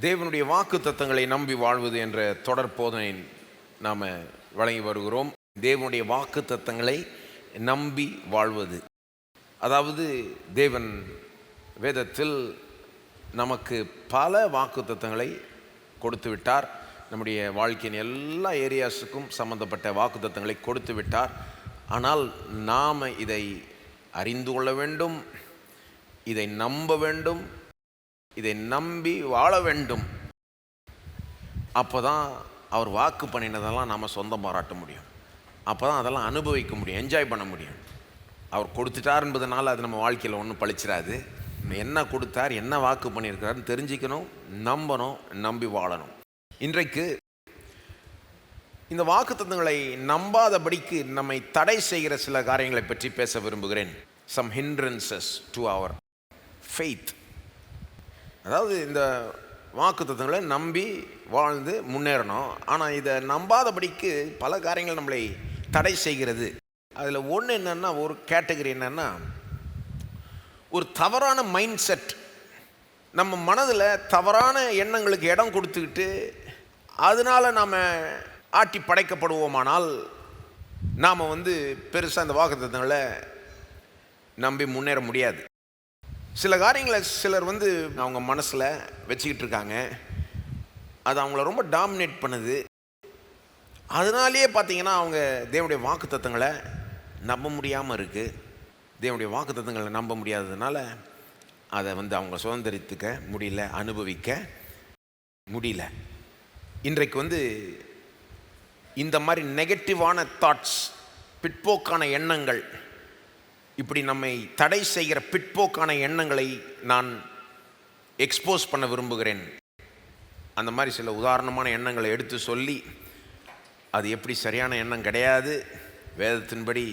தேவனுடைய வாக்கு தத்தங்களை நம்பி வாழ்வது என்ற தொடர் போதனை நாம் வழங்கி வருகிறோம். தேவனுடைய வாக்கு தத்தங்களை நம்பி வாழ்வது, அதாவது தேவன் வேதத்தில் நமக்கு பல வாக்கு தத்தங்களை கொடுத்து விட்டார். நம்முடைய வாழ்க்கையின் எல்லா ஏரியாஸுக்கும் சம்பந்தப்பட்ட வாக்கு தத்தங்களை கொடுத்து விட்டார். ஆனால் நாம் இதை அறிந்து கொள்ள வேண்டும், இதை நம்ப வேண்டும், இதை நம்பி வாழ வேண்டும். அப்போ தான் அவர் வாக்கு பண்ணினதெல்லாம் நாம் சொந்தம் பாராட்ட முடியும். அப்போ தான் அதெல்லாம் அனுபவிக்க முடியும், என்ஜாய் பண்ண முடியும். அவர் கொடுத்துட்டார் என்பதனால் அது நம்ம வாழ்க்கையில் ஒன்றும் பழிச்சிடாது. என்ன கொடுத்தார், என்ன வாக்கு பண்ணியிருக்கிறாருன்னு தெரிஞ்சுக்கணும், நம்பணும், நம்பி வாழணும். இன்றைக்கு இந்த வாக்கு தத்தங்களை நம்பாதபடிக்கு நம்மை தடை செய்கிற சில காரியங்களை பற்றி பேச விரும்புகிறேன். Some hindrances to our faith. அதாவது இந்த வாக்கு தத்தங்களை நம்பி வாழ்ந்து முன்னேறணும். ஆனால் இதை நம்பாதபடிக்கு பல காரியங்கள் நம்மளை தடை செய்கிறது. அதில் ஒன்று என்னென்னா, ஒரு கேட்டகரி என்னென்னா, ஒரு தவறான மைண்ட் செட். நம்ம மனதில் தவறான எண்ணங்களுக்கு இடம் கொடுத்துக்கிட்டு அதனால் நாம் ஆட்டி படைக்கப்படுவோமானால் நாம் பெருசாக அந்த வாக்கு தத்தங்களை நம்பி முன்னேற முடியாது. சில காரியங்களை சிலர் அவங்க மனசில் வச்சுக்கிட்டு இருக்காங்க, அது அவங்கள ரொம்ப டாமினேட் பண்ணுது. அதனாலேயே பார்த்திங்கன்னா அவங்க தேவனுடைய வாக்கு தத்தங்களை நம்ப முடியாமல் இருக்குது. தேவனுடைய வாக்கு தத்தங்களை நம்ப முடியாததுனால அதை அவங்க சுதந்திரித்துக்க முடியல, அனுபவிக்க முடியல. இன்றைக்கு இந்த மாதிரி நெகட்டிவான தாட்ஸ், பிற்போக்கான எண்ணங்கள், இப்படி நம்மை தடை செய்கிற பிற்போக்கான எண்ணங்களை நான் எக்ஸ்போஸ் பண்ண விரும்புகிறேன். அந்த மாதிரி சில உதாரணமான எண்ணங்களை எடுத்து சொல்லி, அது எப்படி சரியான எண்ணம் கிடையாது, வேதத்தின்படி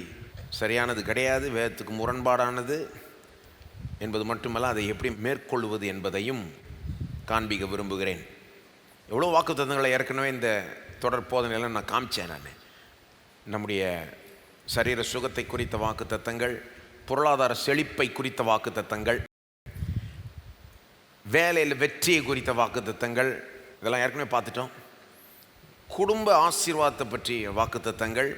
சரியானது கிடையாது, வேதத்துக்கு முரண்பாடானது என்பது மட்டுமல்ல, அதை எப்படி மேற்கொள்வது என்பதையும் காண்பிக்க விரும்புகிறேன். எவ்வளோ வாக்கு தத்தங்களை ஏற்கனவே இந்த தொடர் போதனையில் நான் காமிச்சேன். நான் நம்முடைய சரீர சுகத்தை குறித்த வாக்கு தத்தங்கள், பொருளாதார செழிப்பை குறித்த வாக்கு தத்தங்கள், வேலையில் வெற்றியை குறித்த வாக்கு தத்தங்கள், இதெல்லாம் ஏற்கனவே பார்த்துட்டோம். குடும்ப ஆசீர்வாதத்தை பற்றிய வாக்கு தத்தங்கள்,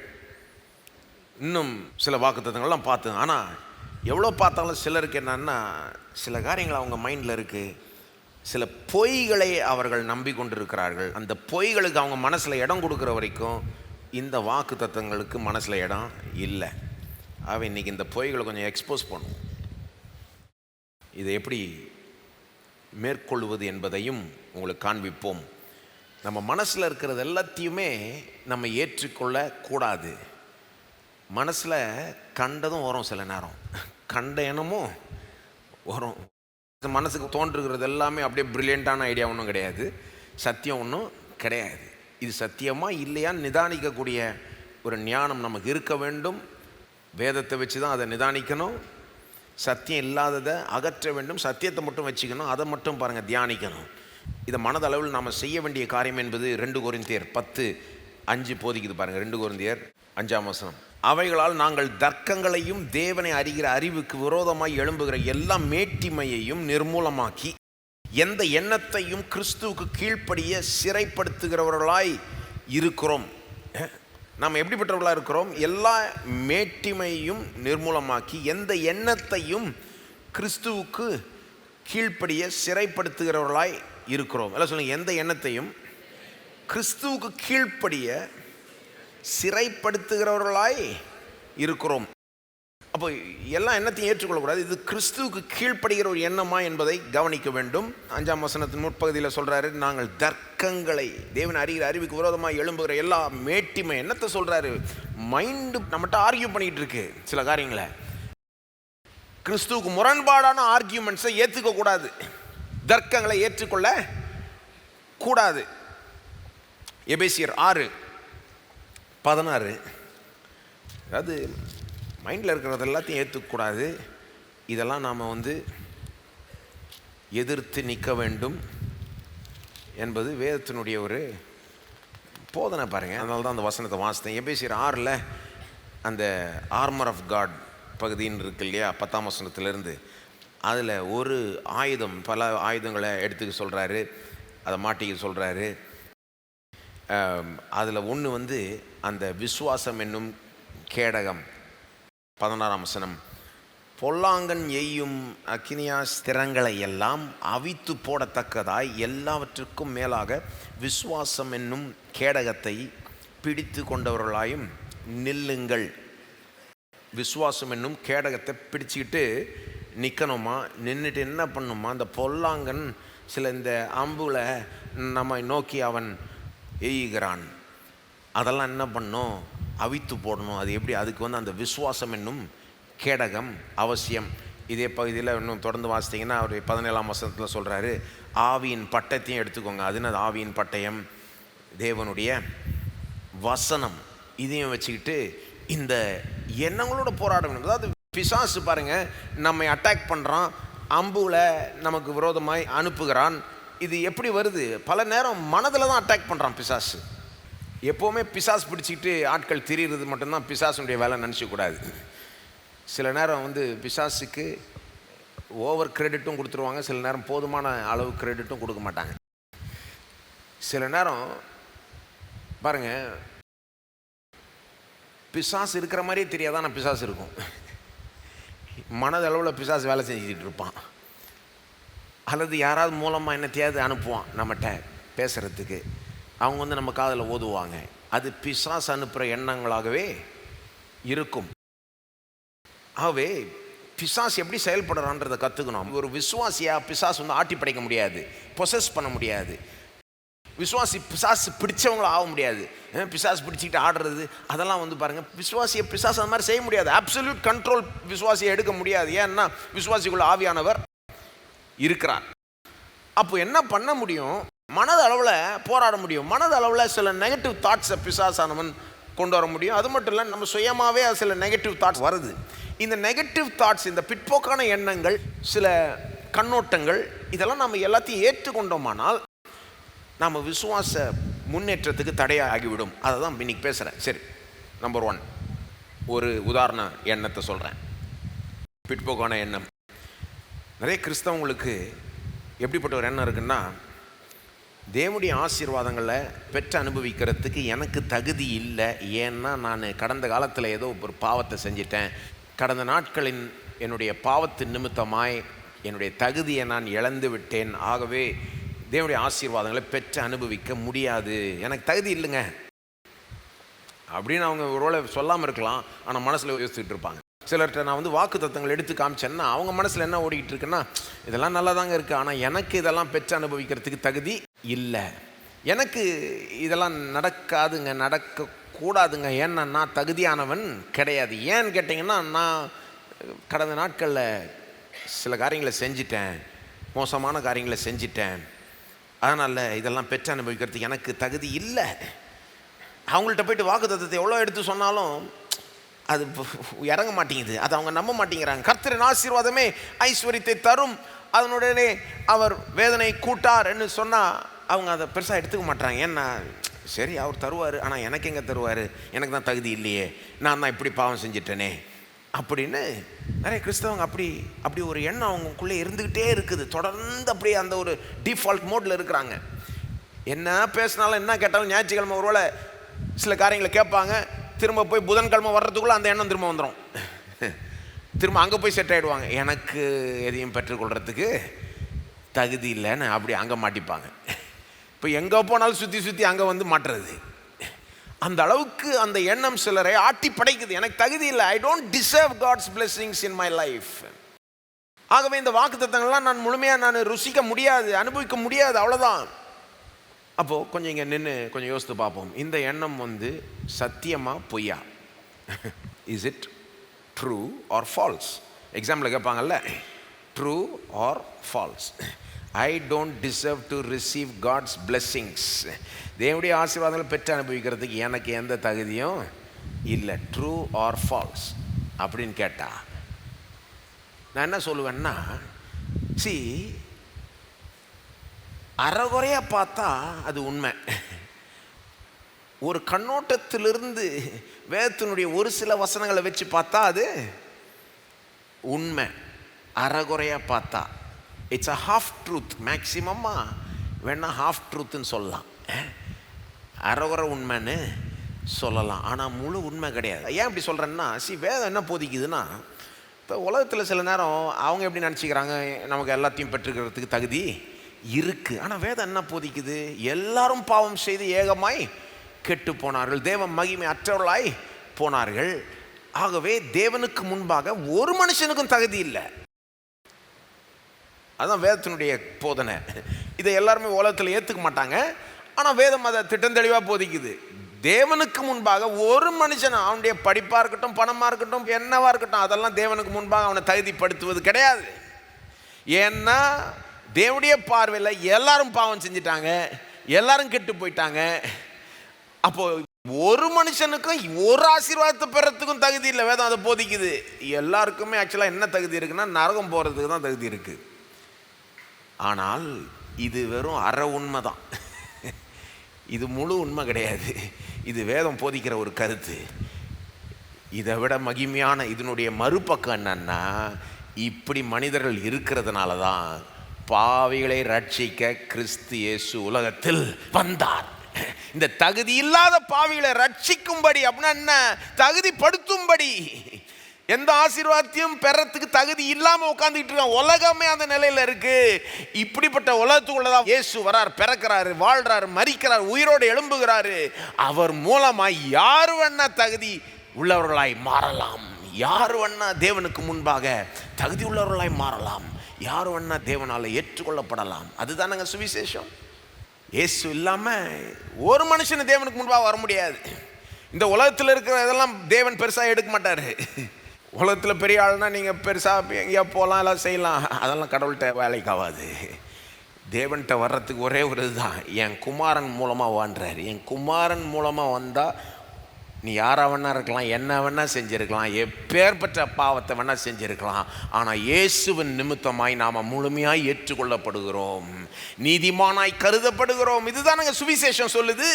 இன்னும் சில வாக்கு தத்தங்கள்லாம் பார்த்தோம். ஆனால் எவ்வளோ பார்த்தாலும் சிலருக்கு என்னன்னா, சில காரியங்கள் அவங்க மைண்டில் இருக்குது, சில பொய்களை அவர்கள் நம்பி கொண்டிருக்கிறார்கள். அந்த பொய்களுக்கு அவங்க மனசில் இடம் கொடுக்குற வரைக்கும் இந்த வாக்கு தத்தங்களுக்கு மனசில் இடம் இல்லை. ஆக இன்றைக்கி இந்த பொய்களை கொஞ்சம் எக்ஸ்போஸ் பண்ணும். இதை எப்படி மேற்கொள்வது என்பதையும் உங்களுக்கு காண்பிப்போம். நம்ம மனசில் இருக்கிறது எல்லாத்தையுமே நம்ம ஏற்றுக்கொள்ளக்கூடாது. மனசில் கண்டதும் வரும், சில நேரம் கண்ட எண்ணமும் வரும். மனசுக்கு தோன்றுகிறது எல்லாமே அப்படியே ப்ரில்லியண்ட்டான ஐடியா ஒன்றும் கிடையாது, சத்தியம் ஒன்றும் கிடையாது. இது சத்தியமா இல்லையான்னு நிதானிக்கக்கூடிய ஒரு ஞானம் நமக்கு இருக்க வேண்டும். வேதத்தை வச்சு தான் அதை நிதானிக்கணும். சத்தியம் இல்லாததை அகற்ற வேண்டும், சத்தியத்தை மட்டும் வச்சுக்கணும், அதை மட்டும் பாருங்கள் தியானிக்கணும். இதை மனதளவில் நாம் செய்ய வேண்டிய காரியம் என்பது 2 கொரிந்தியர் 10:5 போதிக்குது பாருங்கள். 2 கொரிந்தியர் 5 அவைகளால் நாங்கள் தர்க்கங்களையும் தேவனை அறிகிற அறிவுக்கு விரோதமாய் எழும்புகிற எல்லா மேட்டிமையையும் நிர்மூலமாக்கி எந்த எண்ணத்தையும் கிறிஸ்துவுக்கு கீழ்ப்படிய சிறைப்படுத்துகிறவர்களாய் இருக்கிறோம். நாம் எப்படிப்பட்டவர்களாக இருக்கிறோம்? எல்லா மேட்டிமையும் நிர்மூலமாக்கி எந்த எண்ணத்தையும் கிறிஸ்துவுக்கு கீழ்ப்படிய சிறைப்படுத்துகிறவர்களாய் இருக்கிறோம். எல்லாம் சொல்லுங்கள், எந்த எண்ணத்தையும் கிறிஸ்துவுக்கு கீழ்ப்படிய சிறைப்படுத்துகிறவர்களாய் இருக்கிறோம். அப்போ எல்லா எண்ணத்தையும் ஏற்றுக்கொள்ளக்கூடாது. இது கிறிஸ்துவுக்கு கீழ்ப்படுகிற ஒரு எண்ணமா என்பதை கவனிக்க வேண்டும். 5 முற்பகுதியில் சொல்கிறாரு, நாங்கள் தர்க்கங்களை தேவன் அறிகிற அறிவுக்கு விரோதமாக எழும்புகிற எல்லா மேட்டிமை. என்னத்தை சொல்கிறாரு? மைண்டு நம்மகிட்ட ஆர்கியூ பண்ணிக்கிட்டு இருக்கு சில காரியங்களை. கிறிஸ்துவுக்கு முரண்பாடான ஆர்கியூமெண்ட்ஸை ஏற்றுக்கக்கூடாது, தர்க்கங்களை ஏற்றுக்கொள்ள கூடாது. எபேசியர் 6:16, அதாவது மைண்டில் இருக்கிறது எல்லாத்தையும் ஏற்றுக்கூடாது, இதெல்லாம் நாம் எதிர்த்து நிற்க வேண்டும் என்பது வேதத்தினுடைய ஒரு போதனை பாருங்கள். அதனால தான் அந்த வசனத்தை வாசித்தேன். எபேசியர் 6 அந்த ஆர்மர் ஆஃப் காட் பகுதின்னு இருக்கு இல்லையா, 10 அதில் ஒரு ஆயுதம், பல ஆயுதங்களை எடுத்துக்க சொல்கிறாரு. அதை மாட்டிக்க சொல்கிறாரு. அதில் ஒன்று வந்து அந்த விசுவாசம் என்னும் கேடகம். 16ஆம் வசனம், பொல்லாங்கன் எய்யும் அக்கினியாஸ்திரங்களை எல்லாம் அவித்து போடத்தக்கதாய் எல்லாவற்றுக்கும் மேலாக விசுவாசம் என்னும் கேடகத்தை பிடித்து கொண்டவர்களாயும் நில்லுங்கள். விசுவாசம் என்னும் கேடகத்தை பிடிச்சிக்கிட்டு நிற்கணுமா, நின்றுட்டு என்ன பண்ணணுமா, அந்த பொல்லாங்கன் சில இந்த அம்புல நம்மை நோக்கி அவன் எய்கிறான், அதெல்லாம் என்ன பண்ணணும், அவித்து போடணும். அது எப்படி? அதுக்கு வந்து அந்த விசுவாசம் என்னும் கேடகம் அவசியம். இதே பகுதியில் இன்னும் தொடர்ந்து வாசித்தீங்கன்னா அவர் 17ஆம் வசனத்தில் சொல்கிறாரு, ஆவியின் பட்டயத்தையும் எடுத்துக்கோங்க. அது என்ன? ஆவியின் பட்டயம் தேவனுடைய வசனம். இதையும் வச்சுக்கிட்டு இந்த எண்ணங்களோட போராடணும். அதாவது பிசாசு பாருங்கள், நம்மை அட்டாக் பண்ணுறான், அம்புல நமக்கு விரோதமாய் அனுப்புகிறான். இது எப்படி வருது? பல நேரம் மனதில் தான் அட்டாக் பண்ணுறான் பிசாசு. எப்போவுமே பிசாசு பிடிச்சிக்கிட்டு ஆட்கள் திரியிறது மட்டும்தான் பிசாசுடைய வேலை நினச்சிக்கூடாது. சில நேரம் வந்து பிசாசுக்கு ஓவர் கிரெடிட்டும் கொடுத்துருவாங்க, சில நேரம் போதுமான அளவு கிரெடிட்டும் கொடுக்க மாட்டாங்க. சில நேரம் பாருங்கள், பிசாசு இருக்கிற மாதிரியே தெரியாதான் நான் பிசாசு இருக்கும். மனதளவில் பிசாசு வேலை செஞ்சுக்கிட்டு இருப்பான். அல்லது யாராவது மூலமாக என்னத்தையாவது அனுப்புவான் நம்மகிட்ட பேசுகிறதுக்கு. அவங்க வந்து நம்ம காதில் ஓதுவாங்க. அது பிசாசு அனுப்புகிற எண்ணங்களாகவே இருக்கும். ஆகவே பிசாசு எப்படி செயல்படுறான்றதை கற்றுக்கணும். ஒரு விசுவாசியாக பிசாசு வந்து ஆட்டி படைக்க முடியாது, பொசஸ் பண்ண முடியாது. விசுவாசி பிசாசு பிடிச்சவங்கள ஆக முடியாது. பிசாசு பிடிச்சிக்கிட்டு ஆடுறது அதெல்லாம் வந்து பாருங்கள், விசுவாசியை பிசாசு அந்த மாதிரி செய்ய முடியாது. அப்சல்யூட் கண்ட்ரோல் விசுவாசியை எடுக்க முடியாது. ஏன்னா விசுவாசிக்குள்ள ஆவியானவர் இருக்கிறார். அப்போ என்ன பண்ண முடியும்? மனதளவில் போராட முடியும். மனதளவில் சில நெகட்டிவ் தாட்ஸை பிசாசானவன் கொண்டு வர முடியும். அது மட்டும் இல்லை, நம்ம சுயமாகவே சில நெகட்டிவ் தாட்ஸ் வருது. இந்த நெகட்டிவ் தாட்ஸ், இந்த பிற்போக்கான எண்ணங்கள், சில கண்ணோட்டங்கள், இதெல்லாம் நம்ம எல்லாத்தையும் ஏற்றுக்கொண்டோமானால் நம்ம விசுவாச முன்னேற்றத்துக்கு தடையாக ஆகிவிடும். அதை தான் இன்னைக்கு பேசுகிறேன். சரி, நம்பர் 1 ஒரு உதாரண எண்ணத்தை சொல்கிறேன். பிற்போக்கான எண்ணம். நிறைய கிறிஸ்தவங்களுக்கு எப்படிப்பட்ட ஒரு எண்ணம் இருக்குன்னா, தேவனுடைய ஆசீர்வாதங்களை பெற்று அனுபவிக்கிறதுக்கு எனக்கு தகுதி இல்லை. ஏன்னா நான் கடந்த காலத்தில் ஏதோ ஒரு பாவத்தை செஞ்சிட்டேன், கடந்த நாட்களின் என்னுடைய பாவத்தின் நிமித்தமாய் என்னுடைய தகுதியை நான் இழந்து விட்டேன். ஆகவே தேவனுடைய ஆசீர்வாதங்களை பெற்று அனுபவிக்க முடியாது, எனக்கு தகுதி இல்லைங்க அப்படின்னு அவங்க ஒருவேளை சொல்லாமல் இருக்கலாம். ஆனால் மனசில் யோசிச்சுட்டு இருப்பாங்க. சிலர்கிட்ட நான் வந்து வாக்கு தத்தங்கள் எடுத்து காமிச்சேன்னா அவங்க மனசில் என்ன ஓடிக்கிட்டு இருக்குன்னா, இதெல்லாம் நல்லா தாங்க இருக்குது, ஆனால் எனக்கு இதெல்லாம் பெற்று அனுபவிக்கிறதுக்கு தகுதி இல்லை, எனக்கு இதெல்லாம் நடக்காதுங்க, நடக்கக்கூடாதுங்க, ஏன்னா நான் தகுதியானவன் கிடையாது. ஏன்னு கேட்டிங்கன்னா, நான் கடந்த நாட்களில் சில காரியங்களை செஞ்சிட்டேன், மோசமான காரியங்களை செஞ்சிட்டேன், அதனால் இதெல்லாம் பெற்று அனுபவிக்கிறதுக்கு எனக்கு தகுதி இல்லை. அவங்கள்ட்ட போய்ட்டு வாக்கு தத்தத்தை எவ்வளோ எடுத்து சொன்னாலும் அது இறங்க மாட்டேங்குது, அது அவங்க நம்ப மாட்டேங்கிறாங்க. கர்த்தரின் ஆசீர்வாதமே ஐஸ்வர்யத்தை தரும், அதனுடனே அவர் வேதனை கூட்டார் என்று சொன்னால் அவங்க அதை பெருசாக எடுத்துக்க மாட்டாங்க. ஏன்னா சரி அவர் தருவார், ஆனால் எனக்கு எங்கே தருவார், எனக்கு தான் தகுதி இல்லையே, நான் தான் இப்படி பாவம் செஞ்சிட்டேனே அப்படின்னு நிறைய கிறிஸ்தவங்க அப்படி ஒரு எண்ணம் அவங்களுக்குள்ளே இருந்துக்கிட்டே இருக்குது. தொடர்ந்து அப்படியே அந்த ஒரு டிஃபால்ட் மோடில் இருக்கிறாங்க. என்ன பேசினாலும் என்ன கேட்டாலும் ஞாயிற்றுக்கிழமை ஒருவேளை சில காரியங்களை கேட்பாங்க, திரும்ப போய் புதன்கிழமை வர்றதுக்குள்ளே அந்த எண்ணம் திரும்ப வந்துடும். திரும்ப அங்கே போய் செட் ஆகிடுவாங்க, எனக்கு எதையும் பெற்றுக்கொள்கிறதுக்கு தகுதி இல்லைன்னு அப்படி அங்கே மாட்டிப்பாங்க. இப்போ எங்கே போனாலும் சுற்றி அங்கே வந்து மாட்டுறது. அந்த அளவுக்கு அந்த எண்ணம் சிலரை ஆட்டி படைக்குது. எனக்கு தகுதி இல்லை, I don't deserve God's blessings in my life. ஆகவே இந்த வாக்குத்தத்தங்கள்லாம் நான் முழுமையாக ருசிக்க முடியாது, அனுபவிக்க முடியாது, அவ்வளோதான். அப்போது கொஞ்சம் இங்கே நின்று கொஞ்சம் யோசித்து பார்ப்போம். இந்த எண்ணம் வந்து சத்தியமா பொய்யா? Is it true or false? Example கேட்பாங்கல்ல, true or false. I don't deserve to receive God's blessings. தேவனுடைய ஆசீர்வாதங்களை பெற்று அனுபவிக்கிறதுக்கு எனக்கு எந்த தகுதியும் இல்லை. ட்ரூ ஆர் ஃபால்ஸ் அப்படின்னு கேட்டால் நான் என்ன சொல்லுவேன்னா, அறகுறையாக பார்த்தா அது உண்மை. ஒரு கண்ணோட்டத்திலிருந்து வேதத்தினுடைய ஒரு சில வசனங்களை வச்சு பார்த்தா அது உண்மை. அறகுறையாக பார்த்தா இட்ஸ் அ ஹாஃப் ட்ரூத். மேக்சிமமாக வேணா ஹாஃப் ட்ரூத்துன்னு சொல்லலாம், அரைகுறை உண்மைன்னு சொல்லலாம், ஆனால் முழு உண்மை கிடையாது. ஏன் அப்படி சொல்கிறேன்னா, வேதம் என்ன போதிக்குதுன்னா, இப்போ உலகத்தில் சில நேரம் அவங்க எப்படி நினச்சிக்கிறாங்க, நமக்கு எல்லாத்தையும் பெற்றுக்கிறதுக்கு தகுதி இருக்குது. ஆனால் வேதம் என்ன போதிக்குது, எல்லாரும் பாவம் செய்து ஏகமாய் கெட்டு போனார்கள், தேவ மகிமை அற்றவர்களாய் போனார்கள். ஆகவே தேவனுக்கு முன்பாக ஒரு மனுஷனுக்கும் தகுதி இல்லை. அதுதான் வேதத்தினுடைய போதனை. இதை எல்லாருமே உலகத்தில் ஏற்றுக்க மாட்டாங்க, ஆனால் வேதம் அதை திட்டந்தெளிவாக போதிக்குது. தேவனுக்கு முன்பாக ஒரு மனுஷன், அவனுடைய படிப்பாக இருக்கட்டும், பணமாக இருக்கட்டும், என்னவா இருக்கட்டும், அதெல்லாம் தேவனுக்கு முன்பாக அவனை தகுதிப்படுத்துவது கிடையாது. ஏன்னா தேவனுடைய பார்வையில் எல்லாரும் பாவம் செஞ்சிட்டாங்க, எல்லாரும் கெட்டு போயிட்டாங்க. அப்போ ஒரு மனுஷனுக்கும் ஒரு ஆசீர்வாதத்தை பெறத்துக்கும் தகுதி இல்லை. வேதம் அதை போதிக்குது. எல்லாருக்குமே ஆக்சுவலாக என்ன தகுதி இருக்குன்னா, நரகம் போகிறதுக்கு தான் தகுதி இருக்குது. ஆனால் இது வெறும் அரை உண்மை தான், இது முழு உண்மை கிடையாது. இது வேதம் போதிக்கிற ஒரு கருத்து. இதை விட மகிமையான இதனுடைய மறுபக்கம் என்னன்னா, இப்படி மனிதர்கள் இருக்கிறதுனால தான் பாவிகளை ரட்சிக்க கிறிஸ்து இயேசு உலகத்தில் வந்தார். இந்த தகுதி இல்லாத பாவிகளை ரட்சிக்கும்படி, அப்படின்னா என்ன, தகுதிப்படுத்தும்படி. எந்த ஆசீர்வாதத்தையும் பெறத்துக்கு தகுதி இல்லாமல் உட்காந்துக்கிட்டு இருக்கான். உலகமே அந்த நிலையில் இருக்கு. இப்படிப்பட்ட உலகத்துக்குள்ளதான் இயேசு வரார், பிறக்கிறாரு, வாழ்றாரு, மரிக்கிறார், உயிரோடு எழும்புகிறாரு. அவர் மூலமாய் யார் வேணா தகுதி உள்ளவர்களாய் மாறலாம், யார் வேணா தேவனுக்கு முன்பாக தகுதி உள்ளவர்களாய் மாறலாம், யார் வேணா தேவனால் ஏற்றுக்கொள்ளப்படலாம். அதுதானங்க சுவிசேஷம். இயேசு இல்லாமல் ஒரு மனுஷன் தேவனுக்கு முன்பாக வர முடியாது. இந்த உலகத்தில் இருக்கிற இதெல்லாம் தேவன் பெருசாக எடுக்க மாட்டார். உலகத்தில் பெரிய ஆள்னா நீங்கள் பெருசாக எங்கேயா போகலாம், எல்லாம் செய்யலாம், அதெல்லாம் கடவுள்கிட்ட வேலைக்கு ஆகாது. தேவன்கிட்ட வர்றதுக்கு ஒரே ஒரு இதுதான், என் குமாரன் மூலமாக வாழ்றாரு. என் குமாரன் மூலமாக வந்தால் நீ யாராக வேணா இருக்கலாம், என்ன வேணா செஞ்சுருக்கலாம், எப்பேற்பட்ட பாவத்தை வேணா செஞ்சுருக்கலாம், ஆனால் இயேசுவின் நிமித்தமாய் நாம் முழுமையாய் ஏற்றுக்கொள்ளப்படுகிறோம், நீதிமானாய் கருதப்படுகிறோம். இதுதானங்க சுவிசேஷம் சொல்லுது.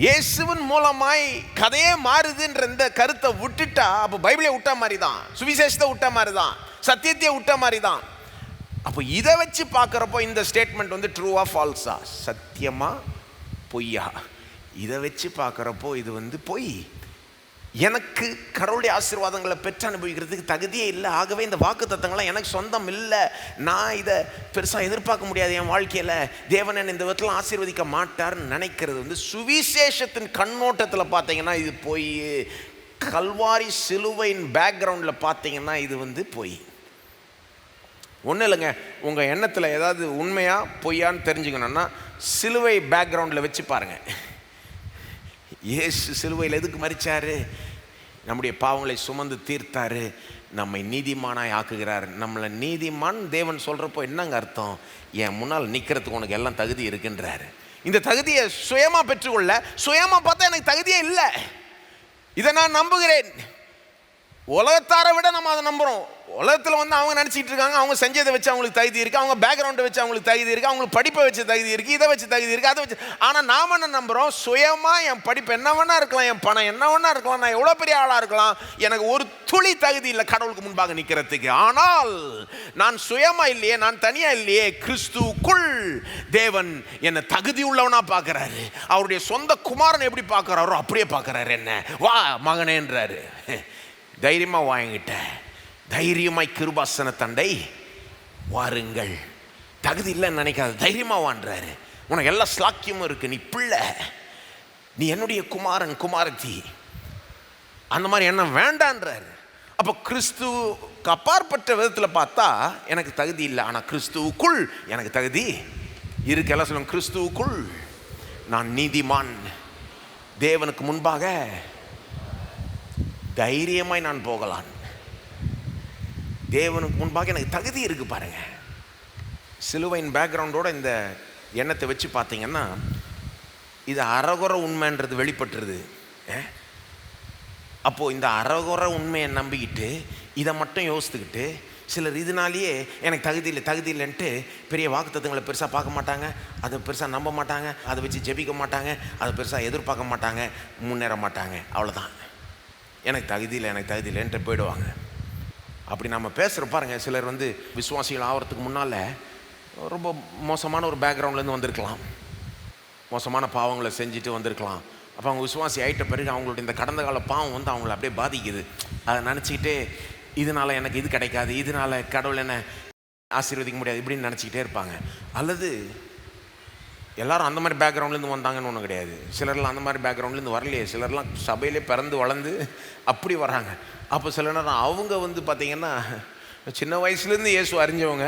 இயேசுவின் மூலமாய் கதையே மாறுதுன்ற இந்த கருத்தை விட்டுட்டா, அப்போ பைபிளை விட்ட மாதிரி தான், சுவிசேஷத்தை விட்ட மாதிரி தான், சத்தியத்தையே விட்ட மாதிரி தான். அப்போ இதை வச்சு பார்க்குறப்போ இந்த ஸ்டேட்மெண்ட் வந்து ட்ரூவா ஃபால்ஸா, சத்தியமா பொய்யா, இதை வச்சு பார்க்குறப்போ இது வந்து பொய். எனக்கு கடவுளுடைய ஆசீர்வாதங்களை பெற்று அனுபவிக்கிறதுக்கு தகுதியே இல்லை. ஆகவே இந்த வாக்கு தத்தங்கள்லாம் எனக்கு சொந்தம் இல்லை, நான் இதை பெருசாக எதிர்பார்க்க முடியாது என் வாழ்க்கையில், தேவன் என்னை இந்த விதத்தில் ஆசீர்வதிக்க மாட்டார்னு நினைக்கிறது வந்து சுவிசேஷத்தின் கண்ணோட்டத்தில் பார்த்தீங்கன்னா இது பொய். கல்வாரி சிலுவையின் பேக்ரவுண்டில் பார்த்தீங்கன்னா இது வந்து பொய். ஒன்றும் இல்லைங்க, உங்கள் எண்ணத்தில் ஏதாவது உண்மையா பொய்யான்னு தெரிஞ்சுக்கணுன்னா சிலுவை பேக்ரவுண்டில் வச்சு பாருங்கள். இயேசு சிலுவையில் எதுக்கு மரிச்சாரு? நம்முடைய பாவங்களை சுமந்து தீர்த்தாரு, நம்மை நீதிமானாய் ஆக்குகிறார். நம்மளை நீதிமான் தேவன் சொல்கிறப்போ என்னங்க அர்த்தம்? என் முன்னால் நிற்கிறதுக்கு உனக்கு எல்லாம் தகுதி இருக்குன்றாரு. இந்த தகுதியை சுயமாக பெற்றுக்கொள்ள, சுயமாக பார்த்தா எனக்கு தகுதியே இல்லை, இதை நான் நம்புகிறேன். உலகத்தாரை விட நம்ம அதை நம்புகிறோம். உலகத்தில் வந்து அவங்க நினச்சிட்டு இருக்காங்க, அவங்க செஞ்சதை வச்சு அவங்களுக்கு தகுதி இருக்குது, அவங்க பேக்ரவுண்டை வச்சு அவங்களுக்கு தகுதி இருக்குது, அவங்களுக்கு படிப்பை வச்சு தகுதி இருக்குது, இதை வச்சு தகுதி இருக்குது, அதை வச்சு. ஆனால் நாம் என்ன நம்புகிறோம்? சுயமாக என் படிப்பு என்ன வேணா இருக்கலாம், என் பணம் என்ன வேணா இருக்கலாம், நான் எவ்வளோ பெரிய ஆளாக இருக்கலாம், எனக்கு ஒரு துளி தகுதி இல்லை கடவுளுக்கு முன்பாக நிற்கிறதுக்கு. ஆனால் நான் சுயமாக இல்லையே, நான் தனியாக இல்லையே, கிறிஸ்துவுக்குள் தேவன் என்னை தகுதி உள்ளவனாக பார்க்குறாரு. அவருடைய சொந்த குமாரன் எப்படி பார்க்குறாரோ அப்படியே பார்க்குறாரு. என்ன வா மகனேன்றாரு. தைரியமாக வாங்கிட்ட, தைரியமாய் கிருபாசன தண்டை வாருங்கள். தகுதி இல்லைன்னு நினைக்காத, தைரியமாக வான்றாரு. உனக்கு எல்லா ஸ்லாக்கியமும் இருக்கு, நீ பிள்ளை, நீ என்னுடைய குமாரன் குமாரத்தி, அந்த மாதிரி என்ன வேண்டான்றாரு. அப்போ கிறிஸ்துவுக்கு அப்பாற்பட்ட விதத்தில் பார்த்தா எனக்கு தகுதி இல்லை, ஆனால் கிறிஸ்துவுக்குள் எனக்கு தகுதி இருக்கு. எல்லாம் சொல்லுங்க, கிறிஸ்துவுக்குள் நான் நீதிமான், தேவனுக்கு முன்பாக தைரியமாய் நான் போகலாம், தேவனுக்கு முன்பாக எனக்கு தகுதி இருக்கு. பாருங்க, சிலுவையின் பேக்ரவுண்டோட இந்த எண்ணத்தை வச்சு பார்த்தீங்கன்னா இது அறகுறை உண்மைன்றது வெளிப்பட்டுருது. அப்போது இந்த அறகுறை உண்மையை நம்பிக்கிட்டு இதை மட்டும் யோசித்துக்கிட்டு சிலர் இதனாலேயே எனக்கு தகுதி இல்லைன்ட்டு பெரிய வாக்குத்தத்தங்களை பெருசாக பார்க்க மாட்டாங்க, அதை பெருசாக நம்ப மாட்டாங்க, அதை வச்சு ஜெபிக்க மாட்டாங்க, அதை பெருசாக எதிர்பார்க்க மாட்டாங்க, முன்னேற மாட்டாங்க. அவ்வளோதான், எனக்கு தகுதி இல்லைன்ட்டு போயிடுவாங்க. அப்படி நம்ம பேசுகிற பாருங்கள், சிலர் வந்து விசுவாசிகள் ஆகிறதுக்கு முன்னால் ரொம்ப மோசமான ஒரு பேக்ரவுண்ட்லேருந்து வந்திருக்கலாம், மோசமான பாவங்களை செஞ்சுட்டு வந்திருக்கலாம். அப்போ அவங்க விசுவாசி ஆகிட்ட பிறகு அவங்களுடைய இந்த கடந்த கால பாவம் வந்து அவங்கள அப்படியே பாதிக்குது. அதை நினச்சிக்கிட்டே இதனால் எனக்கு இது கிடைக்காது, இதனால் கடவுள் என்ன ஆசீர்வதிக்க முடியாது இப்படின்னு நினச்சிக்கிட்டே இருப்பாங்க. அல்லது எல்லோரும் அந்த மாதிரி பேக்ரவுண்ட்லேருந்து வந்தாங்கன்னு ஒன்றும் கிடையாது. சிலர்லாம் அந்த மாதிரி பேக்ரவுண்ட்லேருந்து வரலையே, சிலர்லாம் சபையிலே பிறந்து வளர்ந்து அப்படி வராங்க. அப்போ சில நேரம் அவங்க வந்து பார்த்திங்கன்னா சின்ன வயசுலேருந்து இயேசு அறிஞ்சவங்க,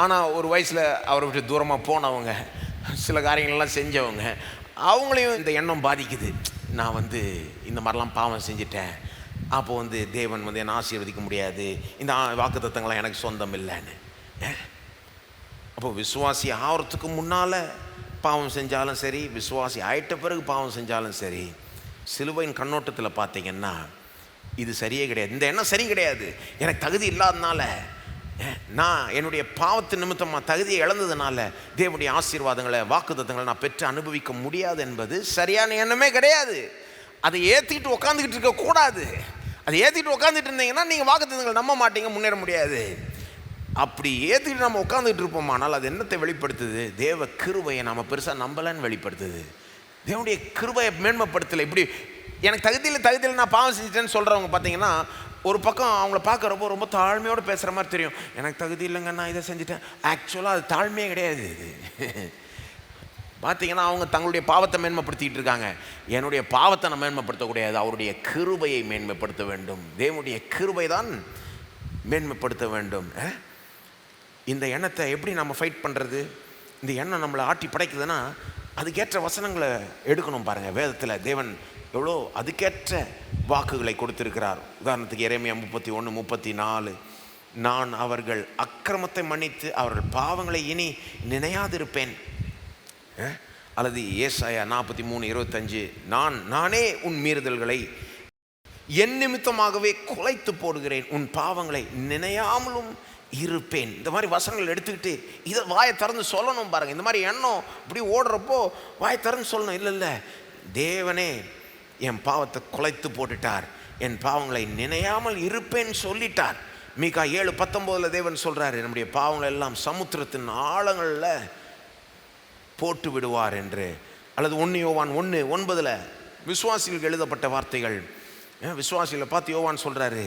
ஆனால் ஒரு வயசில் அவரை விட்டு தூரமாக போனவங்க, சில காரியங்கள்லாம் செஞ்சவங்க, அவங்களையும் இந்த எண்ணம் பாதிக்குது. நான் வந்து இந்த மாதிரிலாம் பாவம் செஞ்சிட்டேன், அப்போ வந்து தேவன் வந்து என்னை ஆசீர்வதிக்க முடியாது, இந்த வாக்குத்தத்தங்கள்லாம் எனக்கு சொந்தம் இல்லைன்னு. அப்போ விசுவாசி ஆகிறதுக்கு முன்னால் பாவம் செஞ்சாலும் சரி, விசுவாசி ஆயிட்ட பிறகு பாவம் செஞ்சாலும் சரி, சிலுவையின் கண்ணோட்டத்தில் பார்த்தீங்கன்னா இது சரியே கிடையாது. இந்த எண்ணம் சரி கிடையாது. எனக்கு தகுதி இல்லாதனால, நான் என்னுடைய பாவத்து நிமித்தமாக தகுதியை இழந்ததுனால தேவனுடைய ஆசீர்வாதங்களை வாக்குத்தத்தங்களை நான் பெற்று அனுபவிக்க முடியாது என்பது சரியான எண்ணமே கிடையாது. அதை ஏற்றிக்கிட்டு உட்காந்துக்கிட்டு இருக்கக்கூடாது. அதை ஏற்றிக்கிட்டு உட்காந்துட்டு இருந்தீங்கன்னா நீங்கள் வாக்குத்தத்தங்களை நம்ப மாட்டீங்க, முன்னேற முடியாது. அப்படி ஏற்றிக்கிட்டு நம்ம உட்காந்துக்கிட்டு இருப்போமானால் அது என்னத்தை வெளிப்படுத்துது? தேவ கிருபையை நம்ம பெருசாக நம்பலன்னு வெளிப்படுத்துது. தேவனுடைய கிருபையை மேன்மைப்படுத்தலை. இப்படி எனக்கு தகுதியில் நான் பாவம் செஞ்சிட்டேன்னு சொல்கிறவங்க பார்த்தீங்கன்னா, ஒரு பக்கம் அவங்கள பார்க்குறப்போ ரொம்ப தாழ்மையோடு பேசுகிற மாதிரி தெரியும். எனக்கு தகுதி இல்லைங்க, நான் இதை செஞ்சுட்டேன். ஆக்சுவலாக அது தாழ்மையே கிடையாது. இது பார்த்தீங்கன்னா அவங்க தங்களுடைய பாவத்தை மேன்மைப்படுத்திக்கிட்டு இருக்காங்க. என்னுடைய பாவத்தை நான் மேன்மைப்படுத்தக்கூடாது, அவருடைய கிருபையை மேன்மைப்படுத்த வேண்டும். தேவனுடைய கிருபை தான் மேன்மைப்படுத்த வேண்டும். இந்த எண்ணத்தை எப்படி நம்ம ஃபைட் பண்ணுறது? இந்த எண்ணம் நம்மளை ஆட்டி படைக்குதுன்னா அதுக்கேற்ற வசனங்களை எடுக்கணும். பாருங்கள், வேதத்தில் தேவன் எவ்வளோ அதுக்கேற்ற வாக்குகளை கொடுத்திருக்கிறார். உதாரணத்துக்கு எரேமியா 31:34, நான் அவர்கள் அக்கிரமத்தை மன்னித்து அவர்கள் பாவங்களை இனி நினையாதிருப்பேன். அல்லது ஏசாயா 43:25, நானே உன் மீறுதல்களை என் நிமித்தமாகவே குலைத்து போடுகிறேன், உன் பாவங்களை நினையாமலும் இருப்பேன். இந்த மாதிரி வசனங்கள் எடுத்துக்கிட்டு இதை வாயை திறந்து சொல்லணும். பாருங்கள், இந்த மாதிரி எண்ணம் இப்படி ஓடுறப்போ வாயை திறந்து சொல்லணும். இல்லை, தேவனே என் பாவத்தை குலைத்து போட்டுட்டார், என் பாவங்களை நினையாமல் இருப்பேன் சொல்லிட்டார். மீகா 7:19 தேவன் சொல்கிறாரு, நம்முடைய பாவங்களை எல்லாம் சமுத்திரத்தின் ஆழங்களில் போட்டு விடுவார் என்று. அல்லது 1 யோவான் 1:9 விசுவாசிகளுக்கு எழுதப்பட்ட வார்த்தைகள். விசுவாசிகளை பார்த்து யோவான் சொல்கிறாரு,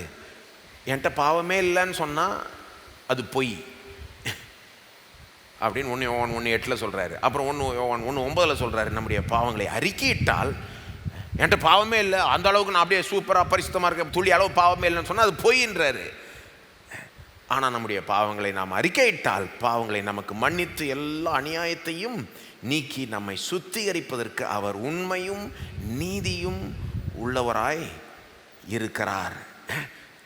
என்கிட்ட பாவமே இல்லைன்னு சொன்னால் அது பொய் அப்படின்னு 1 யோவான் 1:8 சொல்கிறாரு. அப்புறம் 1 யோவான் 1:9 சொல்கிறாரு, நம்முடைய பாவங்களை அறிக்கையிட்டால், என்கிட்ட பாவமே இல்லை, அந்த அளவுக்கு நான் அப்படியே சூப்பராக பரிசுத்தமாக இருக்க, துளி அளவு பாவமே இல்லைன்னு சொன்னால் அது பொய்ன்றாரு. ஆனால் நம்முடைய பாவங்களை நாம் அறிக்கையிட்டால் பாவங்களை நமக்கு மன்னித்து எல்லா அநியாயத்தையும் நீக்கி நம்மை சுத்திகரிப்பதற்கு அவர் உண்மையும் நீதியும் உள்ளவராய் இருக்கிறார்.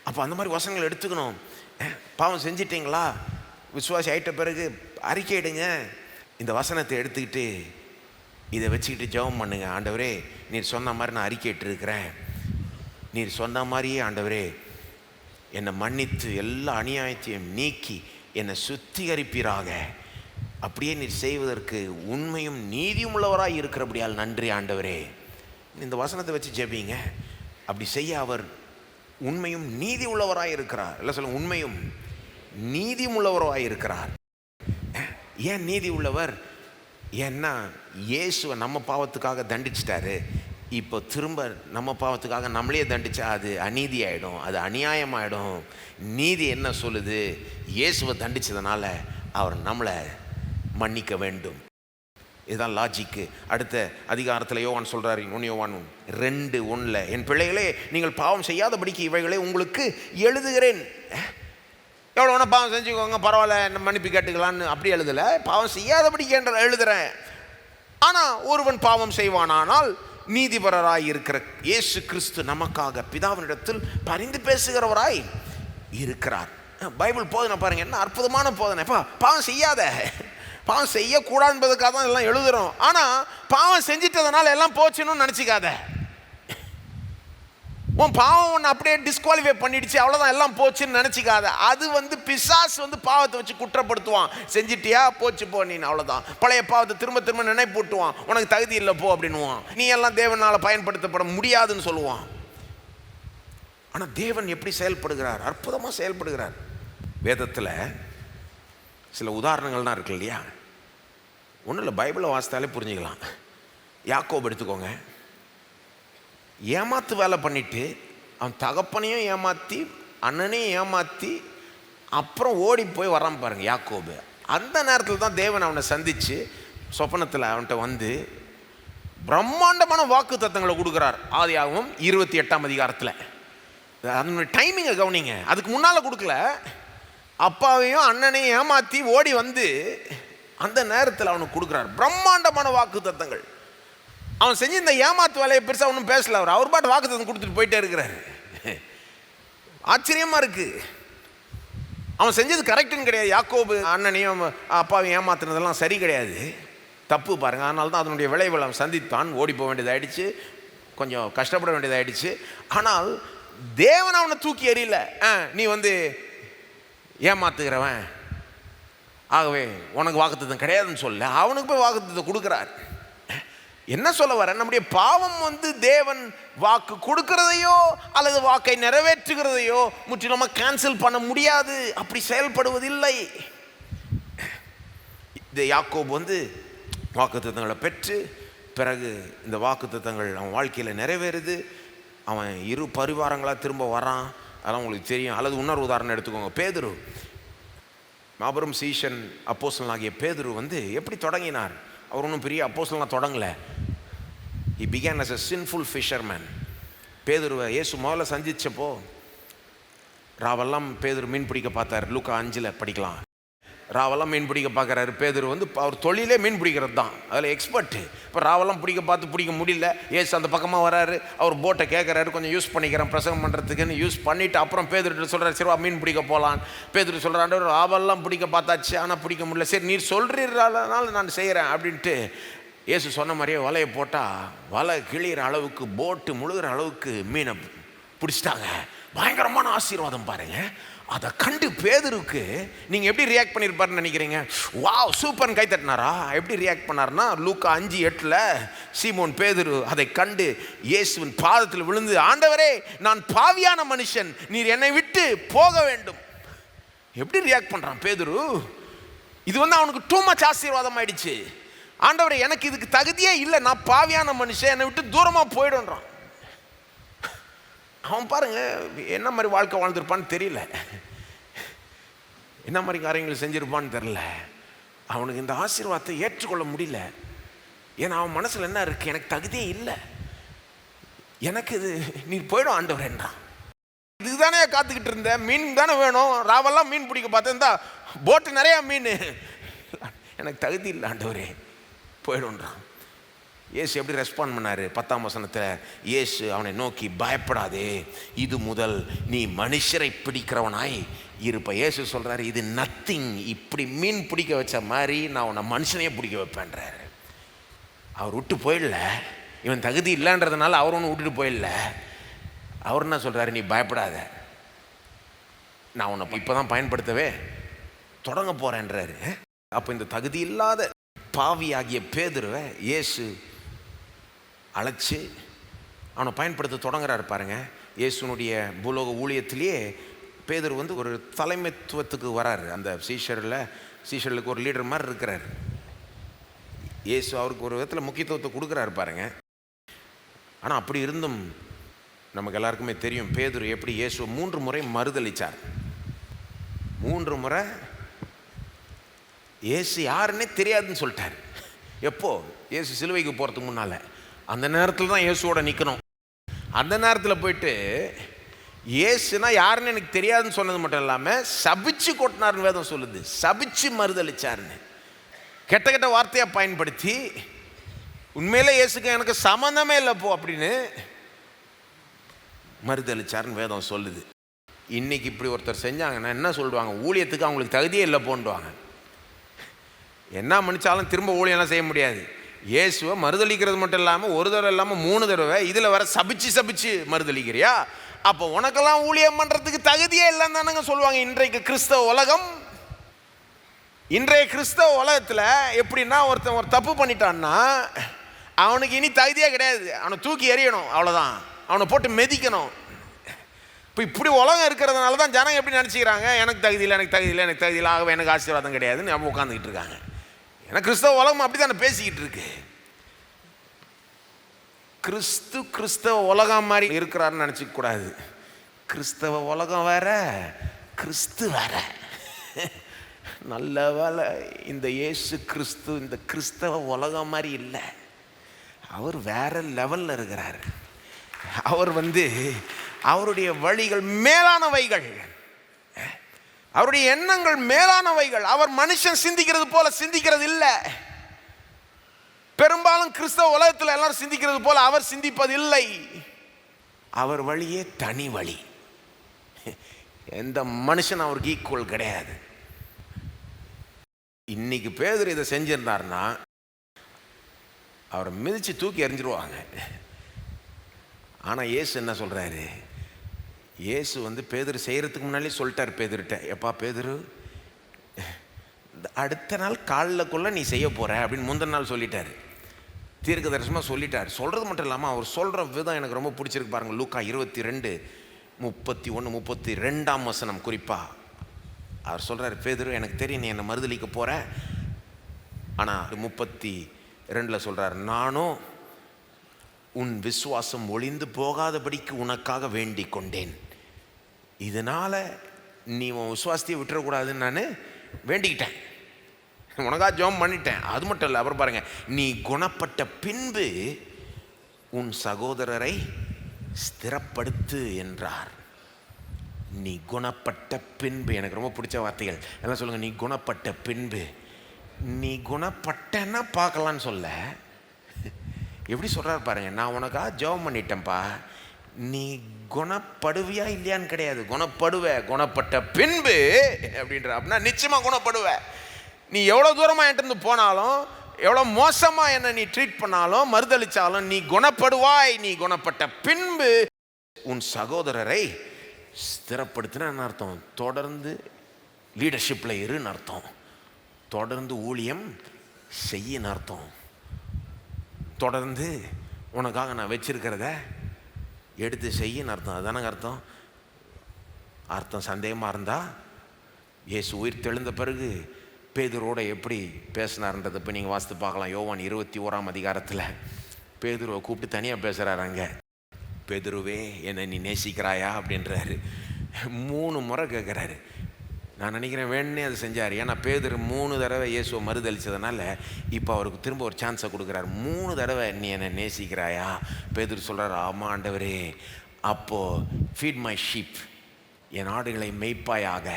அப்போ அந்த மாதிரி வசனங்கள் எடுத்துக்கணும். பாவம் செஞ்சிட்டிங்களா, விசுவாசி ஆயிட்ட பிறகு அறிக்கையிடுங்க. இந்த வசனத்தை எடுத்துக்கிட்டு இதை வச்சுக்கிட்டு ஜெபம் பண்ணுங்க. ஆண்டவரே, நீர் சொன்ன மாதிரி நான் அறிக்கையிட்டிருக்கிறேன், நீர் சொன்ன மாதிரியே ஆண்டவரே என்னை மன்னித்து எல்லா அநியாயத்தையும் நீக்கி என்னை சுத்திகரிப்பீராக. அப்படியே நீர் செய்வதற்கு உண்மையும் நீதியும் உள்ளவராய் இருக்கிறபடியால் நன்றி ஆண்டவரே. இந்த வசனத்தை வச்சு ஜெபிங்க. அப்படி செய்ய அவர் உண்மையும் நீதி உள்ளவராய் இருக்கிறார். இல்லை சொல்லுங்க, உண்மையும் நீதியும் உள்ளவராய் இருக்கிறார். ஏன் நீதி உள்ளவர்? ஏன்னா இயேசுவை நம்ம பாவத்துக்காக தண்டிச்சிட்டாரு. இப்போ திரும்ப நம்ம பாவத்துக்காக நம்மளே தண்டிச்சா அது அநீதி ஆகிடும், அது அநியாயமாகிடும். நீதி என்ன சொல்லுது? இயேசுவை தண்டிச்சதுனால அவர் நம்மளை மன்னிக்க வேண்டும். இதுதான் லாஜிக்கு. அடுத்த அதிகாரத்தில் யோவான் சொல்கிறார், 1 யோவான் 2:1, என் பிள்ளைகளே, நீங்கள் பாவம் செய்யாதபடிக்கு இவைகளை உங்களுக்கு எழுதுகிறேன். எவ்வளோ வேணால் பாவம் செஞ்சுக்கோங்க, பரவாயில்ல, மன்னிப்பு கேட்டுக்கலான்னு அப்படி எழுதலை, பாவம் செய்யாதபடிக்கு என்ற எழுதுகிறேன். ஆனால் ஒருவன் பாவம் செய்வானானால் நீதிபரராய் இருக்கிற இயேசு கிறிஸ்து நமக்காக பிதாவினிடத்தில் பரிந்து பேசுகிறவராய் இருக்கிறார். பைபிள் போதனை பாருங்கள், என்ன அற்புதமான போதனை. பாவம் செய்யாத, பாவம் செய்யக்கூடாது என்பதுக்காக தான் எல்லாம் எழுதுகிறோம். ஆனால் பாவம் செஞ்சிட்டதுனால எல்லாம் போச்சுன்னு நினச்சிக்காத. உன் பாவம் ஒன்று அப்படியே டிஸ்குவாலிஃபை பண்ணிடுச்சு, அவ்வளோதான், எல்லாம் போச்சுன்னு நினச்சிக்காத. அது பிசாசு பாவத்தை வச்சு குற்றப்படுத்துவான். செஞ்சிட்டியா, போச்சு போ நீ, அவ்வளோதான். பழைய பாவத்தை திரும்ப திரும்ப நினைப்பூட்டுவான். உனக்கு தகுதி இல்லை போ அப்படின்னுவான். நீ எல்லாம் தேவனால் பயன்படுத்தப்பட முடியாதுன்னு சொல்லுவான். ஆனால் தேவன் எப்படி செயல்படுகிறார்? அற்புதமாக செயல்படுகிறார். வேதத்தில் சில உதாரணங்கள்லாம் இருக்கு இல்லையா? ஒன்றும் இல்லை, பைபிளை வாசித்தாலே புரிஞ்சுக்கலாம். யாக்கோபு எடுத்துக்கோங்க. ஏமாத்து வேலை பண்ணிட்டு அவன் தகப்பனையும் ஏமாற்றி அண்ணனையும் ஏமாற்றி அப்புறம் ஓடி போய் வரான் பாருங்க யாக்கோபு. அந்த நேரத்தில் தான் தேவன் அவனை சந்தித்து சொப்பனத்தில் அவன்கிட்ட வந்து பிரம்மாண்டமான வாக்கு தத்தங்களை கொடுக்குறார். ஆதியாகமம் 28ஆம் அதிகாரத்தில். அதனுடைய டைமிங்கை கவனிங்க. அதுக்கு முன்னால் கொடுக்கல. அப்பாவையும் அண்ணனையும் ஏமாற்றி ஓடி வந்து அந்த நேரத்தில் அவனுக்கு கொடுக்குறார் பிரம்மாண்டமான வாக்கு தத்தங்கள். அவன் செஞ்சு இந்த ஏமாத்து வேலையை பெருசாக ஒன்றும் பேசல. அவர் பாட்டு வாக்கு தத்தம் கொடுத்துட்டு போயிட்டே இருக்கிறாரு. ஆச்சரியமாக இருக்குது. அவன் செஞ்சது கரெக்டுன்னு கிடையாது. யாக்கோபு அண்ணனையும் அப்பாவையும் ஏமாத்துனதெல்லாம் சரி கிடையாது, தப்பு பாருங்கள். அதனால தான் அதனுடைய விளைவுகள் அவன் சந்தித்தான். ஓடி போக வேண்டியதாகிடுச்சு, கொஞ்சம் கஷ்டப்பட வேண்டியதாகிடுச்சு. ஆனால் தேவன் அவனை தூக்கி எறியல. நீ வந்து ஏமாத்துகிறவன், ஆகவே உனக்கு வாக்குத்தத்தம் கிடையாதுன்னு சொல்ல, அவனுக்கு போய் வாக்குத்தத்தை கொடுக்குறார். என்ன சொல்ல வர? நம்முடைய பாவம் வந்து தேவன் வாக்கு கொடுக்கிறதையோ அல்லது வாக்கை நிறைவேற்றுகிறதையோ முற்றிலுமாக கேன்சல் பண்ண முடியாது. அப்படி செயல்படுவதில்லை. இந்த யாக்கோபு வந்து வாக்குத்தத்தங்களை பெற்று பிறகு இந்த வாக்குத்தத்தங்கள் அவன் வாழ்க்கையில் நிறைவேறுது. அவன் இரு பரிவாரங்களாக திரும்ப வரான். அதெல்லாம் உங்களுக்கு தெரியும். அல்லது இன்னொரு உதாரணம் எடுத்துக்கோங்க. பேதுரு, மாபெரும் சீஷன் அப்போஸ்தலன் ஆகிய பேதுரு வந்து எப்படி தொடங்கினார்? அவர் ஒன்றும் பெரிய அப்போஸ்தலனாக தொடங்கலை. He began as a sinful fisherman. பேதுருவை இயேசு முதல்ல சந்திச்சப்போ ராவெல்லாம் பேதுரு மீன் பிடிக்க பார்த்தார். லூக்கா 5 படிக்கலாம். ராவெல்லாம் மீன் பிடிக்க பார்க்குறாரு. பேதுரு வந்து அவர் தொழிலே மீன் பிடிக்கிறது தான், அதில் எக்ஸ்பர்ட்டு. இப்போ ராவெல்லாம் பிடிக்க முடியல. ஏசு அந்த பக்கமாக வராரு. அவர் போட்டை கேட்குறாரு, கொஞ்சம் யூஸ் பண்ணிக்கிறேன் பிரசங்கம் பண்ணுறதுக்குன்னு. யூஸ் பண்ணிவிட்டு அப்புறம் பேதுருட்டு சொல்கிறார், சரிவா மீன் பிடிக்க போகலான். பேதுரு சொல்கிறான், ராவெல்லாம் பிடிக்க பார்த்தாச்சு, ஆனால் பிடிக்க முடியல. சரி நீர் சொல்கிறதுனால நான் செய்கிறேன் அப்படின்ட்டு ஏசு சொன்ன மாதிரியே வலையை போட்டால் வலை கிளிகிற அளவுக்கு, போட்டு முழுகிற அளவுக்கு மீனை பிடிச்சிட்டாங்க. பயங்கரமான ஆசீர்வாதம் பாருங்க. அதை கண்டு பேதுருக்கு நீங்கள் எப்படி ரியாக்ட் பண்ணியிருப்பாருன்னு நினைக்கிறீங்க? வாவ் சூப்பர்னு கை தட்டினாரா? எப்படி ரியாக்ட் பண்ணார்னா, லூக்கா 5:8 சீமோன் பேதுரு அதை கண்டு இயேசுவின் பாதத்தில் விழுந்து, ஆண்டவரே நான் பாவியான மனுஷன், நீர் என்னை விட்டு போக வேண்டும். எப்படி ரியாக்ட் பண்ணுறான் பேதுரு? இது வந்து அவனுக்கு டூ மச் ஆசீர்வாதம் ஆயிடுச்சு. ஆண்டவரே எனக்கு இதுக்கு தகுதியே இல்லை, நான் பாவியான மனுஷன், என்னை விட்டு தூரமாக போயிடுன்றான். அவன் பாருங்க என்ன மாதிரி வாழ்க்கை வாழ்ந்துருப்பான்னு தெரியல, என்ன மாதிரி காரியங்கள் செஞ்சிருப்பான்னு தெரியல. அவனுக்கு இந்த ஆசீர்வாதத்தை ஏற்றுக்கொள்ள முடியல. ஏன்னா அவன் மனசில் என்ன இருக்கு? எனக்கு தகுதியே இல்லை, எனக்கு இது நீ போயிடும் ஆண்டவரேன்றான். இதுக்கு தானே காத்துக்கிட்டு இருந்தேன், மீன் தானே வேணும், ராவெல்லாம் மீன் பிடிக்க பார்த்தேன், தான் போட்டு நிறையா மீன், எனக்கு தகுதி இல்லை ஆண்டவரே, போயிடும்ன்றான். இயேசு எப்படி ரெஸ்பாண்ட் பண்ணார்? 10ஆம் வசனத்தில் இயேசு அவனை நோக்கி, பயப்படாதே, இது முதல் நீ மனுஷரை பிடிக்கிறவனாய் இருப்ப. இயேசு சொல்கிறாரு, இது நத்திங், இப்படி மீன் பிடிக்க வச்ச மாதிரி நான் உன்னை மனுஷனையே பிடிக்க வைப்பேன்றாரு. அவர் விட்டு போயிடல, இவன் தகுதி இல்லைன்றதுனால அவர் ஒன்று விட்டுட்டு போயிடல. அவர் என்ன சொல்கிறாரு? நீ பயப்படாத, நான் உன்னை இப்போ தான் பயன்படுத்தவே தொடங்க போகிறேன்றாரு. அப்போ இந்த தகுதி இல்லாத பாவியாகிய பேதுருவை இயேசு அழைச்சி அவனை பயன்படுத்த தொடங்குறாரு பாருங்க. இயேசுனுடைய பூலோக ஊழியத்திலேயே பேதுரு வந்து ஒரு தலைமைத்துவத்துக்கு வராரு. அந்த சீஷர்களுக்கு ஒரு லீடர் மாதிரி இருக்கிறார். இயேசு அவருக்கு ஒரு விதத்தில் முக்கியத்துவத்தை கொடுக்குறாரு பாருங்க. ஆனால் அப்படி இருந்தும் நமக்கு எல்லாருக்குமே தெரியும் பேதுரு எப்படி இயேசுவை 3 முறை மறுதளிச்சார். 3 முறை இயேசு யாருன்னே தெரியாதுன்னு சொல்லிட்டார். எப்போ? இயேசு சிலுவைக்கு போகிறதுக்கு முன்னால். அந்த நேரத்தில் தான் இயேசுவோட நிற்கணும். அந்த நேரத்தில் போயிட்டு இயேசுனா யாருன்னு எனக்கு தெரியாதுன்னு சொன்னது மட்டும் இல்லாமல் சபிச்சு கொட்டினார்னு வேதம் சொல்லுது. சபிச்சு மறுதளிச்சாருன்னு கெட்ட கெட்ட வார்த்தையாக பயன்படுத்தி, உண்மையிலே இயேசுக்கு எனக்கு சம்மந்தமே இல்லை போ அப்படின்னு மறுதளிச்சாருன்னு வேதம் சொல்லுது. இன்னைக்கு இப்படி ஒருத்தர் செஞ்சாங்கன்னா என்ன சொல்லுவாங்க? ஊழியத்துக்கு அவங்களுக்கு தகுதியே இல்லை போன்டுவாங்க. என்ன மன்னிச்சாலும் திரும்ப ஊழியெல்லாம் செய்ய முடியாது. இயேசுவை மறுதளிக்கிறது மட்டும் இல்லாமல் ஒரு தடவை இல்லாமல் 3 தடவை, இதில் வர சபிச்சு மறுதளிக்கிறியா? அப்போ உனக்கெல்லாம் ஊழியம் பண்ணுறதுக்கு தகுதியே இல்லைன்னு தானங்க சொல்லுவாங்க இன்றைக்கு கிறிஸ்தவ உலகம். இன்றைய கிறிஸ்தவ உலகத்தில் எப்படின்னா, ஒருத்தன் ஒரு தப்பு பண்ணிட்டான்னா அவனுக்கு இனி தகுதியே கிடையாது, அவனை தூக்கி எறியணும், அவ்வளோதான், அவனை போட்டு மெதிக்கணும். இப்போ இப்படி உலகம் இருக்கிறதுனால தான் ஜனங்க எப்படி நினச்சிக்கிறாங்க, எனக்கு தகுதி இல்லை, எனக்கு தகுதி இல்லை, எனக்கு தகுதி இல்லை, ஆகவே எனக்கு ஆசீர்வாதம் கிடையாதுன்னு நம்ம உட்காந்துக்கிட்டு இருக்காங்க. ஏன்னா கிறிஸ்தவ உலகம் அப்படி தானே பேசிக்கிட்டு இருக்கு. கிறிஸ்தவ உலகம் மாதிரி இருக்கிறாருன்னு நினச்சிக்க கூடாது. கிறிஸ்தவ உலகம் வேற, கிறிஸ்து வேற. நல்ல வேலை இந்த இயேசு கிறிஸ்து இந்த கிறிஸ்தவ உலகம் மாதிரி இல்லை. அவர் வேற லெவலில் இருக்கிறார். அவர் அவருடைய வழிகள் மேலானவைகள், அவருடைய எண்ணங்கள் மேலானவைகள். அவர் மனுஷன் சிந்திக்கிறது போல சிந்திக்கிறது இல்லை. பெரும்பாலும் கிறிஸ்தவ உலகத்தில் எல்லாரும் சிந்திக்கிறது போல அவர் சிந்திப்பது இல்லை. அவர் வழியே தனி வழி. எந்த மனுஷன் அவருக்கு ஈக்குவல் கிடையாது. இன்னைக்கு பேதுரு இதை செஞ்சிருந்தாருன்னா அவரை மிதிச்சு தூக்கி எறிஞ்சிருவாங்க. ஆனால் இயேசு என்ன சொல்றாரு, இயேசு பேதுரு செய்யறதுக்கு முன்னாலே சொல்லிட்டார் பேதுருட்ட, எப்பா பேதுரு, அடுத்த நாள் காலைக்குள்ள நீ செய்ய போற அப்படின்னு முந்தின நாள் சொல்லிட்டாரு. தீர்க்க தரிசனமாக சொல்லிட்டார். சொல்றது மட்டும் இல்லாமல் அவர் சொல்ற விதம் எனக்கு ரொம்ப பிடிச்சிருக்கு பாருங்க. லூக்கா 22:31-32 குறிப்பா அவர் சொல்றாரு, பேதுரு எனக்கு தெரியும் நீ என்னை மறுதலிக்க போற. ஆனால் 32 சொல்றாரு, நானும் உன் விசுவாசம் ஒளிந்து போகாதபடிக்கு உனக்காக வேண்டிக் கொண்டேன். இதனால நீ உன் விசுவாசத்தையே விட்டுறக்கூடாதுன்னு நான் வேண்டிக்கிட்டேன், உனக்காக ஜெபம் பண்ணிட்டேன். அது மட்டும் இல்லை, அப்புறம் பாருங்க, நீ குணப்பட்ட பின்பு உன் சகோதரரை ஸ்திரப்படுத்து என்றார். நீ குணப்பட்ட பின்பு, எனக்கு ரொம்ப பிடிச்ச வார்த்தைகள் எல்லாம் சொல்லுங்க. நீ குணப்பட்ட பின்பு, நீ குணப்பட்டன்னா பார்க்கலான்னு சொல்ல, எப்படி சொல்றாரு பாருங்க. நான் உனக்காக ஜெபம் பண்ணிட்டேன்ப்பா, நீ குணப்படுவியா இல்லையான்னு கிடையாது, குணப்படுவ, குணப்பட்ட பின்பு அப்படின்ற. அப்படின்னா நிச்சயமா குணப்படுவ. நீ எவ்வளோ தூரமாக என்கிட்ட போனாலும், எவ்வளோ மோசமாக என்னை நீ ட்ரீட் பண்ணாலும், மறுதளிச்சாலும் நீ குணப்படுவாய். நீ குணப்பட்ட பின்பு உன் சகோதரரை ஸ்திரப்படுத்தின அர்த்தம். தொடர்ந்து லீடர்ஷிப்பில் இருன்னு அர்த்தம். தொடர்ந்து ஊழியம் செய்யின்னு அர்த்தம். தொடர்ந்து உனக்காக நான் வச்சிருக்கிறத எடுத்து செய்யின்னு அர்த்தம். அதுதானங்க அர்த்தம். சந்தேகமாக இருந்தால் இயேசு உயிர் தெழுந்த பிறகு பேதுருவோட எப்படி பேசினார்ன்றதை இப்போ நீங்கள் வாசித்து பார்க்கலாம். யோவான் 21 பேதுருவை கூப்பிட்டு தனியாக பேசுகிறாரு. அங்கே பேதுருவே என்னை நீ நேசிக்கிறாயா அப்படின்றாரு. 3 முறை கேட்குறாரு. நான் நினைக்கிறேன் வேணுன்னே அது செஞ்சார். ஏன்னா பேதுரு 3 தடவை இயேசுவை மறுதளிச்சதுனால இப்போ அவருக்கு திரும்ப ஒரு சான்ஸை கொடுக்குறாரு. 3 தடவை நீ என்னை நேசிக்கிறாயா? பேதுரு சொல்கிறார், ஆமாம் ஆண்டவரே. அப்போது ஃபீட் மை ஷீப், என் ஆடுகளை மேய்ப்பாயாக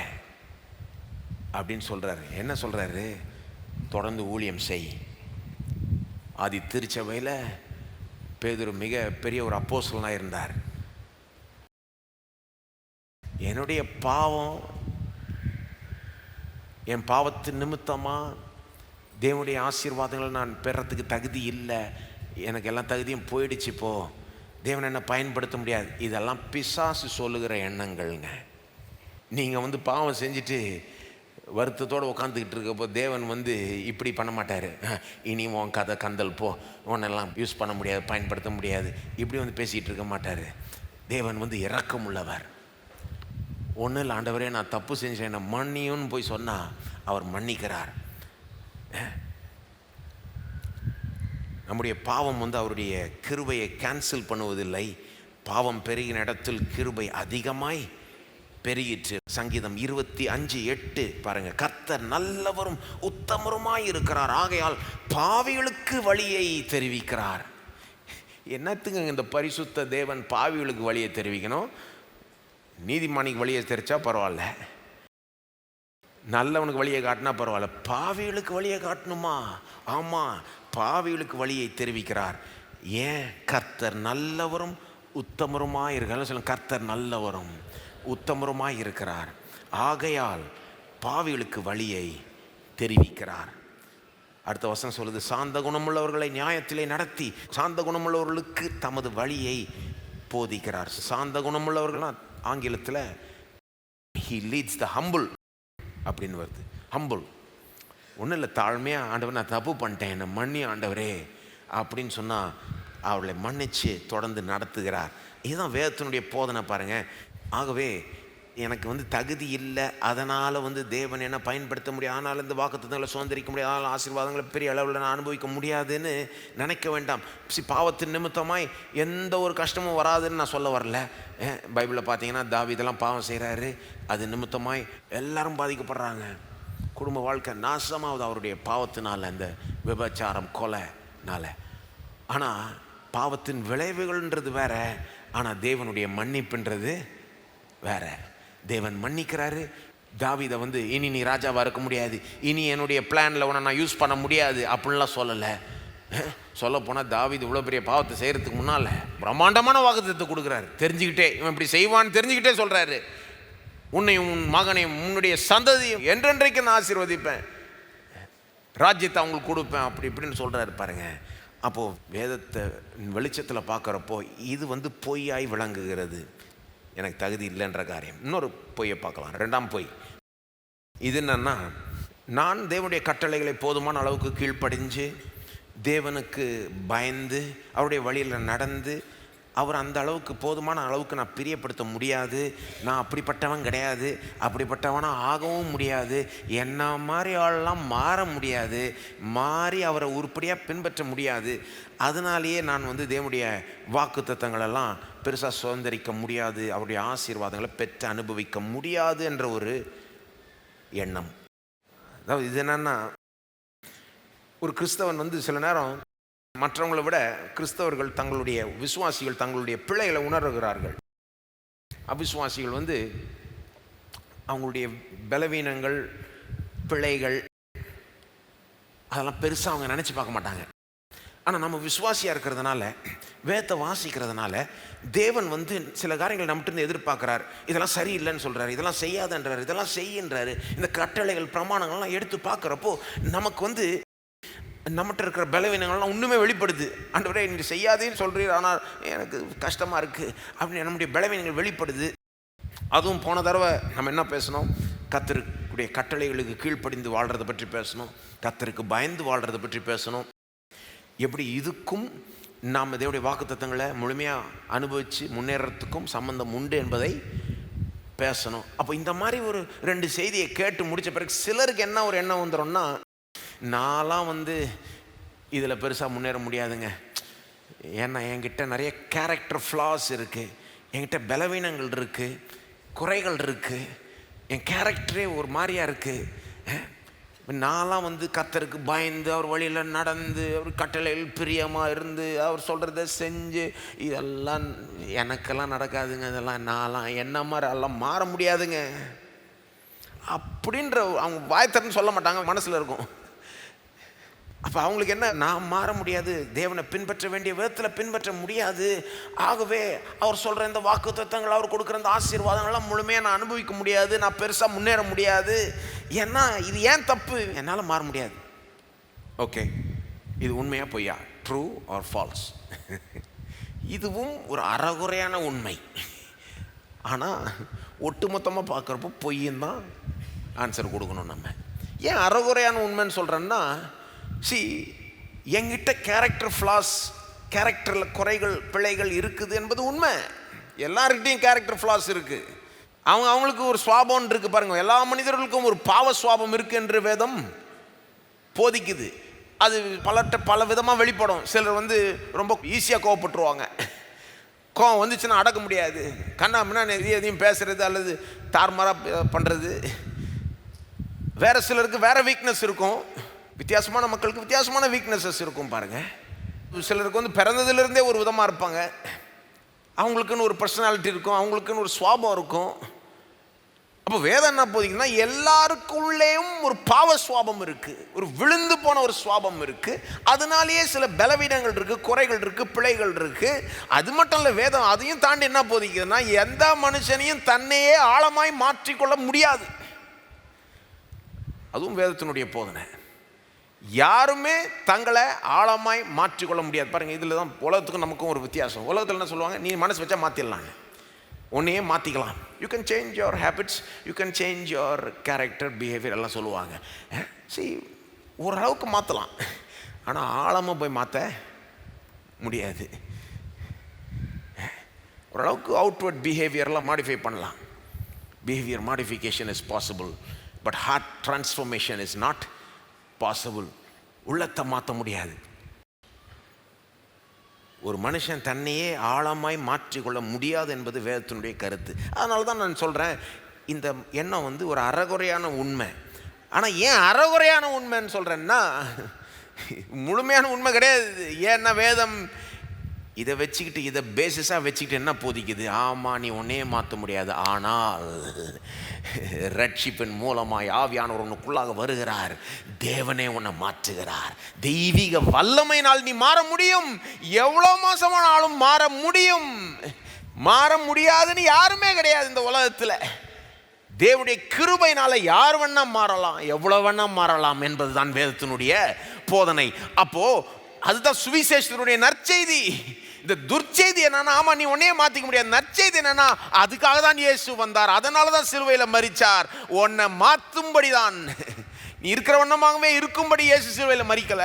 அப்படின்னு சொல்கிறாரு. என்ன சொல்கிறாரு? தொடர்ந்து ஊழியம் செய். ஆதி திருச்சபையில் பேதுரு மிக பெரிய ஒரு அப்போஸ்தலனாக இருந்தார். என்னுடைய பாவம், என் பாவத்தின் நிமித்தமாக தேவனுடைய ஆசீர்வாதங்களை நான் பெறத்துக்கு தகுதி இல்லை, எனக்கு எல்லாம் தகுதியும் போயிடுச்சு, இப்போ தேவன் என்னை பயன்படுத்த முடியாது. இதெல்லாம் பிசாசு சொல்லுகிற எண்ணங்கள்ங்க. நீங்கள் பாவம் செஞ்சுட்டு வருத்தத்தோடு உட்காந்துக்கிட்டு இருக்கப்போ தேவன் இப்படி பண்ண மாட்டார். இனி உன் கதை கந்தல் போ, உன்னெல்லாம் யூஸ் பண்ண முடியாது, பயன்படுத்த முடியாது, இப்படி பேசிகிட்டு இருக்க மாட்டார். தேவன் இரக்கம் உள்ளவர். ஒன்றும் இல்லை, ஆண்டவரே நான் தப்பு செஞ்சேன் என்னை மன்னியும்னு போய் சொன்னால் அவர் மன்னிக்கிறார். நம்முடைய பாவம் அவருடைய கிருபையை கேன்சல் பண்ணுவதில்லை. பாவம் பெருகின இடத்தில் கிருபை அதிகமாய் பெருகிற்று. சங்கீதம் 25:8 பாருங்க. கர்த்தர் நல்லவரும் உத்தமருமாய் இருக்கிறார், ஆகையால் பாவிகளுக்கு வழியை தெரிவிக்கிறார். என்னத்துக்கு இந்த பரிசுத்த தேவன் பாவிகளுக்கு வழியை தெரிவிக்கணும்? நீதிமானிக்கு வழியை தெரிச்சா பரவாயில்ல, நல்லவனுக்கு வழியை காட்டினா பரவாயில்ல, பாவிகளுக்கு வழியை காட்டணுமா? ஆமாம், பாவிகளுக்கு வழியை தெரிவிக்கிறார். ஏன்? கர்த்தர் நல்லவரும் உத்தமருமாய் இருக்கிறார். சொல்லுங்க, கர்த்தர் நல்லவரும் உத்தமருமாய் இருக்கிறார், ஆகையால் பாவிகளுக்கு வழியை தெரிவிக்கிறார். அடுத்த வசனம் சொல்லுது, சாந்த குணமுள்ளவர்களை நியாயத்திலே நடத்தி சாந்த குணமுள்ளவர்களுக்கு தமது வழியை போதிக்கிறார். சாந்த குணமுள்ளவர்கள்னா ஆங்கிலத்தில் he leads the humble அப்படின்னு வருது. ஹம்பிள் ஒன்றும் இல்லை, தாழ்மையாக ஆண்டவர் நான் தப்பு பண்ணிட்டேன் என்னை மன்னி ஆண்டவரே அப்படின்னு சொன்னால் அவளை மன்னிச்சு தொடர்ந்து நடத்துகிறார். இதுதான் வேதத்தினுடைய போதனை. பாருங்கள், ஆகவே எனக்கு தகுதி இல்லை, அதனால் தேவன் என்ன பயன்படுத்த முடியும், ஆனால் இந்த வாக்குத்தத்தங்களை சுதந்திரிக்க முடியாது, ஆனால் ஆசீர்வாதங்களை பெரிய அளவில் நான் அனுபவிக்க முடியாதுன்னு நினைக்க வேண்டாம். பாவத்தின் நிமித்தமாய் எந்த ஒரு கஷ்டமும் வராதுன்னு நான் சொல்ல வரல. பைபிளில் பார்த்தீங்கன்னா தாவீதெல்லாம் பாவம் செய்கிறாரு, அது நிமித்தமாய் எல்லாரும் பாதிக்கப்படுறாங்க. குடும்ப வாழ்க்கை நாசமாவது அவருடைய பாவத்தினால், அந்த விபச்சாரம் கொலைனால. ஆனால் பாவத்தின் விளைவுகள்ன்றது வேற, ஆனால் தேவனுடைய மன்னிப்புன்றது வேற. தேவன் மன்னிக்கிறாரு. தாவீதை இனி நீ ராஜாவாக இருக்க முடியாது, இனி என்னுடைய பிளானில் உன்னை நான் யூஸ் பண்ண முடியாது அப்படின்லாம் சொல்லலை. சொல்லப்போனால் தாவீது இவ்வளோ பெரிய பாவத்தை செய்கிறதுக்கு முன்னால் பிரம்மாண்டமான வாக்குத்தத்தத்தை கொடுக்குறாரு. தெரிஞ்சுக்கிட்டே, இவன் இப்படி செய்வான்னு தெரிஞ்சுக்கிட்டே சொல்கிறாரு, உன்னையும் உன் மகனையும் உன்னுடைய சந்ததியும் என்றென்றைக்கு நான் ஆசீர்வதிப்பேன், ராஜ்யத்தை அவங்களுக்கு கொடுப்பேன், அப்படி இப்படின்னு சொல்கிறாரு பாருங்க. அப்போது வேதத்தை வெளிச்சத்தில் பார்க்குறப்போ இது பொய்யாய் விளங்குகிறது. எனக்கு தகுதி இல்லைன்ற காரியம். இன்னொரு பொய்யை பார்க்கலாம், ரெண்டாம் பொய். இது என்னன்னா, நான் தேவனுடைய கட்டளைகளை போதுமான அளவுக்கு கீழ்ப்படிஞ்சு தேவனுக்கு பயந்து அவருடைய வழியில் நடந்து அவர் அந்த அளவுக்கு போதுமான அளவுக்கு நான் பிரியப்படுத்த முடியாது, நான் அப்படிப்பட்டவன் கிடையாது, அப்படிப்பட்டவனாக ஆகவும் முடியாது, என்ன மாதிரி ஆளெலாம் மாற முடியாது, மாறி அவரை உருப்படியாக பின்பற்ற முடியாது, அதனாலேயே நான் தேவனுடைய வாக்குத்தத்தங்களெல்லாம் பெருசாக சுதந்திரிக்க முடியாது, அவருடைய ஆசீர்வாதங்களை பெற்று அனுபவிக்க முடியாது என்ற ஒரு எண்ணம். அதாவது இது என்னன்னா, ஒரு கிறிஸ்தவன் சில நேரம் மற்றவங்களை விட கிறிஸ்தவர்கள் தங்களுடைய விசுவாசிகள் தங்களுடைய பிழைகளை உணர்கிறார்கள். அவிசுவாசிகள் அவங்களுடைய பலவீனங்கள் பிழைகள் அதெல்லாம் பெருசாக அவங்க நினச்சி பார்க்க மாட்டாங்க. ஆனால் நம்ம விசுவாசியாக இருக்கிறதுனால, வேதத்தை வாசிக்கிறதுனால, தேவன் சில காரியங்கள் நம்மகிட்ட எதிர்பார்க்குறார். இதெல்லாம் சரியில்லைன்னு சொல்கிறாரு, இதெல்லாம் செய்யாதன்றாரு, இதெல்லாம் செய்யின்றாரு. இந்த கட்டளைகள் பிரமாணங்கள்லாம் எடுத்து பார்க்குறப்போ நமக்கு நம்மகிட்ட இருக்கிற பலவீனங்கள்லாம் ஒன்றுமே வெளிப்படுது. ஆண்டவரே நீ செய்யாதேன்னு சொல்கிறீர், ஆனால் எனக்கு கஷ்டமாக இருக்குது அப்படின்னு நம்முடைய பலவீனங்கள் வெளிப்படுது. அதுவும் போன தடவை நம்ம என்ன பேசணும், கர்த்தருடைய கட்டளைகளுக்கு கீழ்ப்படிந்து வாழ்கிறத பற்றி பேசணும், கர்த்தருக்கு பயந்து வாழ்கிறத பற்றி பேசணும். எப்படி இதுக்கும் நாம் தேவனுடைய வாக்குத்தத்தங்களை முழுமையாக அனுபவித்து முன்னேறத்துக்கும் சம்பந்தம் உண்டு என்பதை பேசணும். அப்போ இந்த மாதிரி ஒரு 2 செய்தியை கேட்டு முடித்த பிறகு சிலருக்கு என்ன ஒரு எண்ணம் வந்துடும்னா, நான்லாம் இதில் பெருசாக முன்னேற முடியாதுங்க, ஏன்னா என்கிட்ட நிறைய கேரக்டர் ஃப்ளாஸ் இருக்குது, என்கிட்ட பலவீனங்கள் இருக்குது, குறைகள் இருக்குது, என் கேரக்டரே ஒரு மாதிரியாக இருக்குது, நான்லாம் கர்த்தருக்கு பயந்து அவர் வழியில் நடந்து அவர் கட்டளையில் பிரியமாக இருந்து அவர் சொல்கிறத செஞ்சு இதெல்லாம் எனக்கெல்லாம் நடக்காதுங்க, இதெல்லாம் நான்லாம் என்ன மாதிரி எல்லாம் மாற முடியாதுங்க அப்படின்ற அவங்க வாய்த்தரன்னு சொல்ல மாட்டாங்க, மனசில் இருக்கும். அப்போ அவங்களுக்கு என்ன, நான் மாற முடியாது, தேவனை பின்பற்ற வேண்டிய விதத்தில் பின்பற்ற முடியாது, ஆகவே அவர் சொல்கிற இந்த வாக்குத்தத்தங்கள் அவர் கொடுக்குற இந்த ஆசீர்வாதங்கள்லாம் முழுமையாக நான் அனுபவிக்க முடியாது, நான் பெருசாக முன்னேற முடியாது, ஏன்னா இது ஏன் தப்பு, என்னால் மாற முடியாது. ஓகே, இது உண்மையாக பொய்யா, ட்ரூ ஆர் ஃபால்ஸ்? இதுவும் ஒரு அறகுறையான உண்மை. ஆனால் ஒட்டுமொத்தமாக பார்க்குறப்போ பொய்யும் தான் ஆன்சர் கொடுக்கணும். நம்ம ஏன் அறகுறையான உண்மைன்னு சொல்கிறேன்னா, என்கிட்ட கேரக்டர் ஃப்ளாஸ், கேரக்டரில் குறைகள் பிழைகள் இருக்குது என்பது உண்மை. எல்லாருக்கிட்டையும் கேரக்டர் ஃப்ளாஸ் இருக்குது. அவங்களுக்கு ஒரு சுவாபம் இருக்குது பாருங்க. எல்லா மனிதர்களுக்கும் ஒரு பாவ சுவாபம் இருக்குது என்று வேதம் போதிக்குது. அது பல விதமாக வெளிப்படும். சிலர் ரொம்ப ஈஸியாக கோவப்பட்டுருவாங்க. கோவம் வந்துச்சுன்னா அடக்க முடியாது, கண்ணாமன்னா எதையும் பேசுறது அல்லது தார்மாராக பண்ணுறது. வேறு சிலருக்கு வேறு வீக்னஸ் இருக்கும். வித்தியாசமான மக்களுக்கு வித்தியாசமான வீக்னஸஸ் இருக்கும் பாருங்க. சிலருக்கு பிறந்ததுலேருந்தே ஒரு விதமாக இருப்பாங்க, அவங்களுக்குன்னு ஒரு பர்சனாலிட்டி இருக்கும், அவங்களுக்குன்னு ஒரு சுவாபம் இருக்கும். அப்போ வேதம் என்ன போதிக்குன்னா, எல்லாருக்குள்ளேயும் ஒரு பாவ சுவாபம் இருக்குது, ஒரு விழுந்து போன ஒரு சுவாபம் இருக்குது. அதனாலேயே சில பலவீனங்கள் இருக்குது, குறைகள் இருக்குது, பிழைகள் இருக்குது. அது மட்டும் இல்லை, வேதம் அதையும் தாண்டி என்ன போதிக்குதுன்னா, எந்த மனுஷனையும் தன்னையே ஆழமாய் மாற்றிக்கொள்ள முடியாது. அதுவும் வேதத்தினுடைய போதனை. யாருமே தங்களை ஆழமாய் மாற்றிக்கொள்ள முடியாது பாருங்கள். இதில் தான் உலகத்துக்கும் நமக்கும் ஒரு வித்தியாசம். உலகத்தில் என்ன சொல்லுவாங்க, நீ மனசு வச்சா மாற்றிடலாங்க, உன்னையே மாற்றிக்கலாம், you can change your habits, you can change your character behaviour எல்லாம் சொல்லுவாங்க. ஓரளவுக்கு மாற்றலாம், ஆனால் ஆழமாக போய் மாற்ற முடியாது. ஓரளவுக்கு அவுட்வர்ட் பிஹேவியர்லாம் மாடிஃபை பண்ணலாம். Behaviour modification is possible, but heart transformation is not possible. உள்ளத்தை மாற்ற முடியாது. ஒரு மனுஷன் தன்னையே ஆழமாய் மாற்றிக்கொள்ள முடியாது என்பது வேதத்தினுடைய கருத்து. அதனால தான் நான் சொல்கிறேன், இந்த எண்ணம் வந்து ஒரு அறகுறையான உண்மை. ஆனால் ஏன் அறகுறையான உண்மைன்னு சொல்கிறேன்னா, முழுமையான உண்மை கிடையாது. ஏன்னா வேதம் இதை வச்சுக்கிட்டு, இதை பேசிஸாக வச்சுக்கிட்டு என்ன போதிக்குது? ஆமாம், நீ ஒன்னே மாற்ற முடியாது, ஆனால் ரட்சிப்பின் மூலமாய் ஆவியானவர் உனக்குள்ளாக வருகிறார், தேவனே உன்னை மாற்றுகிறார். தெய்வீக வல்லமையினால் நீ மாற முடியும். எவ்வளோ மாசமானாலும் மாற முடியும். மாற முடியாதுன்னு யாருமே கிடையாது இந்த உலகத்தில். தேவனுடைய கிருபையினால யார் வேணா மாறலாம், எவ்வளவு வேணா மாறலாம் என்பதுதான் வேதத்தினுடைய போதனை. அப்போ அதுதான் சுவிசேஷத்தினுடைய நற்செய்தி. இந்த துர்ச்செய்தி என்னன்னா, ஆமா நீ உன்னையே மாத்திக்க முடியாது. நற்செய்தி என்னன்னா, அதுக்காக தான் இயேசு வந்தார், அதனால தான் சிலுவையில் மரிச்சார், உன்னை மாற்றும்படி தான். நீ இருக்கிற வண்ணமாகவே இருக்கும்படி இயேசு சிலுவையில் மரிக்கல,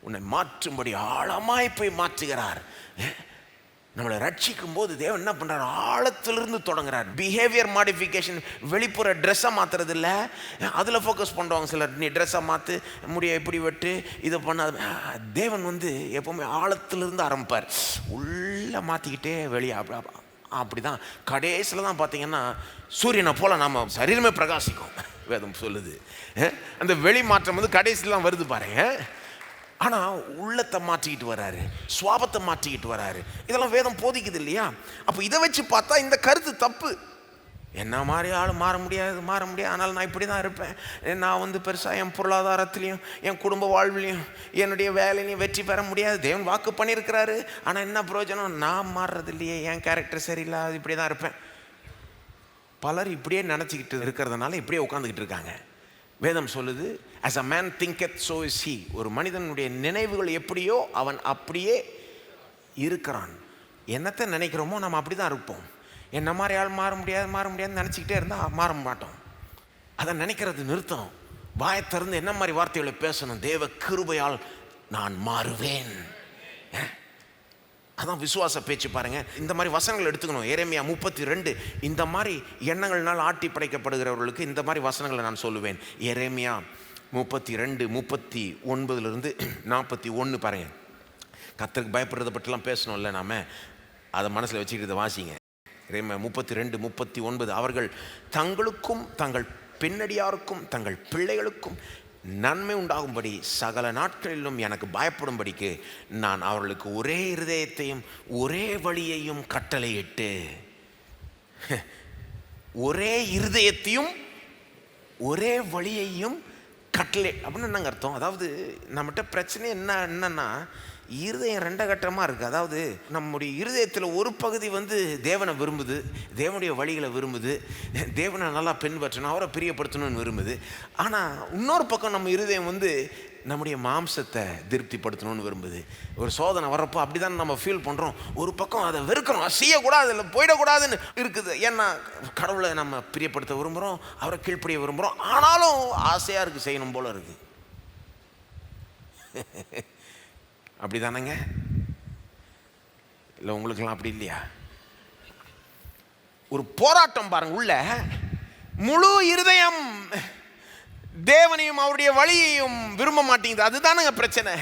உன்னை மாற்றும்படி ஆழமாய் போய் மாற்றுகிறார். நம்மளை ரட்சிக்கும் போது தேவன் என்ன பண்ணுறார்? ஆழத்திலிருந்து தொடங்குறார். பிஹேவியர் மாடிஃபிகேஷன், வெளிப்புற ட்ரெஸ்ஸை மாற்றுறது இல்லை, அதில் ஃபோக்கஸ் பண்ணுவாங்க சிலர். நீ ட்ரெஸ்ஸை மாற்று, முடிய இப்படி வெட்டு, இதை பண்ண. தேவன் வந்து எப்போவுமே ஆழத்திலிருந்து ஆரம்பிப்பார், உள்ளே மாற்றிக்கிட்டே வெளியே. அப்படி தான் கடைசியில் தான் பார்த்தீங்கன்னா சூரியனை போல் நம்ம சரீரமே பிரகாசிக்கும் வேதம் சொல்லுது. அந்த வெளி மாற்றம் வந்து கடைசியில் தான் வருது பாருங்க. ஆனால் உள்ளத்தை மாற்றிக்கிட்டு வராரு, சுவாபத்தை மாற்றிக்கிட்டு வராரு. இதெல்லாம் வேதம் போதிக்குது இல்லையா? அப்போ இதை வச்சு பார்த்தா இந்த கருத்து தப்பு. என்ன மாதிரி ஆள் மாற முடியாது, மாற முடியாது, ஆனால் நான் இப்படி தான் இருப்பேன், நான் வந்து பெருசாக என் பொருளாதாரத்துலேயும் என் குடும்ப வாழ்விலையும் என்னுடைய வேலையிலையும் வெற்றி பெற முடியாது. தேவன் வாக்கு பண்ணியிருக்கிறாரு, ஆனால் என்ன பிரயோஜனம்? நான் மாறுறது இல்லையே, என் கேரக்டர் சரியில்லை, அது இப்படி தான் இருப்பேன். பலர் இப்படியே நினச்சிக்கிட்டு இருக்கிறதுனால இப்படியே உட்காந்துக்கிட்டு இருக்காங்க. வேதம் சொல்லுது, as a man thinketh so is he. ஒரு மனிதனுடைய நினைவுகள் எப்படியோ அவன் அப்படியே இருக்கிறான். என்னத்தை நினைக்கிறோமோ நம்ம அப்படி தான் இருப்போம். என்ன மாதிரி ஆள் மாற முடியாது, மாற முடியாதுன்னு நினச்சிக்கிட்டே இருந்தால் மாற மாட்டோம். அதை நினைக்கிறது நிறுத்தணும். வாயை திறந்து என்ன மாதிரி வார்த்தைகளை பேசணும்? தேவ கிருபையால் நான் மாறுவேன். அதான் விசுவாச பேச்சு. பாருங்க, இந்த மாதிரி வசனங்கள் எடுத்துக்கணும். எரேமியா 32, இந்த மாதிரி எண்ணங்கள்னால் ஆட்டி படைக்கப்படுகிறவர்களுக்கு இந்த மாதிரி வசனங்களை நான் சொல்லுவேன். எரேமியா 32, 39 41 பாருங்க. கர்த்தருக்கு பயப்படுறதை பற்றிலாம் பேசணும்ல நாம, அதை மனசில் வச்சுக்கிட்டு வாசிங்க. எரேமியா 32, 39. அவர்கள் தங்களுக்கும் தங்கள் பின்னடியாருக்கும் தங்கள் பிள்ளைகளுக்கும் நன்மை உண்டாகும்படி சகல நாட்களிலும் எனக்கு பயப்படும்படிக்கு நான் அவர்களுக்கு ஒரே இருதயத்தையும் ஒரே வழியையும் கட்டளையிட்டு. ஒரே இருதயத்தையும் ஒரே வழியையும் கட்டளை அப்படின்னு என்னங்க அர்த்தம்? அதாவது நம்மகிட்ட பிரச்சனை என்னன்னா, இருதயம் ரெண்டகட்டமாக இருக்குது. அதாவது நம்முடைய இருதயத்தில் ஒரு பகுதி வந்து தேவனை விரும்புது, தேவனுடைய வழிகளை விரும்புது, தேவனை நல்லா பின்பற்றணும், அவரை பிரியப்படுத்தணும்னு விரும்புது. ஆனால் இன்னொரு பக்கம் நம்ம இருதயம் வந்து நம்முடைய மாம்சத்தை திருப்திப்படுத்தணும்னு விரும்புது. ஒரு சோதனை வர்றப்போ அப்படி தான் நம்ம ஃபீல் பண்ணுறோம். ஒரு பக்கம் அதை வெறுக்கிறோம், செய்யக்கூடாது, இல்லை போயிடக்கூடாதுன்னு இருக்குது. ஏன்னா கடவுளை நம்ம பிரியப்படுத்த விரும்புகிறோம், அவரை கீழ்ப்படிய விரும்புகிறோம், ஆனாலும் ஆசையாக இருக்குது, செய்யணும் போல இருக்குது. அப்படி தானேங்க? இல்லை உங்களுக்கெல்லாம் அப்படி இல்லையா? ஒரு போராட்டம் பாருங்க உள்ள. முழு இருதயம் தேவனையும் அவருடைய வழியையும் விரும்ப மாட்டேங்குது. அதுதானுங்க பிரச்சனை.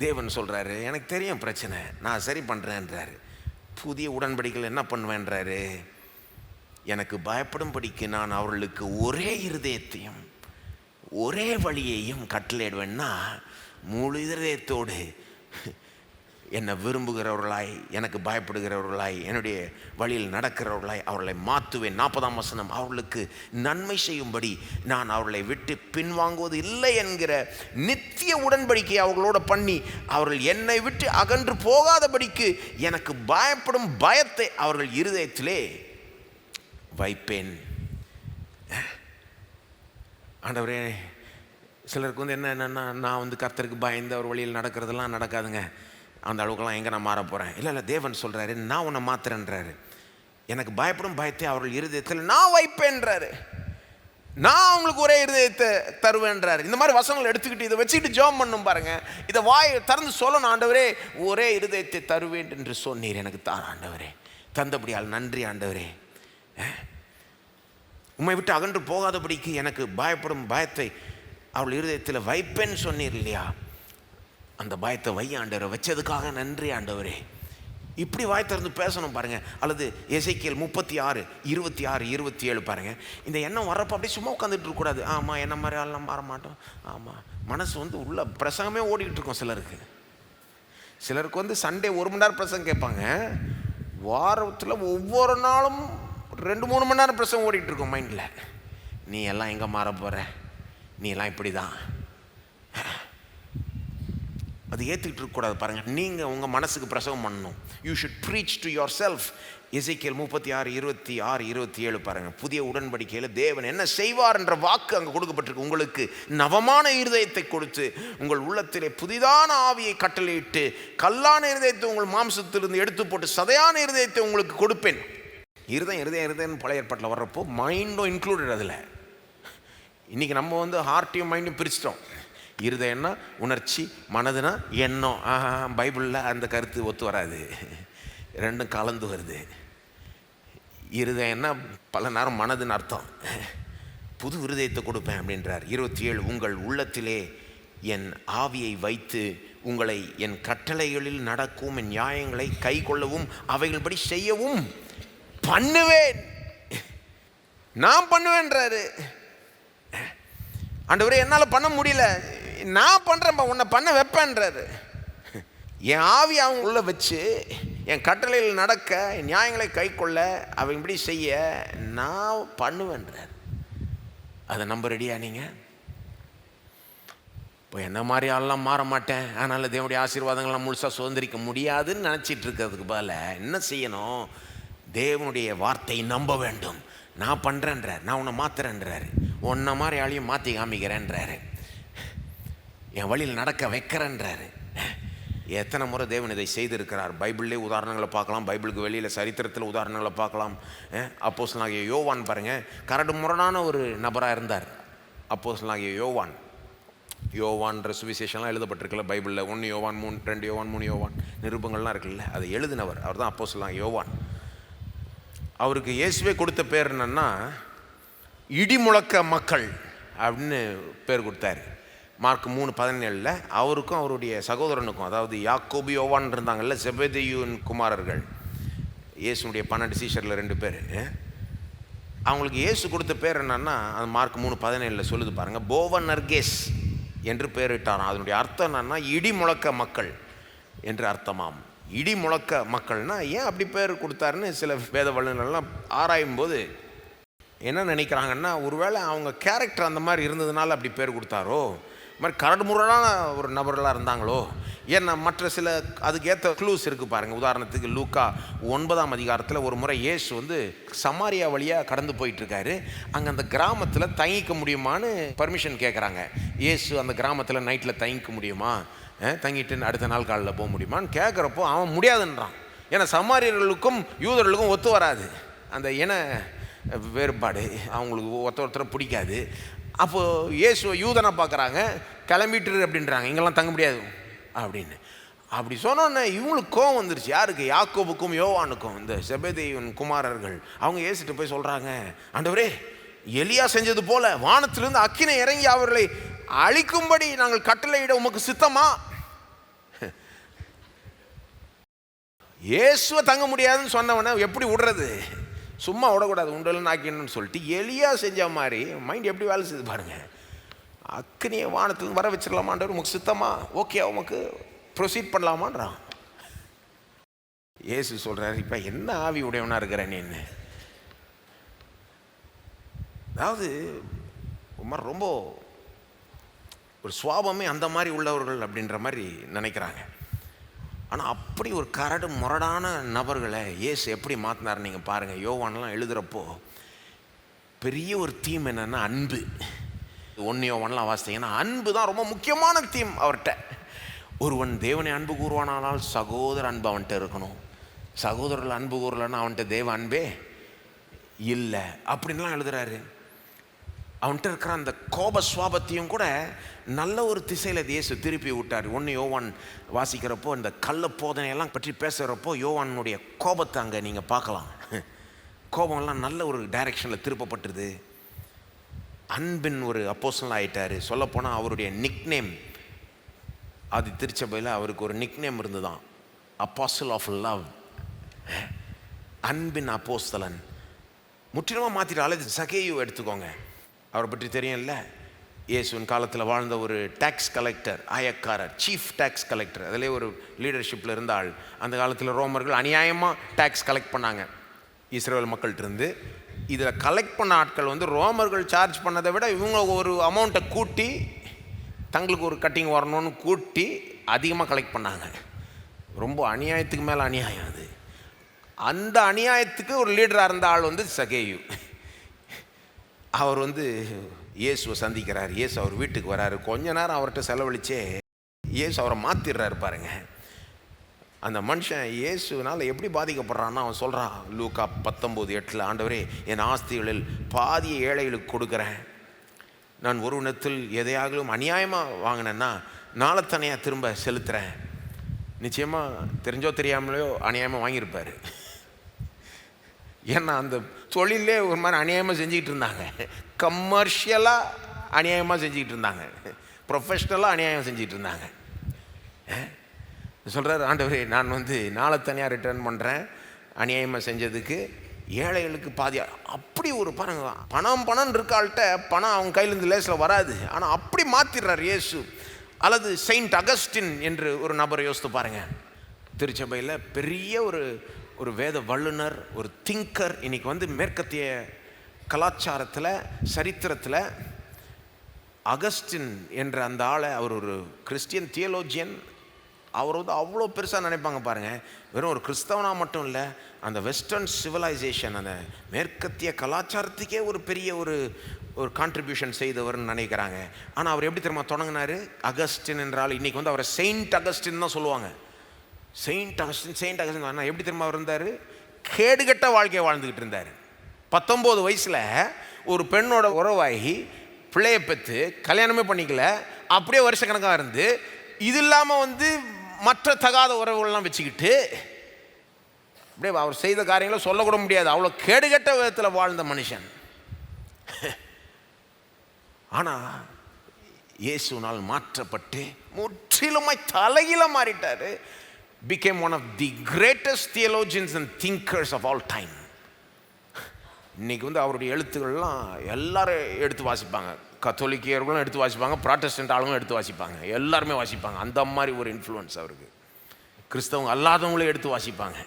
தேவன் சொல்றாரு, எனக்கு தெரியும் பிரச்சனை, நான் சரி பண்றேன்றாரு. புதிய உடன்படிக்கையில் என்ன பண்ணுவேன்றாரு? எனக்கு பயப்படும்படிக்கு நான் அவர்களுக்கு ஒரே இருதயத்தையும் ஒரே வழியையும் கட்டளையிடுவேன்னா, முழு இதயத்தோடு என்னை விரும்புகிறவர்களாய், எனக்கு பயப்படுகிறவர்களாய், என்னுடைய வழியில் நடக்கிறவர்களாய் அவர்களை மாற்றுவேன். 40ஆம் வசனம், அவர்களுக்கு நன்மை செய்யும்படி நான் அவர்களை விட்டு பின்வாங்குவது இல்லை என்கிற நித்திய உடன்படிக்கை அவர்களோட பண்ணி அவர்கள் என்னை விட்டு அகன்று போகாதபடிக்கு எனக்கு பயப்படும் பயத்தை அவர்கள் இருதயத்திலே வைப்பேன். ஆண்டவரே, சிலருக்கு வந்து என்னென்னா, நான் வந்து கர்த்தருக்கு பயந்து அவர் வழியில் நடக்கிறதெல்லாம் நடக்காதுங்க, அந்த அளவுக்குலாம் எங்கே நான் மாற போகிறேன். இல்லை இல்லை, தேவன் சொல்கிறாரு, நான் உன்னை மாத்துறேன்றாரு. எனக்கு பயப்படும் பயத்தை அவர்கள் இருதயத்தில் நான் வைப்பேன்றாரு. நான் அவங்களுக்கு ஒரே இருதயத்தை தருவேன்றார். இந்த மாதிரி வசனங்களை எடுத்துக்கிட்டு இதை வச்சுக்கிட்டு ஜெபம் பண்ணும் பாருங்க. இதை வாய் திறந்து சொல்லணும், ஆண்டவரே ஒரே இருதயத்தை தருவேன் என்று சொன்னீர், எனக்கு தான் ஆண்டவரே, தந்தபடியால் நன்றி ஆண்டவரே. உம்மை விட்டு அகன்று போகாதபடிக்கு எனக்கு பயப்படும் பயத்தை அவள் இருதயத்தில் வைப்பேன்னு சொன்னீர் இல்லையா, அந்த பயத்தை வை ஆண்டவரை, வச்சதுக்காக நன்றி ஆண்டவரே. இப்படி வாய் திறந்து பேசணும் பாருங்க. அல்லது எசேக்கியேல் 36:26-27 பாருங்க. இந்த எண்ணம் வர்றப்போ அப்படியே சும்மா உட்காந்துட்டு இருக்கக்கூடாது. ஆமாம், என்ன மாதிரி ஆள்லாம் மாற மாட்டோம். ஆமாம், மனசு உள்ள பிரசங்கமே ஓடிக்கிட்டு இருக்கும். சிலருக்கு சண்டே 1 மணி நேரம் பிரசங்கம் கேட்பாங்க. வாரத்தில் ஒவ்வொரு நாளும் 2-3 மணி நேரம் பிரசங்கம் ஓடிக்கிட்டு இருக்கும் மைண்டில். நீ எல்லாம் எங்கே மாற போகிற, நீ எல்லாம் இப்படி தான். அது ஏற்றுக்கிட்டு இருக்கக்கூடாது பாருங்கள். நீங்கள் உங்கள் மனசுக்கு பிரசவம் பண்ணணும். You should preach to yourself. எசேக்கியேல் 36:26-27 பாருங்கள். புதிய உடன்படிக்கையில் தேவன் என்ன செய்வார் என்ற வாக்கு அங்கே கொடுக்கப்பட்டிருக்கு. உங்களுக்கு நவமான இருதயத்தை கொடுத்து உங்கள் உள்ளத்திலே புதிதான ஆவியை கட்டளையிட்டு கல்லான இருதயத்தை உங்கள் மாம்சத்திலிருந்து எடுத்து போட்டு சதையான இருதயத்தை உங்களுக்கு கொடுப்பேன். இருதயம் பழைய ஏற்பாட்டில் வர்றப்போ மைண்டும் இன்க்ளூடட். அதில் இன்றைக்கி நம்ம ஹார்ட்டையும் மைண்டும் பிரிச்சிட்டோம். இருதயம்னா உணர்ச்சி, மனதுனா எண்ணம். பைபிளில் அந்த கருத்து ஒத்து வராது, ரெண்டும் கலந்து வருது. இருதயம்னா பல நேரம் மனதுன்னு அர்த்தம். புது இருதயத்தை கொடுப்பேன் அப்படின்றார். 27 உங்கள் உள்ளத்திலே என் ஆவியை வைத்து உங்களை என் கட்டளைகளில் நடக்கும் என் நியாயங்களை கை கொள்ளவும் அவைகள்படி செய்யவும் பண்ணுவேன். நான் பண்ணுவேன்றாரு. ஆண்டவரே என்னால் பண்ண முடியல, நான் பண்ணுறேன்ப்பா, உன்னை பண்ண வைப்பேன்றாரு. என் ஆவி அவங்க உள்ள வச்சு என் கட்டளையில் நடக்க, என் நியாயங்களை கை கொள்ள, அவங்க இப்படி செய்ய நான் பண்ணுவேன்றார். அதை நம்ப ரெடியா நீங்கள்? இப்போ என்ன மாதிரி ஆள்லாம் மாற மாட்டேன், அதனால் தேவனுடைய ஆசீர்வாதங்கள்லாம் முழுசாக சுதந்திரிக்க முடியாதுன்னு நினச்சிட்டு இருக்கிறதுக்கு பதிலாக என்ன செய்யணும்? தேவனுடைய வார்த்தையை நம்ப வேண்டும். நான் பண்ணுறேன்றார், நான் உன்னை மாத்துறேன்றாரு, உன்னை மாதிரி ஆளையும் மாற்றி காமிக்கிறேன்றாரு, என் வழியில் நடக்க வைக்கிறேன்றாரு. எத்தனை முறை தேவன் இதை செய்திருக்கிறார். பைபிள்லேயே உதாரணங்களை பார்க்கலாம், பைபிளுக்கு வெளியில் சரித்திரத்தில் உதாரணங்களை பார்க்கலாம். அப்போஸ்தலனாகிய யோவான் பாருங்கள், கரடு முரடான ஒரு நபராக இருந்தார். அப்போஸ்தலனாகிய யோவான்ற சுவிசேஷம்லாம் எழுதப்பட்டிருக்குல்ல பைபிளில். 1 யோவான் 2 யோவான் 3 யோவான் நிருபங்கள்லாம் இருக்குல்ல, அதை எழுதினவர் அவர் தான் அப்போஸ்தலனாகிய யோவான். அவருக்கு இயேசுவே கொடுத்த பேர் என்னன்னா இடிமுழக்க மக்கள் அப்படின்னு பேர் கொடுத்தாரு. மார்க் 3:17 அவருக்கும் அவருடைய சகோதரனுக்கும், அதாவது யாக்கோபு யோவான் இருந்தாங்கல்ல, செபெதேயுவின் குமாரர்கள், இயேசுடைய 12 சீஷரில் 2 பேர். அவங்களுக்கு இயேசு கொடுத்த பேர் என்னன்னா, அது மார்க் 3:17 சொல்லுது பாருங்கள், போவனர்கேஸ் என்று பேரிட்டாராம். அதனுடைய அர்த்தம் என்னன்னா இடி முழக்க மக்கள் என்று அர்த்தமாம். இடி முழக்க மக்கள்னா ஏன் அப்படி பேர் கொடுத்தாருன்னு சில வேத வல்லுநர்கள்லாம் ஆராயும் போது என்ன நினைக்கிறாங்கன்னா, ஒருவேளை அவங்க கேரக்டர் அந்த மாதிரி இருந்ததுனால அப்படி பேர் கொடுத்தாரோ, இது மாதிரி கரடு முரடான ஒரு நபர்களாக இருந்தாங்களோ. ஏன்னா மற்ற சில அதுக்கேற்ற க்ளூஸ் இருக்குது பாருங்கள். உதாரணத்துக்கு லூக்கா 9ஆம் அதிகாரத்தில் ஒரு முறை இயேசு சமாரியா வழியாக கடந்து போயிட்டுருக்காரு. அங்கே அந்த கிராமத்தில் தங்கிக்க முடியுமான்னு பர்மிஷன் கேட்குறாங்க. இயேசு அந்த கிராமத்தில் நைட்டில் தங்கிக்க முடியுமா, தங்கிட்டு அடுத்த நாள் காலையில் போக முடியுமான்னு கேட்குறப்போ அவன் முடியாதுன்றான். ஏன்னா சமாரியர்களுக்கும் யூதர்களுக்கும் ஒத்து வராது, அந்த இன வேறுபாடு அவங்களுக்கு ஒருத்தரை பிடிக்காது. அப்போது இயேசுவை யூதனை பார்க்குறாங்க, கிளம்பிட்டு அப்படின்றாங்க, இங்கெல்லாம் தங்க முடியாது அப்படின்னு. அப்படி சொன்னோன்னே இவங்களுக்கு கோவம் வந்துருச்சு. யாருக்கு? யாக்கோபுக்கும் யோவானுக்கும், இந்த செபெதேயுவின் குமாரர்கள். அவங்க இயேசுகிட்ட போய் சொல்கிறாங்க, ஆண்டவரே எலியா செஞ்சது போல வானத்திலிருந்து அக்கினை இறங்கி அவர்களை அழிக்கும்படி நாங்கள் கட்டளையிட உமக்கு சித்தமா? இயேசுவை தங்க முடியாதுன்னு சொன்னவனை எப்படி விடுறது? சும்மா விடக்கூடாது, உண்டல்னு ஆக்கிடணும்னு சொல்லிட்டு எலியா செஞ்ச மாதிரி மைண்ட் எப்படி வேலை செய்து பாருங்க. அக்னியை வானத்துலேருந்து வர வச்சிடலாமான்றவர் உமக்கு சித்தமா? ஓகே, உமக்கு ப்ரொசீட் பண்ணலாமான்றான். இயேசு சொல்கிறார், இப்போ என்ன ஆவி உடையவனா இருக்கிற நீ? அதாவது ரொம்ப ஒரு சுவாபமே அந்த மாதிரி உள்ளவர்கள் அப்படின்ற மாதிரி நினைக்கிறாங்க. ஆனால் அப்படி ஒரு கரடு முரடான நபர்களை இயேசு எப்படி மாற்றினார் நீங்கள் பாருங்கள். யோவான்லாம் எழுதுகிறப்போ பெரிய ஒரு தீம் என்னென்னா அன்பு. 1 யோவான்லாம் வாசித்தீங்கன்னா அன்பு தான் ரொம்ப முக்கியமான தீம் அவர்கிட்ட. ஒருவன் தேவனை அன்பு கூறுவானால் சகோதர அன்பு அவன்கிட்ட இருக்கணும். சகோதரர்கள் அன்பு கூறலன்னா அவன்கிட்ட தேவ அன்பே இல்லை அப்படின்லாம் எழுதுறாரு. அவன்கிட்ட இருக்கிற அந்த கோப சுவாபத்தையும் கூட நல்ல ஒரு திசையில் இயேசு திருப்பி விட்டார். யோவான் வாசிக்கிறப்போ இந்த கள்ள போதனையெல்லாம் பற்றி பேசுகிறப்போ யோவானுடைய கோபத்தை அங்கே நீங்கள் பார்க்கலாம். கோபம்லாம் நல்ல ஒரு டைரக்ஷனில் திருப்பப்பட்டுருது. அன்பின் ஒரு அப்போஸ்தலன் ஆகிட்டார். சொல்லப்போனால் அவருடைய நிக்நேம், ஆதி திருச்சபையில் அவருக்கு ஒரு நிக்நேம் இருந்துதான், அப்பாஸ்டல் ஆஃப் லவ், அன்பின் அப்போஸ்தலன். முற்றிலுமாக மாற்றிட்டாலே சகேயு எடுத்துக்கோங்க, அவரை பற்றி தெரியும்ல. இயேசுவின் காலத்தில் வாழ்ந்த ஒரு டேக்ஸ் கலெக்டர், ஆயக்காரர், சீஃப் டேக்ஸ் கலெக்டர், அதிலே ஒரு லீடர்ஷிப்பில் இருந்த ஆள். அந்த காலத்தில் ரோமர்கள் அநியாயமாக டேக்ஸ் கலெக்ட் பண்ணாங்க இஸ்ரேல் மக்கள்கிட்ட இருந்து. இதில் கலெக்ட் பண்ண ஆட்கள் ரோமர்கள் சார்ஜ் பண்ணதை விட இவங்க ஒரு அமௌண்ட்டை கூட்டி தங்களுக்கு ஒரு கட்டிங் வரணும்னு கூட்டி அதிகமாக கலெக்ட் பண்ணாங்க. ரொம்ப அநியாயத்துக்கு மேலே அநியாயம் அது. அந்த அநியாயத்துக்கு ஒரு லீடராக இருந்த ஆள் சகேயு. அவர் இயேசுவை சந்திக்கிறார். இயேசு அவர் வீட்டுக்கு வராரு. கொஞ்ச நேரம் அவர்கிட்ட செலவழிச்சே இயேசு அவரை மாற்றிடுறாரு பாருங்க. அந்த மனுஷன் இயேசுனால் எப்படி பாதிக்கப்படுறான்னா அவன் சொல்கிறான், லூக்கா 19:8, ஆண்டவரே என் ஆஸ்திகளில் பாதியை ஏழைகளுக்கு கொடுக்குறேன். நான் ஒரு விதத்தில் எதையாகலும் அநியாயமாக வாங்கினேன்னா நாளைத்தனையாக திரும்ப செலுத்துகிறேன். நிச்சயமாக தெரிஞ்சோ தெரியாமலையோ அநியாயமாக வாங்கியிருப்பார். ஏன்னா அந்த தொழிலே ஒரு மாதிரி அநியாயமாக செஞ்சுக்கிட்டு இருந்தாங்க. கமர்ஷியலாக அநியாயமாக செஞ்சுக்கிட்டு இருந்தாங்க, ப்ரொஃபஷ்னலாக அநியாயம் செஞ்சுக்கிட்டு இருந்தாங்க. சொல்கிறார், ஆண்டவரே நான் நாளைத்தனியாக ரிட்டர்ன் பண்ணுறேன் அநியாயமாக செஞ்சதுக்கு, ஏழைகளுக்கு பாதியா. அப்படி ஒரு பாருங்க, பணம் இருக்காள்கிட்ட பணம் அவங்க கையிலேருந்து லேசில் வராது. ஆனால் அப்படி மாற்றிடுறார் இயேசு. அல்லது செயின்ட் அகஸ்டின் என்று ஒரு நபரை யோசித்து பாருங்கள். திருச்சபையில் பெரிய ஒரு வேத வல்லுனர், ஒரு திங்கர். இன்றைக்கி மேற்கத்திய கலாச்சாரத்தில், சரித்திரத்தில் அகஸ்டின் என்ற அந்த ஆளை, அவர் ஒரு கிறிஸ்டியன் தியோலோஜியன். அவர் அவ்வளோ பெருசாக நினைப்பாங்க பாருங்கள். வெறும் ஒரு கிறிஸ்தவனாக மட்டும் இல்லை, அந்த வெஸ்டர்ன் சிவிலைசேஷன், அந்த மேற்கத்திய கலாச்சாரத்துக்கே ஒரு பெரிய ஒரு கான்ட்ரிபியூஷன் செய்தவர்னு நினைக்கிறாங்க. ஆனால் அவர் எப்படி தெரியுமா தொடங்கினார்? அகஸ்டின் என்றால் இன்றைக்கி அவரை செயின்ட் அகஸ்டின் தான் சொல்லுவாங்க. செயின்ட் அகஸ்டின் எப்படி தெரியுமா இருந்தார்? கேடுகட்ட வாழ்க்கையை வாழ்ந்துக்கிட்டு இருந்தார். 19 வயசில் ஒரு பெண்ணோட உறவாகி பிள்ளையை பெற்று கல்யாணமே பண்ணிக்கல, அப்படியே வருஷக்கணக்காக இருந்து, இது இல்லாமல் மற்ற தகாத உறவுகள்லாம் வச்சுக்கிட்டு அப்படியே அவர் செய்த காரியங்களை சொல்லக்கூட முடியாது, அவ்வளோ கேடுகட்ட விதத்தில் வாழ்ந்த மனுஷன். ஆனால் இயேசுனால் மாற்றப்பட்டு முற்றிலுமாய் தலையில மாறிட்டார். became one of the greatest theologians and thinkers of all time. இன்றைக்கி அவருடைய எழுத்துக்கள்லாம் எல்லாரும் எடுத்து வாசிப்பாங்க. கத்தோலிக்கர்களும் எடுத்து வாசிப்பாங்க, ப்ராட்டஸ்டன்ட் ஆளுங்களும் எடுத்து வாசிப்பாங்க, எல்லாருமே வாசிப்பாங்க. அந்த மாதிரி ஒரு இன்ஃப்ளூயன்ஸ் அவருக்கு. கிறிஸ்தவங்க அல்லாதவங்களே எடுத்து வாசிப்பாங்க.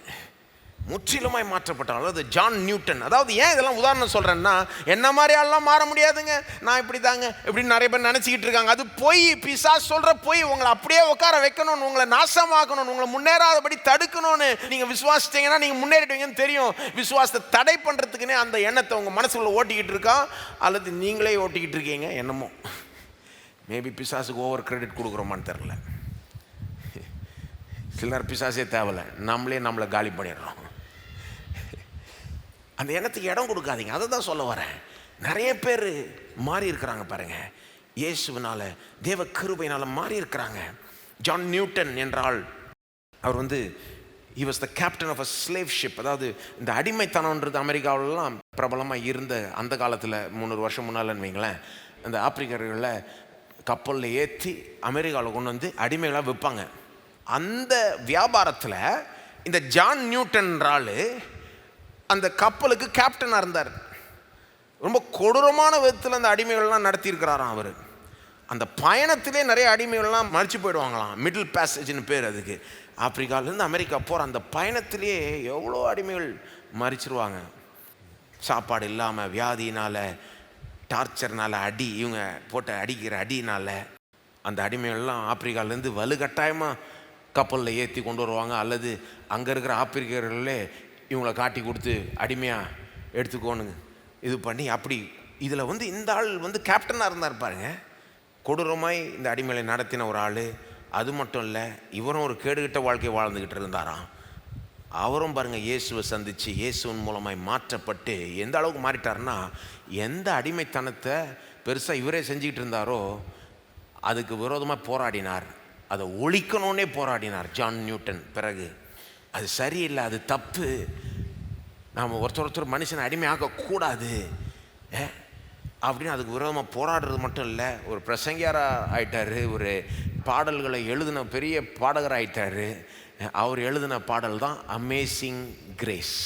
முற்றிலுமாய் மாற்றப்பட்டால், அதாவது ஜான் நியூட்டன். அதாவது ஏன் இதெல்லாம் உதாரணம் சொல்கிறேன்னா, என்ன மாதிரி ஆள்லாம் மாற முடியாதுங்க, நான் இப்படி தாங்க இப்படின்னு நிறைய பேர் நினச்சிக்கிட்டு இருக்காங்க. அது பொய். பிசாசு சொல்கிற பொய். உங்களை அப்படியே உட்கார வைக்கணும்னு, உங்களை நாசமாக்கணும்னு, உங்களை முன்னேறாதபடி தடுக்கணும்னு நீங்கள் விசுவாசித்தீங்கன்னா நீங்கள் முன்னேறிடுவீங்கன்னு தெரியும். விசுவாசத்தை தடை பண்ணுறதுக்குன்னே அந்த எண்ணத்தை உங்கள் மனசுக்குள்ளே ஓட்டிக்கிட்டு இருக்கா, அல்லது நீங்களே ஓட்டிக்கிட்டு இருக்கீங்க என்னமோ. மேபி பிசாசுக்கு ஓவர் கிரெடிட் கொடுக்குறோமான்னு தெரில. சிலர் பிசாசே தேவையில்லை, நம்மளை காலி பண்ணிடுறோம். அந்த எண்ணத்துக்கு இடம் கொடுக்காதீங்க. அதை தான் சொல்ல வரேன். நிறைய பேர் மாறி இருக்கிறாங்க பாருங்கள், இயேசுவினால், தேவ கிருபையினால் மாறி இருக்கிறாங்க. ஜான் நியூட்டன் என்றால் அவர் he was the captain of a slave ship. அதாவது இந்த அடிமைத்தனம்ன்றது அமெரிக்காவிலலாம் பிரபலமாக இருந்த அந்த காலத்தில் 300 வருஷம் முன்னாலன்னு வைங்களேன், அந்த ஆப்பிரிக்கர்களில் கப்பலில் ஏற்றி அமெரிக்காவில் கொண்டு அடிமைகளாக விற்பாங்க. அந்த வியாபாரத்தில் இந்த ஜான் நியூட்டன்றால் அந்த கப்பலுக்கு கேப்டனாக இருந்தார். ரொம்ப கொடூரமான விதத்தில் அந்த அடிமைகள்லாம் நடத்தியிருக்கிறாராம் அவர். அந்த பயணத்திலே நிறைய அடிமைகள்லாம் மறித்து போயிடுவாங்களாம். மிடில் பேசேஜ்னு பேர் அதுக்கு. ஆப்பிரிக்காவிலேருந்து அமெரிக்கா போகிற அந்த பயணத்திலே எவ்வளோ அடிமைகள் மறிச்சிருவாங்க. சாப்பாடு இல்லாமல், வியாதினால், டார்ச்சர்னால், இவங்க போட்டு அடிக்கிற அடினால் அந்த அடிமைகள்லாம் ஆப்பிரிக்காவிலேருந்து வலுக்கட்டாயமாக கப்பலில் ஏற்றி கொண்டு வருவாங்க. அல்லது அங்கே இருக்கிற ஆப்பிரிக்கர்களே இவங்களை காட்டி கொடுத்து அடிமையாக எடுத்துக்கோணுங்க இது பண்ணி, அப்படி இதில் இந்த ஆள் கேப்டனாக இருந்தார் பாருங்க. கொடூரமாய் இந்த அடிமைகளை நடத்தின ஒரு ஆள். அது மட்டும் இல்லை, இவரும் ஒரு கேடுகிட்ட வாழ்க்கை வாழ்ந்துக்கிட்டு இருந்தாராம். அவரும் பாருங்கள் இயேசுவை சந்தித்து இயேசுவின் மூலமாய் மாற்றப்பட்டு எந்த அளவுக்கு மாறிட்டார்னா, எந்த அடிமைத்தனத்தை பெருசாக இவரே செஞ்சுக்கிட்டு இருந்தாரோ அதுக்கு விரோதமாக போராடினார், அதை ஒழிக்கணுன்னே போராடினார் ஜான் நியூட்டன். பிறகு அது சரியில்லை, அது தப்பு, நாம் ஒருத்தர் மனுஷனை அடிமையாக்கக்கூடாது அப்படின்னு அதுக்கு விரோதமாக போராடுறது மட்டும் இல்லை, ஒரு பிரசங்கியாராக ஆயிட்டார், ஒரு பாடல்களை எழுதின பெரிய பாடகராக ஆயிட்டார். அவர் எழுதின பாடல் தான் அமேசிங் கிரேஸ்.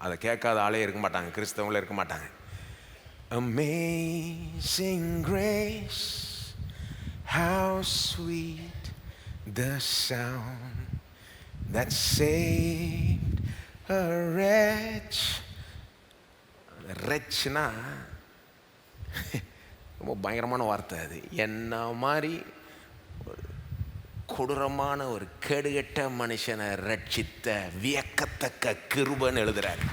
அதை கேட்காத ஆளே இருக்க மாட்டாங்க, கிறிஸ்தவங்களே இருக்க மாட்டாங்க. Amazing grace, how sweet the sound that saved a wretch. ரெச்னா ரொம்ப பயங்கரமான வார்த்தை. அது என்ன மாதிரி ஒரு கொடூரமான ஒரு கேடுகட்ட மனுஷனை ரட்சித்த வியக்கத்தக்க கிருபைன்னு எழுதுறாரு.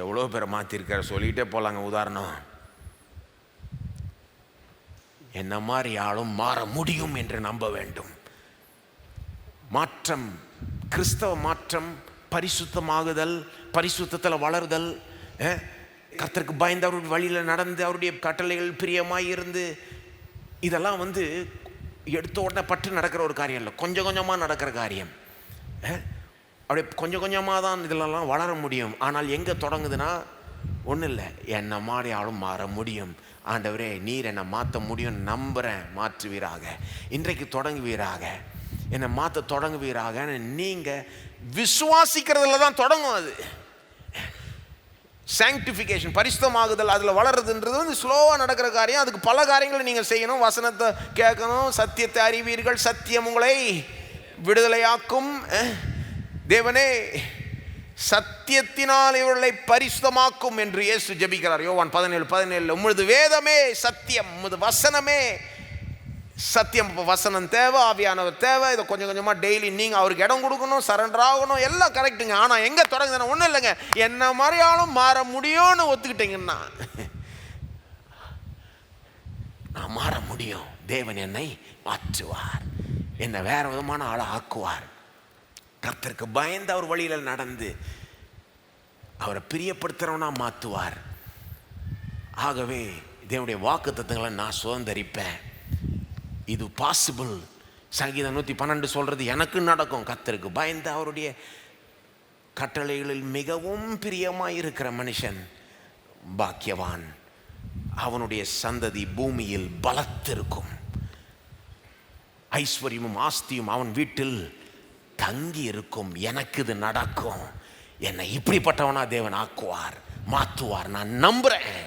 எவ்வளோ பேரை மாற்றிருக்காரு, சொல்லிகிட்டே போகலாங்க. உதாரணம், என்ன மாதிரி ஆளும் மாற முடியும் என்று நம்ப வேண்டும். மாற்றம், கிறிஸ்தவ மாற்றம், பரிசுத்தமாகுதல், பரிசுத்தத்தில் வளருதல், கர்த்தருக்கு பயந்து அவருடைய வழியில் நடந்து அவருடைய கட்டளைகள் பிரியமாய் இருந்து, இதெல்லாம் எடுத்த உடனே பட்டு நடக்கிற ஒரு காரியம் இல்லை, கொஞ்சம் கொஞ்சமாக நடக்கிற காரியம். அப்படியே கொஞ்சம் கொஞ்சமாக தான் இதிலெல்லாம் வளர முடியும். ஆனால் எங்கே தொடங்குதுன்னா, ஒன்றும் இல்லை, என்னை மாதிரி ஆளும் மாற முடியும். ஆண்டவரே நீர் என்னை மாற்ற முடியும் நம்புகிறேன், மாற்றுவீராக, இன்றைக்கு தொடங்குவீராக, என்னை மாற்ற தொடங்குவீராக. நீங்கள் விசுவாசிக்கிறதுல தான் தொடங்கும். அது சாங்டிஃபிகேஷன், பரிசுத்தமாகுதல், அதில் வளருதுன்றது ஸ்லோவாக நடக்கிற காரியம். அதுக்கு பல காரியங்களை நீங்கள் செய்யணும். வசனத்தை கேட்கணும், சத்தியத்தை அறிவீர்கள், சத்தியம் உங்களை விடுதலையாக்கும். தேவனே சத்தியத்தினால் இவர்களை பரிசுத்தமாக்கும் என்று இயேசு ஜெபிக்கிறார். யோவான் 17:17 உமது வேதமே சத்தியம், உமது வசனமே சத்தியம். இப்போ வசனம் தேவை, ஆவியானவர் தேவை. இதை கொஞ்சம் கொஞ்சமாக டெய்லி நீங்கள் அவருக்கு இடம் கொடுக்கணும், சரண்டர் ஆகணும், எல்லாம் கரெக்டுங்க. ஆனால் எங்கே தொடங்குதுன்னா, ஒன்றும் இல்லைங்க, என்ன மாதிரியாலும் மாற முடியும்னு ஒத்துக்கிட்டீங்கன்னா, நான் மாற முடியும், தேவன் என்னை மாற்றுவார், என்னை வேற விதமான ஆளை ஆக்குவார். கர்த்தருக்கு பயந்து அவர் வழியில் நடந்து அவரை பிரியப்படுத்துகிறவனா மாற்றுவார். ஆகவே தேவனுடைய வாக்கு தத்தங்களை நான் சுதந்தரிப்பேன். இது பாசிபிள். சங்கீதம் 112 சொல்கிறது எனக்கு நடக்கும். கர்த்தருக்கு பயந்து அவருடைய கட்டளைகளில் மிகவும் பிரியமாய் இருக்கிற மனுஷன் பாக்கியவான், அவனுடைய சந்ததி பூமியில் பலத்திருக்கும், ஐஸ்வர்யமும் ஆஸ்தியும் அவன் வீட்டில் தங்கி இருக்கும். எனக்கு இது நடக்கும், என்னை இப்படிப்பட்டவனா தேவன் ஆக்குவார், மாற்றுவார், நான் நம்புகிறேன்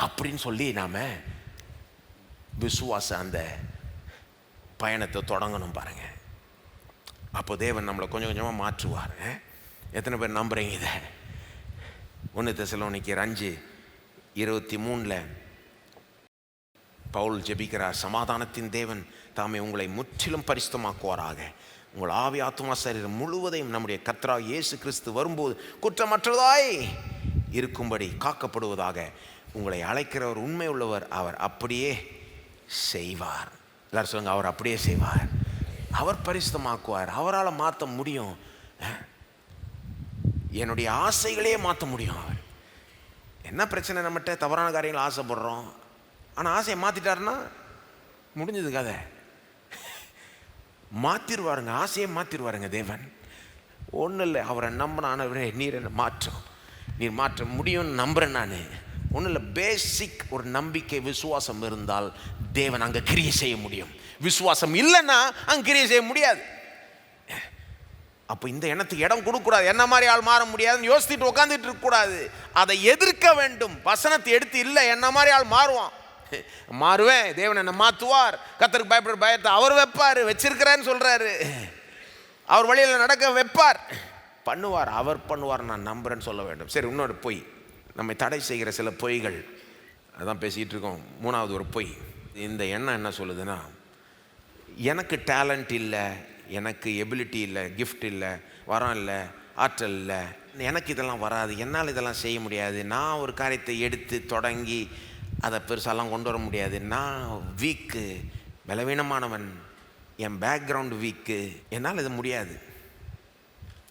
அப்படின்னு சொல்லி நாம் விசுவாச அந்த பயணத்தை தொடங்கணும் பாருங்க. அப்போ தேவன் நம்மளை கொஞ்சம் கொஞ்சமாக மாற்றுவார். எத்தனை பேர் நம்புகிறீங்க இதை? 1 தெசலோனிக்கேயர் 5:23 பவுல் ஜெபிக்கிறார், சமாதானத்தின் தேவன் தாமே உங்களை முற்றிலும் பரிசுத்தமாக்குவாராக, உங்கள் ஆவி ஆத்துமா சரீரம் முழுவதையும் நம்முடைய கர்த்தராகிய இயேசு கிறிஸ்து வரும்போது குற்றமற்றதாய் இருக்கும்படி காக்கப்படுவதாக. உங்களை அழைக்கிறவர் உண்மை உள்ளவர், அவர் அப்படியே செய்வார். எல்லாரும் சொல்லுங்க, அவர் அப்படியே செய்வார், அவர் பரிசுத்தமாக்குவார், அவரால் மாற்ற முடியும். என்னுடைய ஆசைகளே மாற்ற முடியும். அவர் என்ன பிரச்சனை, நம்மகிட்ட தவறான காரியங்கள் ஆசைப்படுறோம், ஆனால் ஆசையை மாற்றிட்டாருன்னா முடிஞ்சது கதை. மாற்றிடுவாருங்க, ஆசையை மாற்றிடுவாருங்க தேவன். ஒன்றும் இல்லை, அவரை நம்பினானவரே நீர் என்ன மாற்றும், நீர் மாற்ற முடியும்னு நம்புகிறேன் நான். ஒன்றும் இல்லை, பேசிக் ஒரு நம்பிக்கை விசுவாசம் இருந்தால் தேவன் அங்கே கிரியை செய்ய முடியும். விசுவாசம் இல்லைன்னா அங்கே கிரியை செய்ய முடியாது. அப்போ இந்த எண்ணத்துக்கு இடம் கொடுக்கக்கூடாது. என்ன மாதிரி ஆள் மாற முடியாதுன்னு யோசிச்சுட்டு உட்காந்துட்டு இருக்கக்கூடாது, அதை எதிர்க்க வேண்டும். வசனத்தை எடுத்து இல்லை என்ன மாதிரி ஆள் மாறுவான், மாறுவேன், தேவன் என்ன மாற்றுவார், கர்த்தருக்கு பயப்படுற பயத்தை அவர் வைப்பார், வச்சிருக்கிறேன்னு சொல்கிறாரு, அவர் வழியில் நடக்க வைப்பார், பண்ணுவார், அவர் பண்ணுவார், நான் நம்புறேன்னு சொல்ல வேண்டும். சரி, இன்னொரு பொய், நம்மை தடை செய்கிற சில பொய்கள், அதான் பேசிகிட்டு இருக்கோம். 3வது ஒரு பொய். இந்த எண்ணம் என்ன சொல்லுதுன்னா, எனக்கு டேலண்ட் இல்லை, எனக்கு எபிலிட்டி இல்லை, கிஃப்ட் இல்லை, வரம் இல்லை, ஆற்றல் இல்லை, எனக்கு இதெல்லாம் வராது, என்னால் இதெல்லாம் செய்ய முடியாது, நான் ஒரு காரியத்தை எடுத்து தொடங்கி அதை பெருசாலாம் கொண்டு வர முடியாது, நான் வீக்கு, பலவீனமானவன், என் பேக்ரவுண்டு வீக்கு, என்னால் இது முடியாது,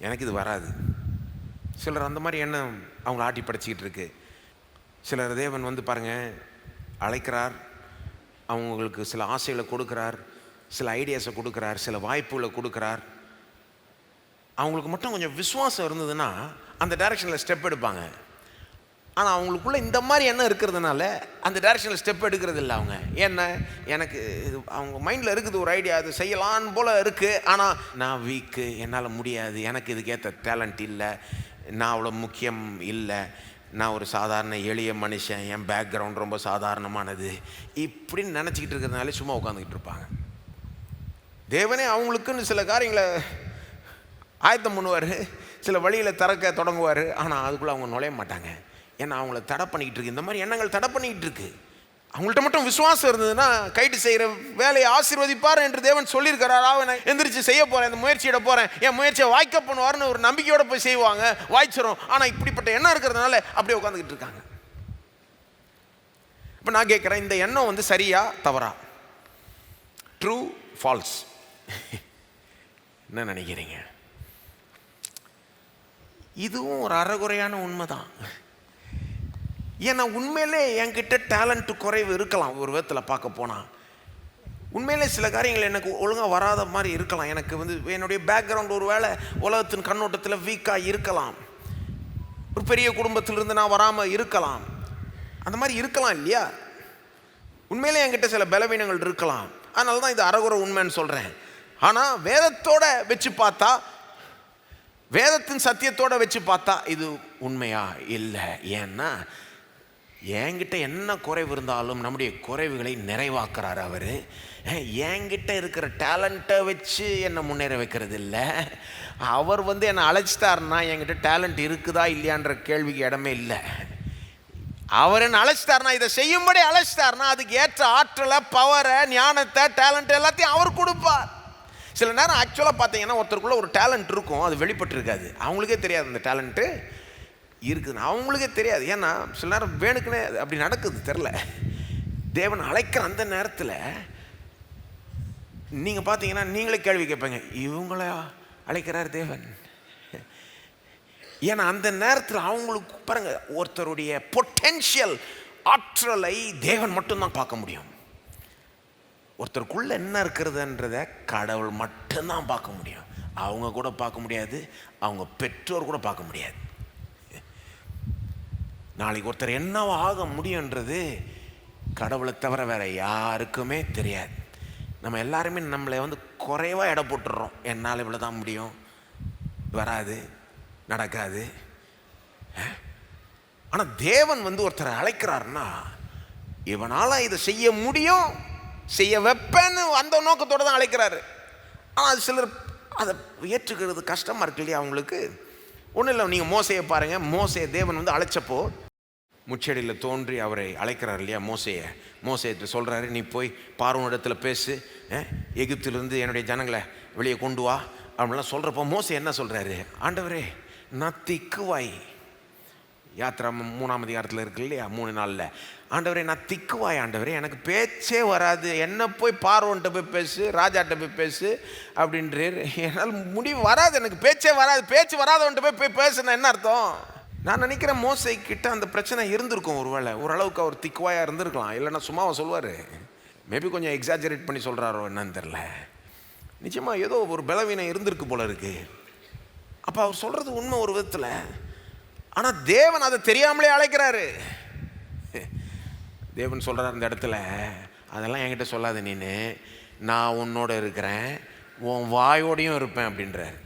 எனக்கு இது வராது. சிலர் அந்த மாதிரி எண்ணம் அவங்கள ஆட்டி படைச்சிக்கிட்டு இருக்கு. சிலர் தேவன் வந்து பாருங்கள் அழைக்கிறார், அவங்களுக்கு சில ஆசைகளை கொடுக்குறார், சில ஐடியாஸை கொடுக்குறார், சில வாய்ப்புகளை கொடுக்குறார். அவங்களுக்கு மட்டும் கொஞ்சம் விசுவாசம் இருந்ததுன்னா அந்த டைரெக்ஷனில் ஸ்டெப் எடுப்பாங்க. ஆனால் அவங்களுக்குள்ளே இந்த மாதிரி எண்ணம் இருக்கிறதுனால அந்த டைரெக்ஷனில் ஸ்டெப் எடுக்கிறது இல்லை அவங்க. ஏன்னா எனக்கு அவங்க மைண்டில் இருக்குது ஒரு ஐடியா, அது செய்யலான்னு போல் இருக்குது, ஆனால் நான் வீக்கு, என்னால் முடியாது, எனக்கு இதுக்கேற்ற டேலண்ட் இல்லை, நான் அவ்வளோ முக்கியம் இல்லை, நான் ஒரு சாதாரண எளிய மனுஷன், என் பேக்ரவுண்ட் ரொம்ப சாதாரணமானது, இப்படின்னு நினச்சிக்கிட்டு இருக்கிறதுனால சும்மா உட்காந்துக்கிட்டு இருப்பாங்க. தேவனே அவங்களுக்குன்னு சில காரியங்களை ஆயத்தம் பண்ணுவார், சில வழியில் திறக்க தொடங்குவார். ஆனால் அதுக்குள்ளே அவங்க நுழைய மாட்டாங்க. ஏன்னா அவங்கள தடை பண்ணிக்கிட்டு இருக்கு, இந்த மாதிரி எண்ணங்கள் தடை பண்ணிக்கிட்டு இருக்கு. அவங்கள்ட்ட மட்டும் விசுவாசம் இருந்ததுன்னா கைட்டு செய்கிற வேலையை ஆசீர்வதிப்பார் என்று தேவன் சொல்லியிருக்கிறார். அவனை எந்திரிச்சு செய்ய போகிறேன், இந்த முயற்சியிட போகிறேன், என் முயற்சியை வாய்க்க பண்ணுவார்னு ஒரு நம்பிக்கையோடு போய் செய்வாங்க, வாய்ச்சிரும். ஆனால் இப்படிப்பட்ட எண்ணம் இருக்கிறதுனால அப்படியே உட்காந்துக்கிட்டு இருக்காங்க. இப்போ நான் கேட்குறேன், இந்த எண்ணம் வந்து சரியா தவறா? True falls? என்ன நினைக்கிறீங்க? இதுவும் ஒரு அறகுறையான உண்மை தான். ஏன்னா உண்மையிலே என்கிட்ட டேலண்ட் குறைவு இருக்கலாம். ஒரு விதத்தில் பார்க்க போனால் உண்மையிலே சில காரியங்கள் எனக்கு ஒழுங்காக வராத மாதிரி இருக்கலாம். எனக்கு வந்து என்னுடைய பேக்ரவுண்ட் ஒரு வேளை உலகத்தின் கண்ணோட்டத்தில் வீக்காக இருக்கலாம். ஒரு பெரிய குடும்பத்திலிருந்து நான் வராமல் இருக்கலாம். அந்த மாதிரி இருக்கலாம் இல்லையா? உண்மையிலே என்கிட்ட சில பலவீனங்கள் இருக்கலாம். அதனால தான் இது அறகுறை உண்மைன்னு சொல்கிறேன். ஆனால் வேதத்தோட வச்சு பார்த்தா, வேதத்தின் சத்தியத்தோடு வச்சு பார்த்தா இது உண்மையா இல்லை. ஏன்னா என்கிட்ட என்ன குறைவு இருந்தாலும் நம்முடைய குறைவுகளை நிறைவாக்குறார் அவர். என்கிட்ட இருக்கிற டேலண்ட்டை வச்சு என்னை முன்னேற வைக்கிறது இல்லை. அவர் வந்து என்னை அழைச்சிட்டாருன்னா என்கிட்ட டேலண்ட் இருக்குதா இல்லையான்ற கேள்விக்கு இடமே இல்லை. அவர் என்ன அழைச்சிட்டாருனா, இதை செய்யும்படி அழைச்சிட்டாருனா அதுக்கு ஏற்ற ஆற்றலை, பவரை, ஞானத்தை, டேலண்ட் எல்லாத்தையும் அவர் கொடுப்பார். சில நேரம் ஆக்சுவலாக பார்த்தீங்கன்னா ஒருத்தருக்குள்ளே ஒரு டேலண்ட் இருக்கும், அது வெளிப்பட்டுருக்காது, அவங்களுக்கே தெரியாது அந்த டேலண்ட்டு இருக்குதுன்னு, அவங்களுக்கே தெரியாது. ஏன்னா சில நேரம் வேணுக்குன்னே அப்படி நடக்குது, தெரில. தேவன் அழைக்கிற அந்த நேரத்தில் நீங்கள் பார்த்தீங்கன்னா நீங்களே கேள்வி கேட்பீங்க, இவங்கள அழைக்கிறார் தேவன்? ஏன்னா அந்த நேரத்தில் அவங்களுக்கு பாருங்க, ஒருத்தருடைய பொட்டென்ஷியல் ஆற்றலை தேவன் மட்டும்தான் பார்க்க முடியும். ஒருத்தருக்குள்ள என்ன இருக்கிறதுன்றத கடவுள் மட்டும்தான் பார்க்க முடியும். அவங்க கூட பார்க்க முடியாது, அவங்க பெற்றோர் கூட பார்க்க முடியாது. நாளைக்கு ஒருத்தர் என்னவா ஆக முடியுன்றது கடவுளை தவிர வேற யாருக்குமே தெரியாது. நம்ம எல்லாருமே நம்மளை வந்து குறைவாக எடை போட்டுடுறோம். என்னால் இவ்வளோ தான் முடியும், வராது, நடக்காது. ஆனால் தேவன் வந்து ஒருத்தரை அழைக்கிறாருன்னா இவனால் இதை செய்ய முடியும், செய்ய வைப்பேன்னு அந்த நோக்கத்தோடு தான் அழைக்கிறாரு. ஆனால் அது சிலர் அதை ஏற்றுக்கிறது கஷ்டமாக இருக்கு இல்லையா அவங்களுக்கு. ஒன்றும் இல்லை, நீங்கள் மோசையை பாருங்கள். மோசையை தேவன் வந்து அழைச்சப்போ முச்செடியில் தோன்றி அவரை அழைக்கிறார் இல்லையா மோசையை. மோசையை சொல்கிறாரு, நீ போய் பார்வோன் இடத்துல பேசு, எகிப்திலிருந்து என்னுடைய ஜனங்களை வெளியே கொண்டு வா அப்படின்லாம் சொல்கிறப்போ மோசை என்ன சொல்கிறாரு? ஆண்டவரே நான் திக்குவாய். யாத்திரா 3ஆம் அதிகாரத்தில் இருக்கு இல்லையா, 3 நாளில். ஆண்டவரே நான் திக்குவாய், ஆண்டவரே எனக்கு பேச்சே வராது, என்ன போய் பார்வோன்ட்ட போய் பேசு, ராஜாட்ட போய் பேசு அப்படின்றார். என்னால் முடிவு வராது, எனக்கு பேச்சே வராது. பேச்சு வராதவன்ட்ட போய் பேசுனா என்ன அர்த்தம்? நான் நினைக்கிறேன் மோசை கிட்ட அந்த பிரச்சனை இருந்திருக்கும். ஒருவேளை ஓரளவுக்கு அவர் திக்குவாயாக இருந்திருக்கலாம், இல்லைன்னா சும்மாவை சொல்லுவார். மேபி கொஞ்சம் எக்ஸாஜரேட் பண்ணி சொல்கிறாரோ என்னன்னு தெரில. நிச்சயமாக ஏதோ ஒரு பலவீனம் இருந்திருக்கு போல இருக்கு. அப்போ அவர் சொல்கிறது உண்மை ஒரு விதத்தில். ஆனால் தேவன் அதை தெரியாமலே அழைக்கிறாரு. தேவன் சொல்கிறார் இந்த இடத்துல, அதெல்லாம் என்கிட்ட சொல்லாத நீனு, நான் உன்னோட இருக்கிறேன், உன் வாயோடையும் இருப்பேன் அப்படின்றார்.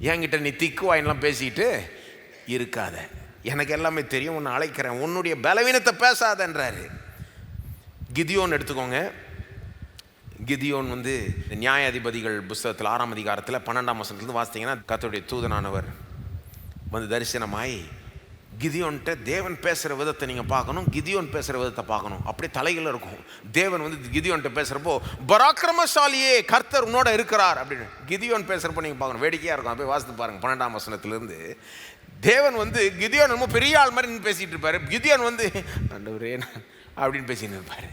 என்கிட்ட நீ திக்கு வாயின்லாம் பேசிக்கிட்டு இருக்காத, எனக்கு எல்லாமே தெரியும், உன்னை அழைக்கிறேன், உன்னுடைய பலவீனத்தை பேசாதன்றாரு. கிதியோன் எடுத்துக்கோங்க. கிதியோன் வந்து நியாயாதிபதிகள் புஸ்தகத்தில் 6ஆம் அதிகாரத்தில் 12ஆம் வசனத்துலேருந்து வாசித்தீங்கன்னா, கர்த்தருடைய தூதனானவர் வந்து தரிசனமாய் கிதியோன்ட்ட தேவன் பேசுகிற விதத்தை நீங்கள் பார்க்கணும், கிதியோன் பேசுகிற விதத்தை பார்க்கணும். அப்படியே தலைகளில் இருக்கும். தேவன் வந்து கிதியோன்ட்ட பேசுகிறப்போ, பராக்கிரமசாலியே கர்த்தர் உன்னோட இருக்கிறார் அப்படின்னு கிதியோன் பேசுகிறப்போ நீங்கள் பார்க்கணும். வேடிக்கையாக இருக்கும். அப்படியே வாசித்து பாருங்கள். 12ஆம் வசனத்துலேருந்து தேவன் வந்து கிதியோன் ரொம்ப பெரிய ஆள் மாதிரி நின்று பேசிகிட்டு இருப்பார். கிதியோன் வந்து ஆண்டவரே அப்படின்னு பேசின்னு இருப்பார்.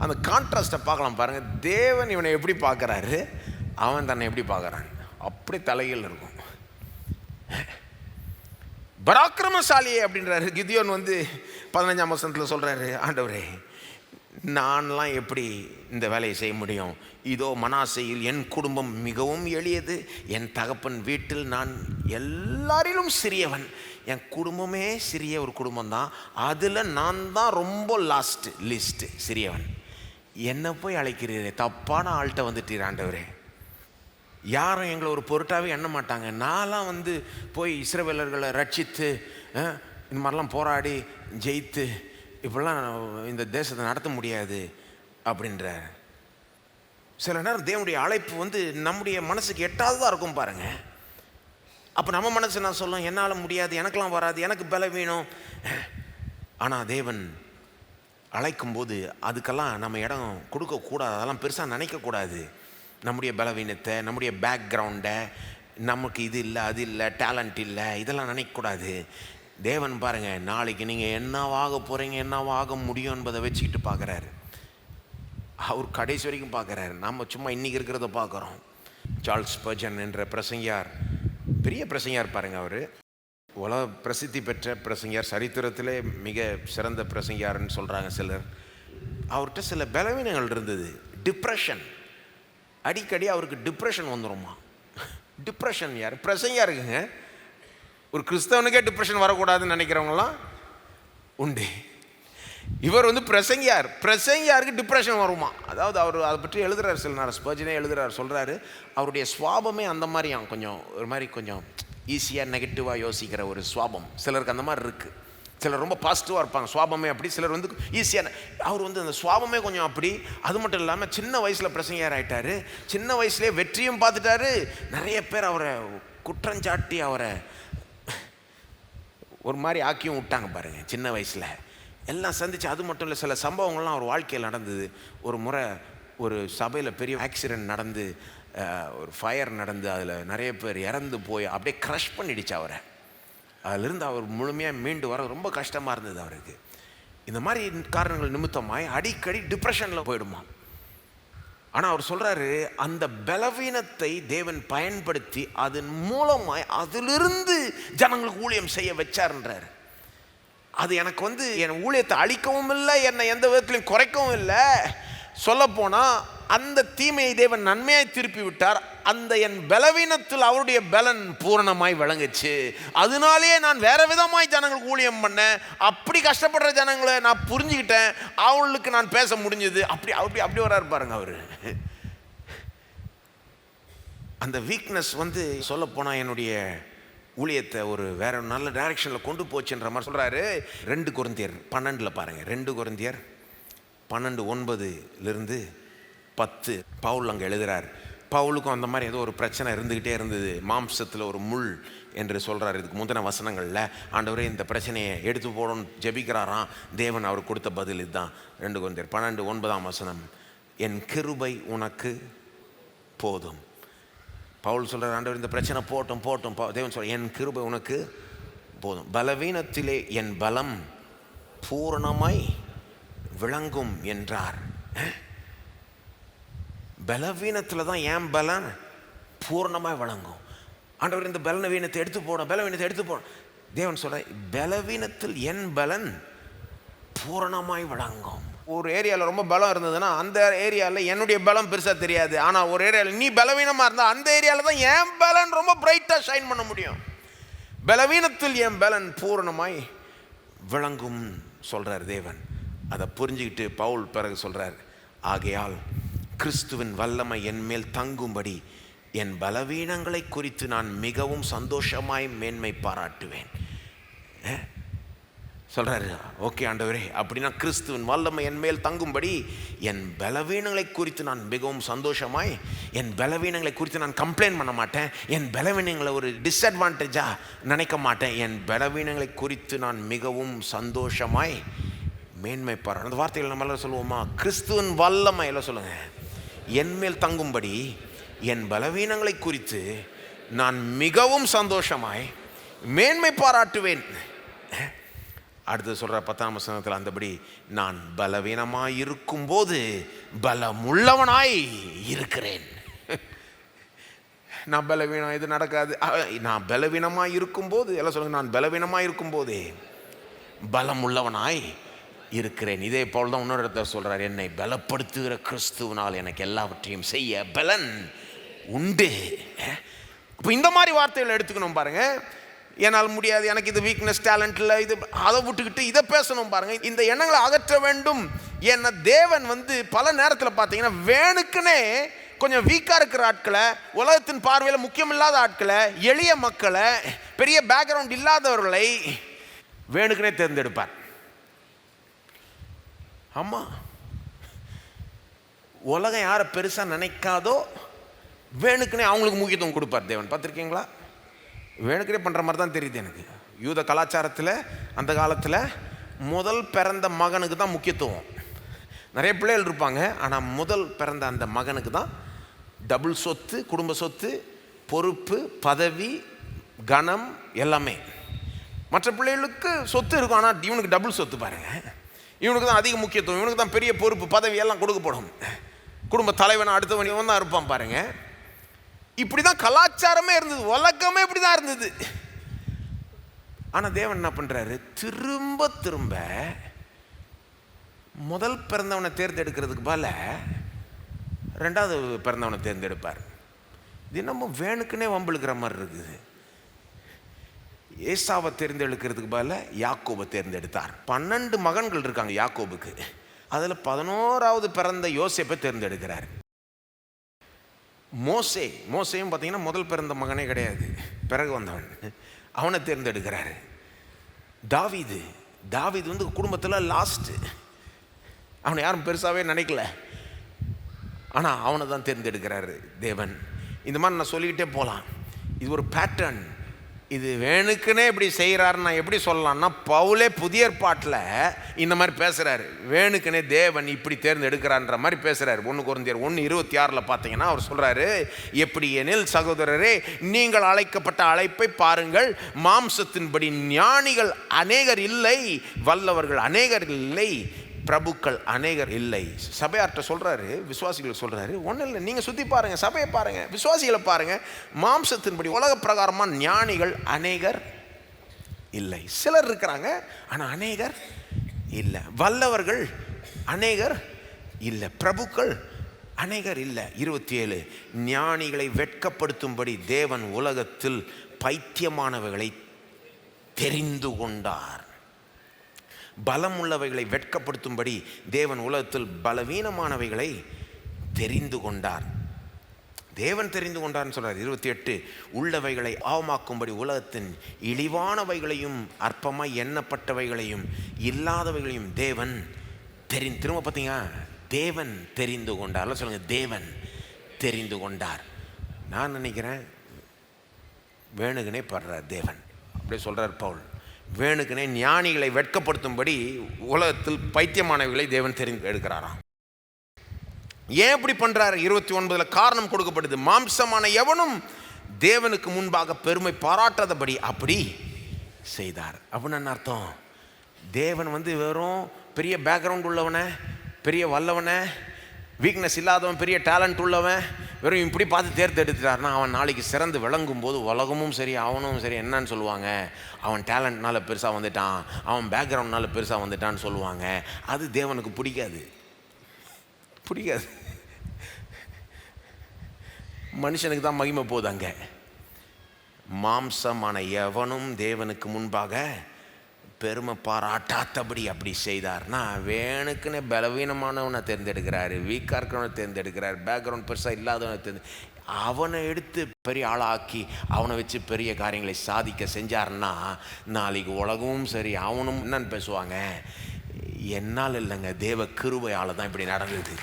அந்த கான்ட்ராஸ்ட்டை பார்க்கலாம் பாருங்கள். தேவன் இவனை எப்படி பார்க்குறாரு, அவன் தன்னை எப்படி பார்க்குறான், அப்படி தலையில் இருக்கும். பராக்கிரமசாலியே அப்படின்றாரு. கிதியோன் 15ஆம் வசனத்தில் சொல்கிறாரு, ஆண்டவரே நான்லாம் எப்படி இந்த வேலையை செய்ய முடியும்? இதோ மனாசேயில் என் குடும்பம் மிகவும் எளியது, என் தகப்பன் வீட்டில் நான் எல்லாரிலும் சிறியவன், என் குடும்பமே சிறிய ஒரு குடும்பம் தான், அதில் நான் தான் ரொம்ப லிஸ்ட்டு சிறியவன். என்னை போய் அழைக்கிறீரே, தப்பான ஆள்கிட்ட வந்துட்டீர் ஆண்டவரே. யாரும் எங்களை ஒரு பொருட்டாகவே எண்ண மாட்டாங்க. நான்லாம் போய் இஸ்ரவேலர்களை ரட்சித்து இந்த மாதிரிலாம் போராடி ஜெயித்து இப்படிலாம் இந்த தேசத்தை நடத்த முடியாது அப்படின்றார். சில நேரம் தேவனுடைய அழைப்பு நம்முடைய மனசுக்கு எட்டாவதாக இருக்கும் பாருங்கள். அப்போ நம்ம மனசு நான் சொல்லும், என்னால் முடியாது, எனக்கெல்லாம் வராது, எனக்கு பலவீனம். ஆனால் தேவன் அழைக்கும்போது அதுக்கெல்லாம் நம்ம இடம் கொடுக்கக்கூடாது, அதெல்லாம் பெருசாக நினைக்கக்கூடாது. நம்முடைய பலவீனத்தை, நம்முடைய பேக்ரவுண்டை, நமக்கு இது இல்லை அது இல்லை டேலண்ட் இல்லை இதெல்லாம் நினைக்கக்கூடாது. தேவன் பாருங்கள், நாளைக்கு நீங்கள் என்னவாக போகிறீங்க, என்னவாக முடியும் என்பதை வச்சுக்கிட்டு பார்க்குறாரு. அவர் கடைசி வரைக்கும் பார்க்குறாரு. நம்ம சும்மா இன்றைக்கி இருக்கிறத பார்க்குறோம். சார்ல்ஸ் ஸ்பர்ஜன் என்ற பிரசங்கியார், பெரிய பிரசங்கியார் பாருங்கள். அவர் உலக பிரசித்தி பெற்ற பிரசங்கியார், சரித்திரத்திலே மிக சிறந்த பிரசங்கியார்னு சொல்கிறாங்க சிலர். அவர்கிட்ட சில பலவீனங்கள் இருந்தது. டிப்ரெஷன், அடிக்கடி அவருக்கு டிப்ரெஷன் வந்துடுமா. டிப்ரெஷன் யார்? பிரசங்கியா இருக்குங்க. ஒரு கிறிஸ்தவனுக்கே டிப்ரெஷன் வரக்கூடாதுன்னு நினைக்கிறவங்களாம் உண்டு. இவர் பிரசங்கியாருக்கு டிப்ரெஷன் வருமா. அதாவது அவர் அதை பற்றி எழுதுறாரு சில நேரம், ஸ்பர்ஜனே எழுதுறாரு, சொல்கிறாரு அவருடைய சுவாபமே அந்த மாதிரியாம், கொஞ்சம் ஒரு மாதிரி கொஞ்சம் ஈஸியாக நெகட்டிவாக யோசிக்கிற ஒரு சுவாபம் சிலருக்கு அந்த மாதிரி இருக்குது. சிலர் ரொம்ப பாசிட்டிவாக இருப்பாங்க, சுவாபமே அப்படி. சிலர் ஈஸியான, அவர் அந்த சுவாபமே கொஞ்சம் அப்படி. அது மட்டும் இல்லாமல் சின்ன வயசில் பிரசங்கியார் ஆகிட்டார். சின்ன வயசுலேயே வெற்றியும் பார்த்துட்டாரு. நிறைய பேர் அவரை குற்றஞ்சாட்டி அவரை ஒரு மாதிரி ஆக்கியும் விட்டாங்க பாருங்கள். சின்ன வயசில் எல்லாம் சந்திச்சு. அது மட்டும் இல்லை, சில சம்பவங்கள்லாம் அவர் வாழ்க்கையில் நடந்தது. ஒரு முறை ஒரு சபையில் பெரிய ஆக்சிடெண்ட் நடந்து, ஒரு ஃபயர் நடந்து, அதில் நிறைய பேர் இறந்து போய் அப்படியே க்ரஷ் பண்ணிடுச்சு அவரை. அதிலிருந்து அவர் முழுமையாக மீண்டு வர ரொம்ப கஷ்டமாக இருந்தது அவருக்கு. இந்த மாதிரி காரணங்கள் நிமித்தமாய் அடிக்கடி டிப்ரெஷனில் போயிடுமா. ஆனால் அவர் சொல்கிறாரு, அந்த பலவீனத்தை தேவன் பயன்படுத்தி அதன் மூலமாய் அதிலிருந்து ஜனங்களுக்கு ஊழியம் செய்ய வச்சார்ன்றார். அது எனக்கு என் ஊழியத்தை அழிக்கவும் இல்லை, என்னை எந்த விதத்திலையும் குறைக்கவும் இல்லை. சொல்லப்போனால் அந்த தீமையை தேவன் நன்மையாய் திருப்பி விட்டார். அந்த என் பலவீனத்தில் அவருடைய பலன் பூரணமாய் விளங்குச்சு. அதனாலேயே நான் வேற விதமாய் ஜனங்களுக்கு ஊழியம் பண்ணேன். அப்படி கஷ்டப்படுற ஜனங்களை நான் புரிஞ்சுக்கிட்டேன், அவங்களுக்கு நான் பேச முடிஞ்சது. அப்படி அப்படி அப்படி வராரு பாருங்க அவர். அந்த வீக்னஸ் சொல்லப்போனால் என்னுடைய ஊழியத்தை ஒரு வேற நல்ல டைரக்ஷனில் கொண்டு போச்சுன்ற மாதிரி சொல்கிறாரு. 2 கொரிந்தியர் 12 பாருங்கள். 2 கொரிந்தியர் 12:9 10 பவுல் அங்கே எழுதுகிறார். பவுலுக்கும் அந்த மாதிரி ஏதோ ஒரு பிரச்சனை இருந்துக்கிட்டே இருந்தது. மாம்சத்தில் ஒரு முள் என்று சொல்கிறார். இதுக்கு முந்தின வசனங்களில் ஆண்டவரே இந்த பிரச்சனையை எடுத்து போடணும்னு ஜெபிக்கிறாராம். தேவன் அவர் கொடுத்த பதில் இதுதான். 2 கொரிந்தியர் 12:9 என் கிருபை உனக்கு போதும். பவுல் சொல்கிறார், ஆண்டவர் இந்த பிரச்சனை போட்டும். தேவன் சொல்கிறார், என் கிருபை உனக்கு போதும், பலவீனத்திலே என் பலம் பூரணமாய் விளங்கும் என்றார். பலவீனத்தில் தான் என் பலன் பூர்ணமாக விளங்கும். ஆண்டவர் இந்த பலவீனத்தை எடுத்து போடும். தேவன் சொல்ற, பலவீனத்தில் என் பலன் பூரணமாய் விளங்கும். ஒரு ஏரியாவில் ரொம்ப பலம் இருந்ததுன்னா அந்த ஏரியாவில் என்னுடைய பலம் பெருசாக தெரியாது. ஆனால் ஒரு ஏரியாவில் நீ பலவீனமாக இருந்தால் அந்த ஏரியாவில் தான் என் பலன் ரொம்ப பிரைட்டாக ஷைன் பண்ண முடியும். பலவீனத்தில் என் பலன் பூரணமாய் விளங்கும் சொல்கிறார் தேவன். அதை புரிஞ்சுக்கிட்டு பவுல் பிறகு சொல்கிறார், ஆகையால் கிறிஸ்துவின் வல்லமை என் மேல் தங்கும்படி என் பலவீனங்களை குறித்து நான் மிகவும் சந்தோஷமாய் மேன்மை பாராட்டுவேன் சொல்கிறாரு. ஓகே ஆண்டவரே, அப்படின்னா கிறிஸ்துவின் வல்லமை என் மேல் தங்கும்படி என் பலவீனங்களை குறித்து நான் மிகவும் சந்தோஷமாய், என் பலவீனங்களை குறித்து நான் கம்ப்ளைண்ட் பண்ண மாட்டேன், என் பலவீனங்களை ஒரு டிஸ்அட்வான்டேஜாக நினைக்க மாட்டேன், என் பலவீனங்களை குறித்து நான் மிகவும் சந்தோஷமாய் மேன்மை பாராட்டு. அந்த வார்த்தைகள் நம்ம எல்லாம் சொல்லுவோமா? கிறிஸ்துவின் வல்லமை எல்லாம் சொல்லுங்கள், என் மேல் தங்கும்படி என் பலவீனங்களை குறித்து நான் மிகவும் சந்தோஷமாய் மேன்மை பாராட்டுவேன். அடுத்து சொல்கிற 10ஆம் வசனத்தில், அந்தபடி நான் பலவீனமாய் இருக்கும்போது பலமுள்ளவனாய் இருக்கிறேன். நான் பலவீனம், இது நடக்காது. நான் பலவீனமாக இருக்கும்போது, எல்லாம் சொல்லுங்க, நான் பலவீனமாக இருக்கும்போதே பலமுள்ளவனாய் இருக்கிறேன். இதே போல் தான் இன்னொரு இடத்துல சொல்கிறார், என்னை பலப்படுத்துகிற கிறிஸ்துவனால் எனக்கு எல்லாவற்றையும் செய்ய பலன் உண்டு. இப்போ இந்த மாதிரி வார்த்தைகளை எடுத்துக்கணும் பாருங்க. என்னால் முடியாது, எனக்கு இது வீக்னஸ், டேலண்ட் இல்லை, இது அதை விட்டுக்கிட்டு இதை பேசணும் பாருங்க. இந்த எண்ணங்களை அகற்ற வேண்டும். ஏன்னா தேவன் பல நேரத்தில் பார்த்தீங்கன்னா வேணுக்குனே கொஞ்சம் வீக்காக இருக்கிற ஆட்களை, உலகத்தின் பார்வையில் முக்கியமில்லாத ஆட்களை, எளிய மக்களை, பெரிய பேக்ரவுண்ட் இல்லாதவர்களை வேணுக்குனே தேர்ந்தெடுப்பார். ஆமாம், உலகம் யாரை பெருசாக நினைக்காதோ வேணுக்குனே அவங்களுக்கு முக்கியத்துவம் கொடுப்பார் தேவன். பார்த்துருக்கீங்களா? வேணுக்குனே பண்ணுற மாதிரி தான் தெரியுது எனக்கு. யூத கலாச்சாரத்தில் அந்த காலத்தில் முதல் பிறந்த மகனுக்கு தான் முக்கியத்துவம். நிறைய பிள்ளைகள் இருப்பாங்க, ஆனால் முதல் பிறந்த அந்த மகனுக்கு தான் டபுள் சொத்து, குடும்ப சொத்து, பொறுப்பு, பதவி, கனம் எல்லாமே. மற்ற பிள்ளைகளுக்கு சொத்து இருக்கும், ஆனால் இவனுக்கு டபுள் சொத்து பாருங்க. இவனுக்கு தான் அதிக முக்கியத்துவம், இவனுக்கு தான் பெரிய பொறுப்பு, பதவி எல்லாம் கொடுக்கப்படும். குடும்ப தலைவன் அடுத்தவன் இவன் தான் இருப்பான் பாருங்க. இப்படி தான் கலாச்சாரமே இருந்தது, உலகமே இப்படி தான் இருந்தது. ஆனால் தேவன் என்ன பண்ணுறாரு, திரும்ப திரும்ப முதல் பிறந்தவனை தேர்ந்தெடுக்கிறதுக்கு பல ரெண்டாவது பிறந்தவனை தேர்ந்தெடுப்பார். இது நம்ம வேணுக்குனே வம்பிழுக்கிற மாதிரி இருக்குது. ஏசாவை தேர்ந்தெடுக்கிறதுக்கு பதில யாக்கோபை தேர்ந்தெடுத்தார். 12 மகன்கள் இருக்காங்க யாக்கோபுக்கு. அதில் 11வது பிறந்த யோசேப்பை தேர்ந்தெடுக்கிறார். மோசேயும் பார்த்தீங்கன்னா முதல் பிறந்த மகனே கிடையாது, பிறகு வந்தவன், அவனை தேர்ந்தெடுக்கிறாரு. தாவீது குடும்பத்தில் லாஸ்ட்டு, அவனை யாரும் பெருசாகவே நினைக்கல, ஆனால் அவனை தான் தேர்ந்தெடுக்கிறாரு தேவன். இந்த மாதிரி நான் சொல்லிக்கிட்டே போகலாம். இது ஒரு பேட்டர்ன். இது வேணுக்குன்னே இப்படி செய்கிறாருன்னு நான் எப்படி சொல்லலாம்னா, பவுலே புதிய ஏற்பாட்டில் இந்த மாதிரி பேசுகிறாரு. வேணுக்குன்னே தேவன் இப்படி தேர்ந்தெடுக்கிறான்ற மாதிரி பேசுகிறாரு. 1 கொரிந்தியர் 1:26 பார்த்தீங்கன்னா அவர் சொல்கிறாரு, எப்படி எனில் சகோதரரே, நீங்கள் அழைக்கப்பட்ட அழைப்பை பாருங்கள். மாம்சத்தின்படி ஞானிகள் அநேகர் இல்லை, வல்லவர்கள் அநேகர் இல்லை, பிரபுக்கள் அநேகர் இல்லை. சபையார்ட்ட சொல்கிறாரு, விசுவாசிகளுக்கு சொல்கிறாரு, ஒன்றும் இல்லை, நீங்கள் சுற்றி பாருங்கள், சபையை பாருங்கள், விசுவாசிகளை பாருங்கள். மாம்சத்தின்படி உலக பிரகாரமாக ஞானிகள் அநேகர் இல்லை. சிலர் இருக்கிறாங்க, ஆனால் அநேகர் இல்லை. வல்லவர்கள் அநேகர் இல்லை, பிரபுக்கள் அநேகர் இல்லை. 27, ஞானிகளை வெட்கப்படுத்தும்படி தேவன் உலகத்தில் பைத்தியமானவைகளை தெரிந்து கொண்டார். பலம் உள்ளவைகளை வெட்கப்படுத்தும்படி தேவன் உலகத்தில் பலவீனமானவைகளை தெரிந்து கொண்டார். தேவன் தெரிந்து கொண்டார்னு சொல்றார். 28, உள்ளவைகளை அவமாக்கும்படி உலகத்தின் இழிவானவைகளையும் அற்பமாய் எண்ணப்பட்டவைகளையும் இல்லாதவைகளையும் தேவன் திரும்ப பார்த்தீங்க, தேவன் தெரிந்து கொண்டார். சொல்லுங்க, தேவன் தெரிந்து கொண்டார். நான் நினைக்கிறேன் வேணுகனே படுறார் தேவன். அப்படியே சொல்றார் பவுல், வேணுக்குனே ஞானிகளை வெட்கப்படுத்தும்படி உலகத்தில் பைத்தியமானவைகளை தேவன் தெரிந்து எடுக்கிறாராம். ஏன் இப்படி பண்றாரு? 29 காரணம் கொடுக்கப்படுது. மாம்சமான எவனும் தேவனுக்கு முன்பாக பெருமை பாராட்டாதபடி அப்படி செய்தார். அப்படின்னு அர்த்தம், தேவன் வெறும் பெரிய பேக்ரவுண்ட் உள்ளவனை, பெரிய வல்லவனை, வீக்னஸ் இல்லாதவன், பெரிய டேலண்ட் உள்ளவன் வெறும் இப்படி பார்த்து தேர்ந்தெடுத்துட்டார்னா, அவன் நாளைக்கு சிறந்து விளங்கும் போது உலகமும் சரி அவனும் சரி என்னன்னு சொல்லுவாங்க, அவன் டேலண்ட்னால பெருசாக வந்துட்டான், அவன் பேக்ரவுண்ட்னால பெருசாக வந்துட்டான்னு சொல்லுவாங்க. அது தேவனுக்கு பிடிக்காது. மனுஷனுக்கு தான் மகிமை போகுது அங்கே. மாம்சமான எவனும் தேவனுக்கு முன்பாக பெருமை பாராட்டாதபடி அப்படி செய்தார்னா, வேணுக்குன்னு பலவீனமானவனை தேர்ந்தெடுக்கிறாரு, வீக்காக இருக்கிறவனை தேர்ந்தெடுக்கிறார், பேக்ரவுண்ட் பெருசாக இல்லாதவனை அவனை எடுத்து பெரிய ஆளாக்கி அவனை வச்சு பெரிய காரியங்களை சாதிக்க செஞ்சார்னா, நாளைக்கு உலகமும் சரி அவனும் என்னன்னு பேசுவாங்க, என்னால் இல்லைங்க, தேவ கிருபையால் தான் இப்படி நடந்தது.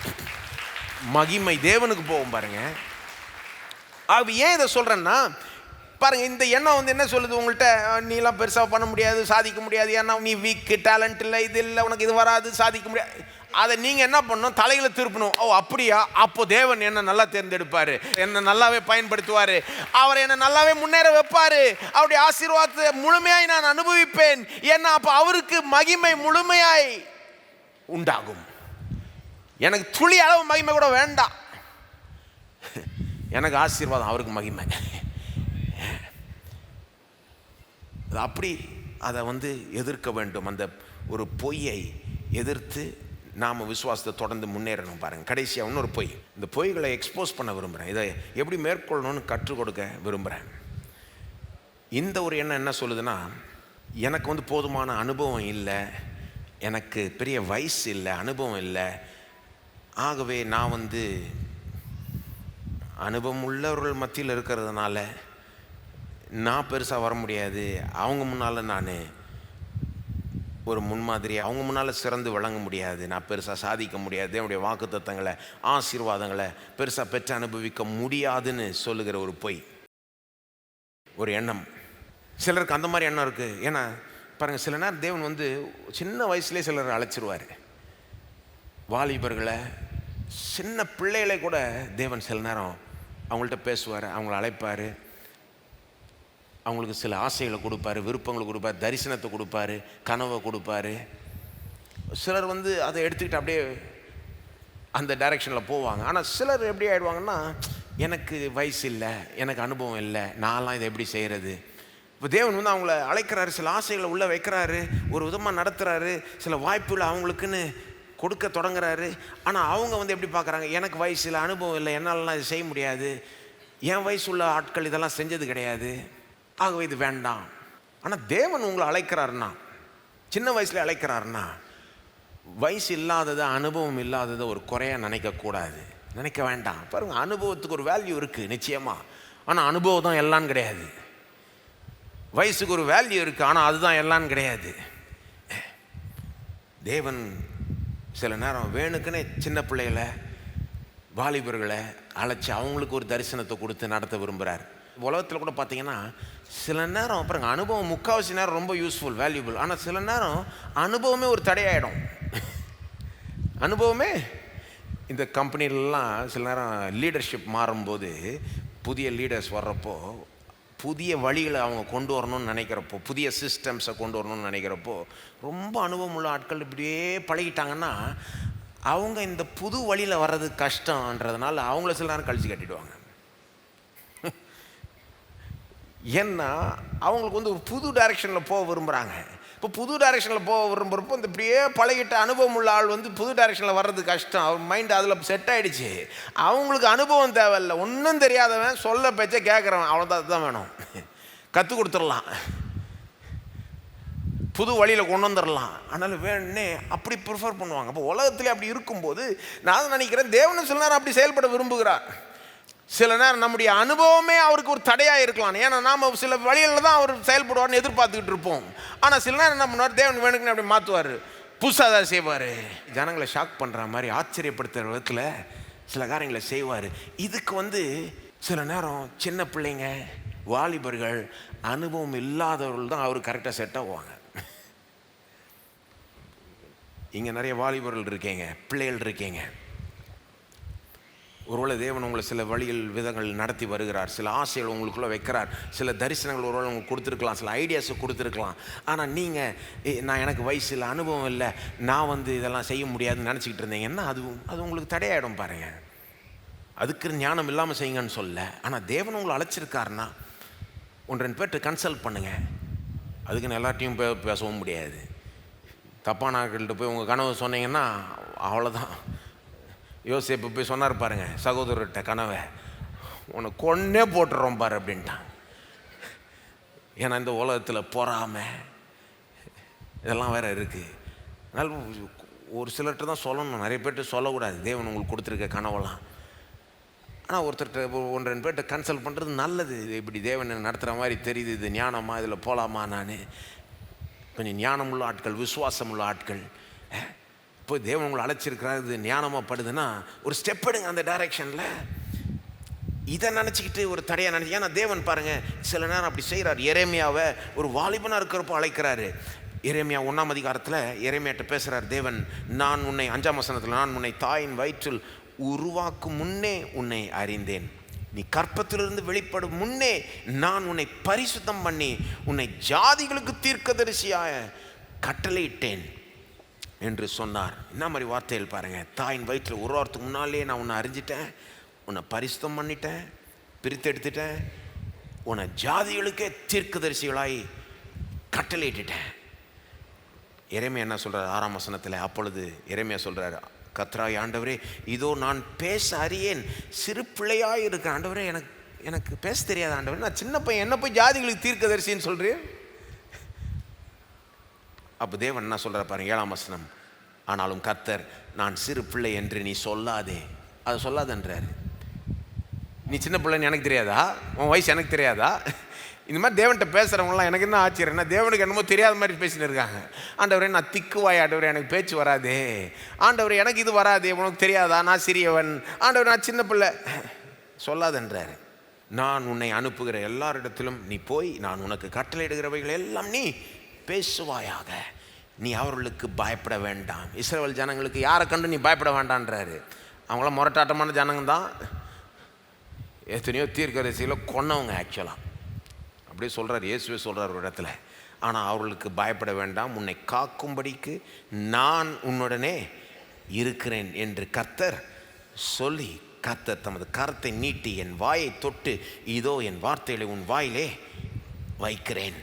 மகிமை தேவனுக்கு போகும் பாருங்க. ஏன் இதை சொல்கிறேன்னா பாருங்க, இந்த எண்ணம் என்ன சொல்லுது உங்கள்கிட்ட, நீலாம் பெருசாக பண்ண முடியாது, சாதிக்க முடியாது, ஏன்னா நீ வீக், டேலண்ட் இல்லை, இது இல்லை, உனக்கு இது வராது, சாதிக்க முடியாது. அதை நீங்கள் என்ன பண்ணணும்? தலையில திருப்பணும். ஓ அப்படியா, அப்போ தேவன் என்ன நல்லா தேர்ந்தெடுப்பார், என்னை நல்லாவே பயன்படுத்துவார், அவர் என்னை நல்லாவே முன்னேற வைப்பார், அவருடைய ஆசீர்வாதத்தை முழுமையாய் நான் அனுபவிப்பேன். ஏன்னா அப்போ அவருக்கு மகிமை முழுமையாய் உண்டாகும். எனக்கு துளி அளவு மகிமை கூட வேண்டாம், எனக்கு ஆசீர்வாதம், அவருக்கு மகிமை. அப்படி அதை எதிர்க்க வேண்டும். அந்த ஒரு பொய்யை எதிர்த்து நாம் விசுவாசத்தை தொடர்ந்து முன்னேறணும். பாருங்கள், கடைசியாக இன்னொரு பொய். இந்த பொய்களை எக்ஸ்போஸ் பண்ண விரும்புகிறேன், இதை எப்படி மேற்கொள்ளணும்னு கற்றுக் கொடுக்க விரும்புகிறேன். இந்த ஒரு எண்ணம் என்ன சொல்லுதுன்னா, எனக்கு போதுமான அனுபவம் இல்லை, எனக்கு பெரிய வயசு இல்லை, அனுபவம் இல்லை, ஆகவே நான் அனுபவம் உள்ளவர்கள் மத்தியில் இருக்கிறதுனால நான் பெருசாக வர முடியாது, அவங்க முன்னால் நான் ஒரு முன்மாதிரி, அவங்க முன்னால் சிறந்து விளங்க முடியாது, நான் பெருசாக சாதிக்க முடியாது, என்னுடைய வாக்குத்தத்தங்களை ஆசீர்வாதங்களை பெருசாக பெற்று அனுபவிக்க முடியாதுன்னு சொல்லுகிற ஒரு பொய், ஒரு எண்ணம். சிலருக்கு அந்த மாதிரி எண்ணம் இருக்குது. ஏன்னா பாருங்கள், சில நேரம் தேவன் சின்ன வயசுலேயே சிலர் அழைச்சிருவார். வாலிபர்களை, சின்ன பிள்ளைகளை கூட தேவன் சில நேரம் அவங்கள்ட்ட பேசுவார், அவங்கள அழைப்பார், அவங்களுக்கு சில ஆசைகளை கொடுப்பாரு, விருப்பங்களை கொடுப்பாரு, தரிசனத்தை கொடுப்பாரு, கனவை கொடுப்பாரு. சிலர் அதை எடுத்துக்கிட்டு அப்படியே அந்த டைரெக்ஷனில் போவாங்க. ஆனால் சிலர் எப்படி ஆகிடுவாங்கன்னா, எனக்கு வயசு இல்லை, எனக்கு அனுபவம் இல்லை, நான்லாம் இதை எப்படி செய்கிறது. இப்போ தேவன் அவங்கள அழைக்கிறாரு, சில ஆசைகளை உள்ளே வைக்கிறாரு, ஒரு விதமாக நடத்துகிறாரு, சில வாய்ப்புகளை அவங்களுக்குன்னு கொடுக்க தொடங்குறாரு. ஆனால் அவங்க எப்படி பார்க்குறாங்க, எனக்கு வயசு இல்லை, அனுபவம் இல்லை, என்னாலலாம் இது செய்ய முடியாது, என் வயசு உள்ள ஆட்கள் இதெல்லாம் செஞ்சது கிடையாது, ஆகவே இது வேண்டாம். ஆனால் தேவன் உங்களை அழைக்கிறாருன்னா, சின்ன வயசில் அழைக்கிறாருன்னா, வயசு இல்லாததை, அனுபவம் இல்லாததை ஒரு குறையாக நினைக்கக்கூடாது, நினைக்க வேண்டாம். பாருங்கள், அனுபவத்துக்கு ஒரு வேல்யூ இருக்குது நிச்சயமாக, ஆனால் அனுபவம் தான் எல்லான்னு கிடையாது. வயசுக்கு ஒரு வேல்யூ இருக்குது, ஆனால் அதுதான் எல்லான்னு கிடையாது. தேவன் சில நேரம் வேணுக்குன்னே சின்ன பிள்ளைகளை, வாலிபர்களை அழைச்சி அவங்களுக்கு ஒரு தரிசனத்தை கொடுத்து நடத்த விரும்புகிறார். உலகத்தில் கூட பார்த்தீங்கன்னா சில நேரம் அப்புறம் அனுபவம் முக்கால்வாசி நேரம் ரொம்ப யூஸ்ஃபுல், வேல்யூபிள். ஆனால் சில நேரம் அனுபவமே ஒரு தடையாயிடும். அனுபவமே இந்த கம்பெனிலலாம் சில நேரம் லீடர்ஷிப் மாறும்போது, புதிய லீடர்ஸ் வர்றப்போ, புதிய வழிகளை அவங்க கொண்டு வரணும்னு நினைக்கிறப்போ, புதிய சிஸ்டம்ஸை கொண்டு வரணும்னு நினைக்கிறப்போ, ரொம்ப அனுபவம் உள்ள ஆட்கள் இப்படியே பழகிட்டாங்கன்னா அவங்க இந்த புது வழியில் வர்றது கஷ்டன்றதுனால அவங்கள சில நேரம் கழிச்சு கட்டிடுவாங்க. ஏன்னா அவங்களுக்கு ஒரு புது டைரெக்ஷனில் போக விரும்புகிறாங்க. இப்போ புது டைரெக்ஷனில் போக விரும்புகிறப்போ இந்த இப்படியே பழகிட்ட அனுபவம் உள்ள ஆள் புது டைரெக்ஷனில் வர்றது கஷ்டம், அவர் மைண்ட் அதில் செட் ஆகிடுச்சு. அவங்களுக்கு அனுபவம் தேவையில்லை, ஒன்றும் தெரியாதவன் சொல்ல பேச்ச கேட்குறவன், அவ்வளோதான், அதுதான் வேணும். கற்றுக் கொடுத்துடலாம், புது வழியில் கொண்டு வந்துடலாம். அதனால் வேணுன்னே அப்படி ப்ரிஃபர் பண்ணுவாங்க. அப்போ உலகத்திலே அப்படி இருக்கும்போது நான் நினைக்கிறேன், தேவனும் சில நேரம் அப்படி செயல்பட விரும்புகிறார். சில நேரம் நம்முடைய அனுபவமே அவருக்கு ஒரு தடையாக இருக்கலாம். ஏன்னா நாம் சில வழிகளில் தான் அவர் செயல்படுவார்னு எதிர்பார்த்துக்கிட்டு இருப்போம். ஆனால் சில நேரம் என்ன பண்ணுவார், தேவன் வேணுக்குன்னு அப்படி மாற்றுவார், புதுசாக தான் செய்வார். ஜனங்களை ஷாக் பண்ணுற மாதிரி, ஆச்சரியப்படுத்துகிற விதத்தில் சில காரியங்களை செய்வார். இதுக்கு சில நேரம் சின்ன பிள்ளைங்க, வாலிபர்கள், அனுபவம் இல்லாதவர்கள் தான் அவர் கரெக்டாக செட் ஆகுவாங்க. இங்கே நிறைய வாலிபர்கள் இருக்கீங்க, பிள்ளைகள் இருக்கீங்க. ஒருவேளை தேவன் உங்களை சில வழிகள் விதங்கள் நடத்தி வருகிறார், சில ஆசைகள் உங்களுக்குள்ளே வைக்கிறார், சில தரிசனங்கள் ஒருவேளை உங்களுக்கு கொடுத்துருக்கலாம், சில ஐடியாஸை கொடுத்துருக்கலாம். ஆனால் நீங்கள் நான் எனக்கு வயசு இல்லை, அனுபவம் இல்லை, நான் இதெல்லாம் செய்ய முடியாதுன்னு நினச்சிக்கிட்டு இருந்தீங்கன்னா அது உங்களுக்கு தடையாயிடும். பாருங்கள், அதுக்கு ஞானம் இல்லாமல் செய்யுங்கன்னு சொல்ல. ஆனால் தேவன் உங்களை அழைச்சிருக்காருன்னா 1-2 பேர்கிட்ட கன்சல்ட் பண்ணுங்கள். அதுக்குன்னு எல்லார்ட்டையும் பேசவும் முடியாது. தப்பான ஆட்கள்கிட்ட போய் உங்கள் கனவு சொன்னீங்கன்னா அவ்வளோதான். யோசேப்பு போய் சொன்னார் பாருங்க சகோதரர்கிட்ட கனவை, உன்னை கொன்னே போட்டுறோம் பாரு அப்படின்ட்டான். ஏன்னா இந்த உலகத்தில் பொறாமை இதெல்லாம் வேறு இருக்குது. அதனால் ஒரு சிலர்கிட்ட தான் சொல்லணும், நிறைய பேர்கிட்ட சொல்லக்கூடாது தேவன் உங்களுக்கு கொடுத்துருக்க கனவெல்லாம். ஆனால் ஒருத்தர்கிட்ட 1-2 பேர்கிட்ட கன்சல்ட் பண்ணுறது நல்லது. இது இப்படி தேவன் நடத்துகிற மாதிரி தெரியுது, இது ஞானமாக, இதில் போகலாமா, நான் கொஞ்சம் ஞானமுள்ள ஆட்கள், விசுவாசம் உள்ள ஆட்கள், இப்போ தேவன் உங்களை அழைச்சிருக்கிறார், இது ஞானமாக படுதுன்னா ஒரு ஸ்டெப் எடுங்க அந்த டைரெக்ஷனில். இதை நினச்சிக்கிட்டு ஒரு தடையாக நினச்சி, ஏன்னா தேவன் பாருங்கள் சில நேரம் அப்படி செய்கிறார். எரேமியாவை ஒரு வாலிபனாக இருக்கிறப்போ அழைக்கிறாரு. எரேமியா 1ஆம் அதிகாரத்தில் எரேமியாட்ட பேசுகிறார் தேவன். நான் உன்னை 5ஆம் வசனத்தில், நான் உன்னை தாயின் வயிற்றில் உருவாக்கும் முன்னே உன்னை அறிந்தேன், நீ கற்பத்திலிருந்து வெளிப்படும் முன்னே நான் உன்னை பரிசுத்தம் பண்ணி உன்னை ஜாதிகளுக்கு தீர்க்கதரிசியாக கட்டளையிட்டேன் என்று சொன்னார். என்ன மாதிரி வார்த்தைகள் பாருங்க. தாயின் வயிற்றில் உருவாகிறதுக்கு முன்னாலே நான் உன்னை அறிஞ்சிட்டேன், உன்னை பரிசுத்தம் பண்ணிட்டேன், பிரித்து எடுத்துட்டேன், உன்னை ஜாதிகளுக்கே தீர்க்கதரிசிகளாய் கட்டளையிட்டுட்டேன். எரேமியா என்ன சொல்கிறார் 6ஆம் வசனத்தில்? அப்பொழுது எரேமியா சொல்கிறார், கர்த்தராகிய ஆண்டவரே, இதோ நான் பேச அறியேன், சிறு பிள்ளையாக இருக்கிற ஆண்டவரே, எனக்கு பேச தெரியாத ஆண்டவரே, நான் சின்ன பையன், என்ன போய் ஜாதிகளுக்கு தீர்க்கதரிசின்னு சொல்கிறேன். அப்போ தேவன் என்ன சொல்கிறார் பாருங்க 7ஆம் வசனம், ஆனாலும் கர்த்தர், நான் சிறு பிள்ளை என்று நீ சொல்லாதே, அதை சொல்லாதன்றார். நீ சின்ன பிள்ளைன்னு எனக்கு தெரியாதா? உன் வயசு எனக்கு தெரியாதா? இந்த மாதிரி தேவன்கிட்ட பேசுகிறவங்களாம் எனக்கு என்ன ஆச்சரியம்னா, தேவனுக்கு என்னமோ தெரியாத மாதிரி பேசின்னு இருக்காங்க. ஆண்டவரே, நான் திக்குவாய் ஆண்டவரே, எனக்கு பேச்சு வராதே, ஆண்டவரே எனக்கு இது வராதே, உனக்கு தெரியாதா, நான் சிறியவன், ஆண்டவரே நான் சின்ன பிள்ளை, சொல்லாதன்றார். நான் உன்னை அனுப்புகிற எல்லாரிடத்திலும் நீ போய் நான் உனக்கு கட்டளையிடுகிறவைகள் எல்லாம் நீ பேசுவாயாக, நீ அவர்களுக்கு பயப்பட வேண்டாம். இஸ்ரவேல் ஜனங்களுக்கு யாரை கண்டு நீ பயப்பட வேண்டான்றாரு. அவங்களாம் முரட்டாட்டமான ஜனங்க தான், எத்தனையோ தீர்க்கதரிசிகளை கொன்னவங்க ஆக்சுவலாக, அப்படியே சொல்கிறார் இயேசுவே சொல்கிறார் ஒரு இடத்துல. ஆனால் அவர்களுக்கு பயப்பட வேண்டாம், உன்னை காக்கும்படிக்கு நான் உன்னுடனே இருக்கிறேன் என்று கர்த்தர் சொல்லி, கர்த்தர் தமது கரத்தை நீட்டி என் வாயை தொட்டு, இதோ என் வார்த்தைகளை உன் வாயிலே வைக்கிறேன்.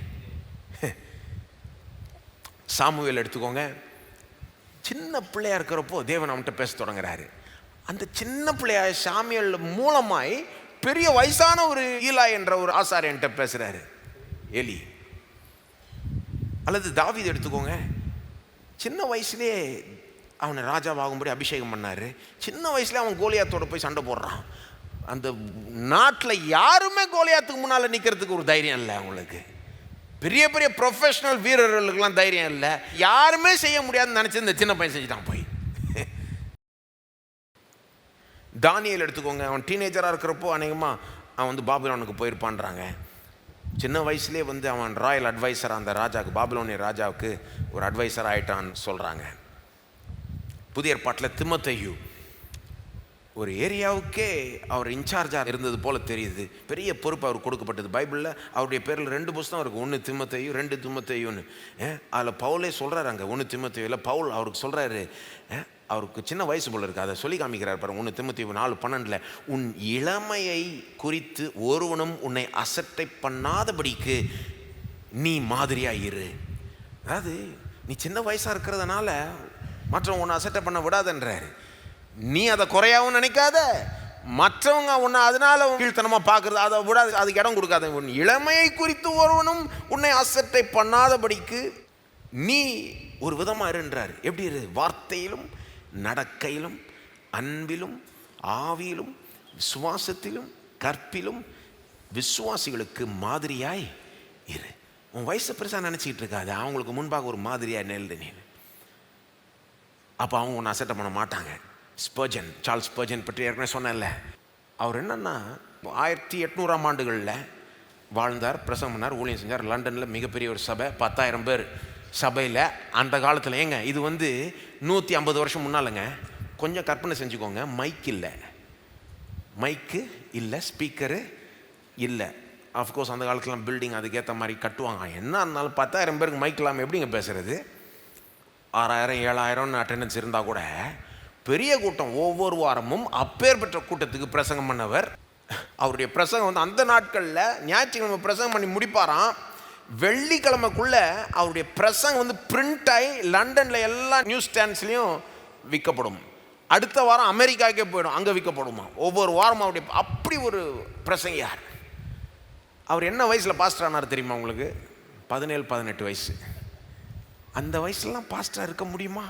சாமுவேல் எடுத்துக்கோங்க. சின்ன பிள்ளையா இருக்கிறப்போ தேவன் அவன்கிட்ட பேச தொடங்குறாரு. அந்த சின்ன பிள்ளையா சாமுவேல் மூலமாய் பெரிய வயசான ஒரு ஈலா என்ற ஒரு ஆசாரியன்ட்ட பேசுறாரு எலி. அல்லது தாவீது எடுத்துக்கோங்க. சின்ன வயசுலேயே அவனை ராஜாவாகும்படி அபிஷேகம் பண்ணாரு. சின்ன வயசுலேயே அவன் கோலியாத்தோட போய் சண்டை போடுறான். அந்த நாட்டில் யாருமே கோலியாத்துக்கு முன்னால் நிற்கிறதுக்கு ஒரு தைரியம் இல்லை அவங்களுக்கு. பெரிய பெரிய ப்ரொஃபஷனல் வீரர்களுக்கெல்லாம் தைரியம் இல்லை. யாருமே செய்ய முடியாதுன்னு நினச்சி இந்த சின்ன பையன் செஞ்சுட்டான் போய். தானியேல் எடுத்துக்கோங்க. அவன் டீனேஜராக இருக்கிறப்போ அநேகமாக அவன் வந்து பாபிலோனுக்கு போயிருப்பான்றாங்க. சின்ன வயசுலேயே வந்து அவன் ராயல் அட்வைசராக அந்த ராஜாவுக்கு, பாபிலோனிய ராஜாவுக்கு ஒரு அட்வைசர் ஆகிட்டான்னு சொல்கிறாங்க. புதிய ஏற்பாட்டில் திமோத்தேயு ஒரு ஏரியாவுக்கே அவர் இன்சார்ஜாக இருந்தது போல் தெரியுது. பெரிய பொறுப்பு அவர் கொடுக்கப்பட்டது. பைபிளில் அவருடைய பேரில் 2 புத்தகம் இருக்குது, 1 தீமோத்தேயு 2 தீமோத்தேயுன்னு. அதில் பவுலே சொல்கிறார், அங்கே 1 தீமோத்தேயுவில் பவுல் அவருக்கு சொல்கிறாரு, அவருக்கு சின்ன வயசு போல் இருக்குது, அதை சொல்லி காமிக்கிறார் பாருங்க. 1 தீமோத்தேயு 4:12 உன் இளமையை குறித்து ஒருவனும் உன்னை அசட்டை பண்ணாதபடிக்கு நீ மாதிரியாக இரு. அதாவது நீ சின்ன வயசாக இருக்கிறதுனால மற்றவங்க உன்னை அசட்டை பண்ண விடாதன்றாரு. நீ அதை குறையாவும் நினைக்காத, மற்றவங்க உன்னை அதனால கீழ்த்தனமாக பார்க்குறது அதை விடாது, அதுக்கு இடம் கொடுக்காத. உன் இளமையை குறித்து ஒருவனும் உன்னை அசட்டை பண்ணாதபடிக்கு நீ ஒரு விதமாக இருன்றார். எப்படி இரு? வார்த்தையிலும் நடக்கையிலும் அன்பிலும் ஆவியிலும் விசுவாசத்திலும் கற்பிலும் விசுவாசிகளுக்கு மாதிரியாய் இரு. உன் வயசு பெருசாக நினச்சிக்கிட்டு இருக்காது, அவங்களுக்கு முன்பாக ஒரு மாதிரியாக நெல்லு நீ. அப்போ அவங்க ஒன்று அசட்டை பண்ண மாட்டாங்க. ஸ்பர்ஜன், சார்ல்ஸ் ஸ்பர்ஜன் பற்றி ஏற்கனவே சொன்னேன்ல. அவர் என்னன்னா 1800ஆம் ஆண்டுகளில் வாழ்ந்தார், பிரசங்கம் பண்ணார், ஊழியம் செஞ்சார். லண்டனில் மிகப்பெரிய ஒரு சபை, 10,000 பேர் சபையில். அந்த காலத்தில் ஏங்க இது வந்து 150 வருஷம் முன்னாலங்க. கொஞ்சம் கற்பனை செஞ்சுக்கோங்க. மைக் இல்லை, ஸ்பீக்கரு இல்லை. அஃப்கோர்ஸ் அந்த காலத்துலாம் பில்டிங் அதுக்கேற்ற மாதிரி கட்டுவாங்க. என்ன இருந்தாலும் 10,000 பேருக்கு மைக் இல்லாமல் எப்படிங்க பேசுகிறது? 6,000 7,000 அட்டெண்டன்ஸ் இருந்தால் கூட பெரிய கூட்டம். ஒவ்வொரு வாரமும் அப்பேற்பட்ட கூட்டத்துக்கு பிரசங்கம் பண்ணவர். அவருடைய பிரசங்கம் வந்து அந்த நாட்களில் ஞாயிற்றுக்கிழமை பிரசங்கம் பண்ணி முடிப்பாராம். வெள்ளிக்கிழமைக்குள்ள அவருடைய பிரசங்கம் வந்து பிரிண்ட் ஆகி லண்டனில் எல்லா நியூஸ் ஸ்டாண்ட்ஸ்லையும் விற்கப்படும். அடுத்த வாரம் அமெரிக்காவுக்கே போயிடும், அங்கே விற்கப்படுமா. ஒவ்வொரு வாரமும் அவருடைய அப்படி ஒரு பிரசங்கியார். அவர் என்ன வயசில் பாஸ்டர் ஆனார் தெரியுமா உங்களுக்கு? 17-18 வயசு. அந்த வயசுலாம் பாஸ்டராக இருக்க முடியுமா?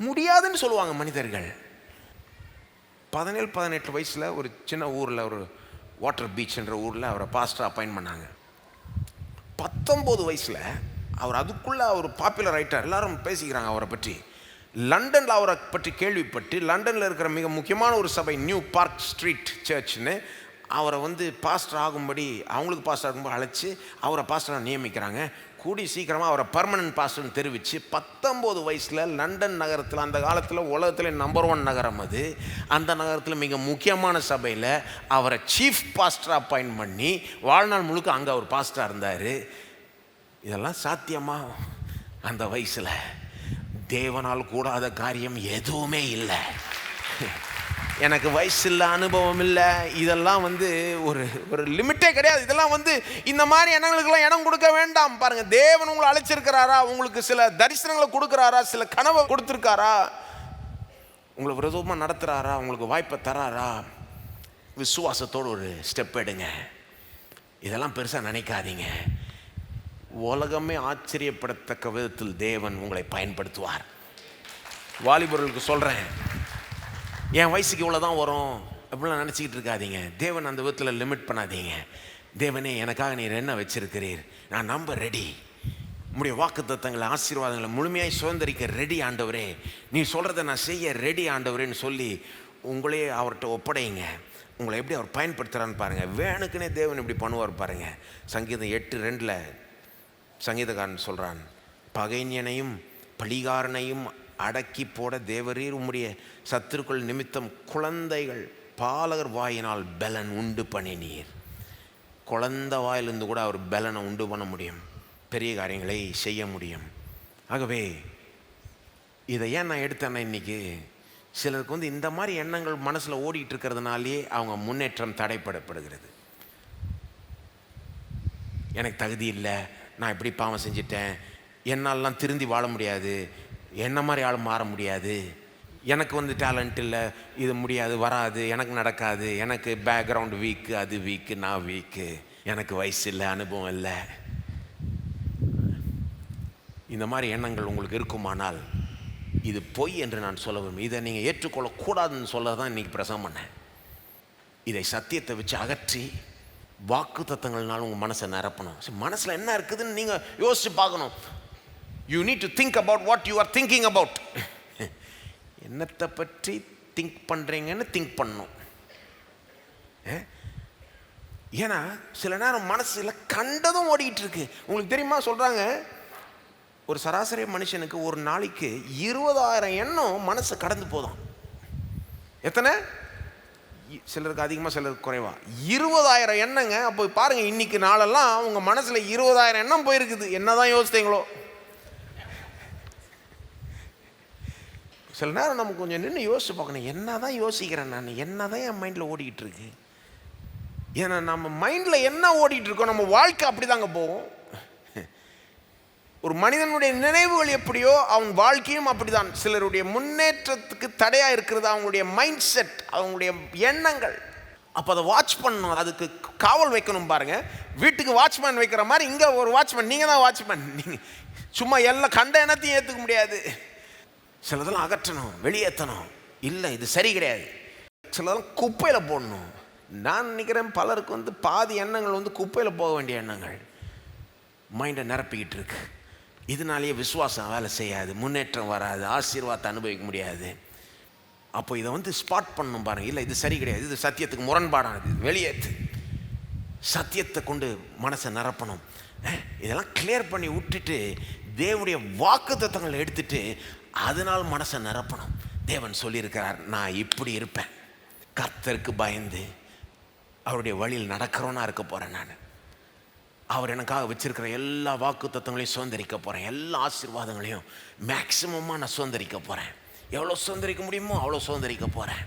முடியாதுன்னு சொல்லுவாங்க மனிதர்கள். 17-18 வயசில் ஒரு சின்ன ஊரில், ஒரு வாட்டர் பீச்ன்ற ஊரில் அவரை பாஸ்டர் அப்பாயின்ட் பண்ணாங்க. 19 வயசில் அவர் அதுக்குள்ளே அவர் பாப்புலர் ஆகிட்டார். எல்லாரும் பேசிக்கிறாங்க அவரை பற்றி. லண்டனில் அவரை பற்றி கேள்விப்பட்டு லண்டனில் இருக்கிற மிக முக்கியமான ஒரு சபை, நியூ பார்க் ஸ்ட்ரீட் சர்ச்னு, அவரை வந்து பாஸ்டர் ஆகும்படி, அவங்களுக்கு பாஸ்டர் ஆகும்போது அழைச்சி அவரை பாஸ்டராக நியமிக்கிறாங்க. கூடி சீக்கிரமாக அவரை பர்மனன்ட் பாஸ்டர்னு தெரிவித்து 19 வயசில் லண்டன் நகரத்தில், அந்த காலத்தில் உலகத்தில் நம்பர் 1 நகரம் அது, அந்த நகரத்தில் மிக முக்கியமான சபையில் அவரை சீஃப் பாஸ்டராக அப்பாயின்ட் பண்ணி வாழ்நாள் முழுக்க அங்கே அவர் பாஸ்டராக இருந்தார். இதெல்லாம் சாத்தியமா? அந்த வயசில் தேவனால் கூடாத காரியம் எதுவுமே இல்லை. எனக்கு வயசு இல்லை, அனுபவம் இல்லை, இதெல்லாம் ஒரு ஒரு லிமிட்டே கிடையாது. இதெல்லாம் இந்த மாதிரி எண்ணங்களுக்கெல்லாம் இடம் கொடுக்க வேண்டாம். பாருங்கள், தேவன் உங்களை அழைச்சிருக்கிறாரா, உங்களுக்கு சில தரிசனங்களை கொடுக்குறாரா, சில கனவை கொடுத்துருக்காரா, உங்களை விரோதமாக நடத்துகிறாரா, உங்களுக்கு வாய்ப்பை தராரா, விசுவாசத்தோடு ஒரு ஸ்டெப் எடுங்க. இதெல்லாம் பெருசாக நினைக்காதீங்க. உலகமே ஆச்சரியப்படத்தக்க விதத்தில் தேவன் உங்களை பயன்படுத்துவார். வாலிபர்களுக்கு சொல்கிறேன், என் வயசுக்கு இவ்வளோ தான் வரும் அப்படிலாம் நினச்சிக்கிட்டு இருக்காதீங்க. தேவன் அந்த விதத்தில் லிமிட் பண்ணாதீங்க. தேவனே, எனக்காக நீர் என்ன வச்சிருக்கிறீர், நான் நம்ப ரெடி. உம்முடைய வாக்குத்தத்தங்களை, ஆசீர்வாதங்களை முழுமையாக சுதந்திரிக்க ரெடி ஆண்டவரே, நீ சொல்கிறத நான் செய்ய ரெடி ஆண்டவரேன்னு சொல்லி உங்களே அவர்கிட்ட ஒப்படைங்க. உங்களை எப்படி அவர் பயன்படுத்துகிறான்னு பாருங்கள். வேணுக்குன்னே தேவன் இப்படி பண்ணுவார் பாருங்கள். சங்கீதம் 8:2 சங்கீதக்காரன் சொல்கிறான், பகைஞனையும் பழிகாரனையும் அடக்கி போட தேவரீர் உம்முடைய சத்துருக்கள் நிமித்தம் குழந்தைகள் பாலகர் வாயினால் பலன் உண்டு பண்ணினீர். குழந்தை வாயிலிருந்து கூட அவர் பலனை உண்டு பண்ண முடியும், பெரிய காரியங்களை செய்ய முடியும். ஆகவே இதை ஏன் நான் எடுத்தேன்னா, இன்றைக்கி சிலருக்கு இந்த மாதிரி எண்ணங்கள் மனசில் ஓடிட்டு இருக்கிறதுனாலே அவங்க முன்னேற்றம் தடைப்படப்படுகிறது. எனக்கு தகுதி இல்லை, நான் எப்படி பாவம் செஞ்சிட்டேன், என்னாலலாம் திருந்தி வாழ முடியாது, என்ன மாதிரி ஆள் மாற முடியாது, எனக்கு டேலண்ட் இல்லை, இது முடியாது, வராது, எனக்கு நடக்காது, எனக்கு பேக்ரவுண்ட் வீக்கு, அது வீக்கு, நான் வீக்கு, எனக்கு வயசு இல்லை, அனுபவம் இல்லை. இந்த மாதிரி எண்ணங்கள் உங்களுக்கு இருக்குமானால் இது பொய் என்று நான் சொல்ல விரும்புகிறேன். இதை நீங்கள் ஏற்றுக்கொள்ளக்கூடாதுன்னு சொல்ல தான் இன்றைக்கி பிரசங்கம் பண்ணேன். இதை சத்தியத்தை வச்சு அகற்றி வாக்கு தத்தங்கள்னாலும் உங்கள் மனசை நிரப்பணும். மனசில் என்ன இருக்குதுன்னு நீங்கள் யோசித்து பார்க்கணும். You need to think about what you are thinking about. என்னத்தை பற்றி திங்க் பண்ணுறீங்கன்னு திங்க் பண்ணணும். ஏன்னா சில நேரம் மனசில் கண்டதும் ஓடிக்கிட்டு இருக்கு. உங்களுக்கு தெரியுமா, சொல்கிறாங்க ஒரு சராசரி மனுஷனுக்கு ஒரு நாளைக்கு 20,000 எண்ணம் மனசை கடந்து போதும். எத்தனை? சிலருக்கு அதிகமாக, சிலருக்கு குறைவா. 20,000 எண்ணங்க. அப்போ பாருங்கள், இன்றைக்கி நாளெல்லாம் உங்கள் மனசில் 20,000 எண்ணம் போயிருக்குது. என்ன தான் யோசித்தீங்களோ. சில நேரம் நம்ம கொஞ்சம் நின்று யோசிச்சு பார்க்கணும், என்ன தான் யோசிக்கிறேன் நான், என்ன தான் என் மைண்டில் ஓடிக்கிட்டு இருக்கு. ஏன்னா நம்ம மைண்டில் என்ன ஓடிட்டு இருக்கோம், நம்ம வாழ்க்கை அப்படி தாங்க போகும். ஒரு மனிதனுடைய நினைவுகள் எப்படியோ அவன் வாழ்க்கையும் அப்படிதான். சிலருடைய முன்னேற்றத்துக்கு தடையாக இருக்கிறது அவங்களுடைய மைண்ட் செட், அவங்களுடைய எண்ணங்கள். அப்போ அதை வாட்ச் பண்ணணும், அதுக்கு காவல் வைக்கணும். பாருங்கள், வீட்டுக்கு வாட்ச்மேன் வைக்கிற மாதிரி இங்கே ஒரு வாட்ச்மேன், நீங்கள் தான் வாட்ச்மேன். நீங்கள் சும்மா எல்லாம் கண்ட எண்ணத்தையும் ஏற்றுக்க முடியாது. சிலதெல்லாம் அகற்றணும், வெளியேற்றணும். இல்லை, இது சரி கிடையாது. சிலதெல்லாம் குப்பையில் போடணும். நான் நினைக்கிறேன் பலருக்கு பாதி எண்ணங்கள் குப்பையில் போக வேண்டிய எண்ணங்கள் மைண்டை நிரப்பிக்கிட்டு இருக்கு. இதனாலேயே விசுவாசம் வேலை செய்யாது, முன்னேற்றம் வராது, ஆசீர்வாதத்தை அனுபவிக்க முடியாது. அப்போ இதை ஸ்பாட் பண்ணணும் பாருங்கள். இல்லை, இது சரி கிடையாது, இது சத்தியத்துக்கு முரண்பாடானது, வெளியேற்று. சத்தியத்தை கொண்டு மனசை நிரப்பணும். இதெல்லாம் கிளியர் பண்ணி விட்டுட்டு தேவனுடைய வாக்குத்தத்தங்களை எடுத்துட்டு அதனால் மனசை நிரப்பணும். தேவன் சொல்லியிருக்கிறார், நான் இப்படி இருப்பேன், கர்த்தருக்கு பயந்து அவருடைய வழியில் நடக்கிறவனா இருக்க போகிறேன். நான் அவர் எனக்காக வச்சிருக்கிற எல்லா வாக்கு தத்தங்களையும் சுதந்திரிக்க போகிறேன். எல்லா ஆசீர்வாதங்களையும் மேக்சிமமாக நான் சுதந்திரிக்க போகிறேன். எவ்வளோ சுதந்திரிக்க முடியுமோ அவ்வளோ சுதந்திரிக்க போகிறேன்.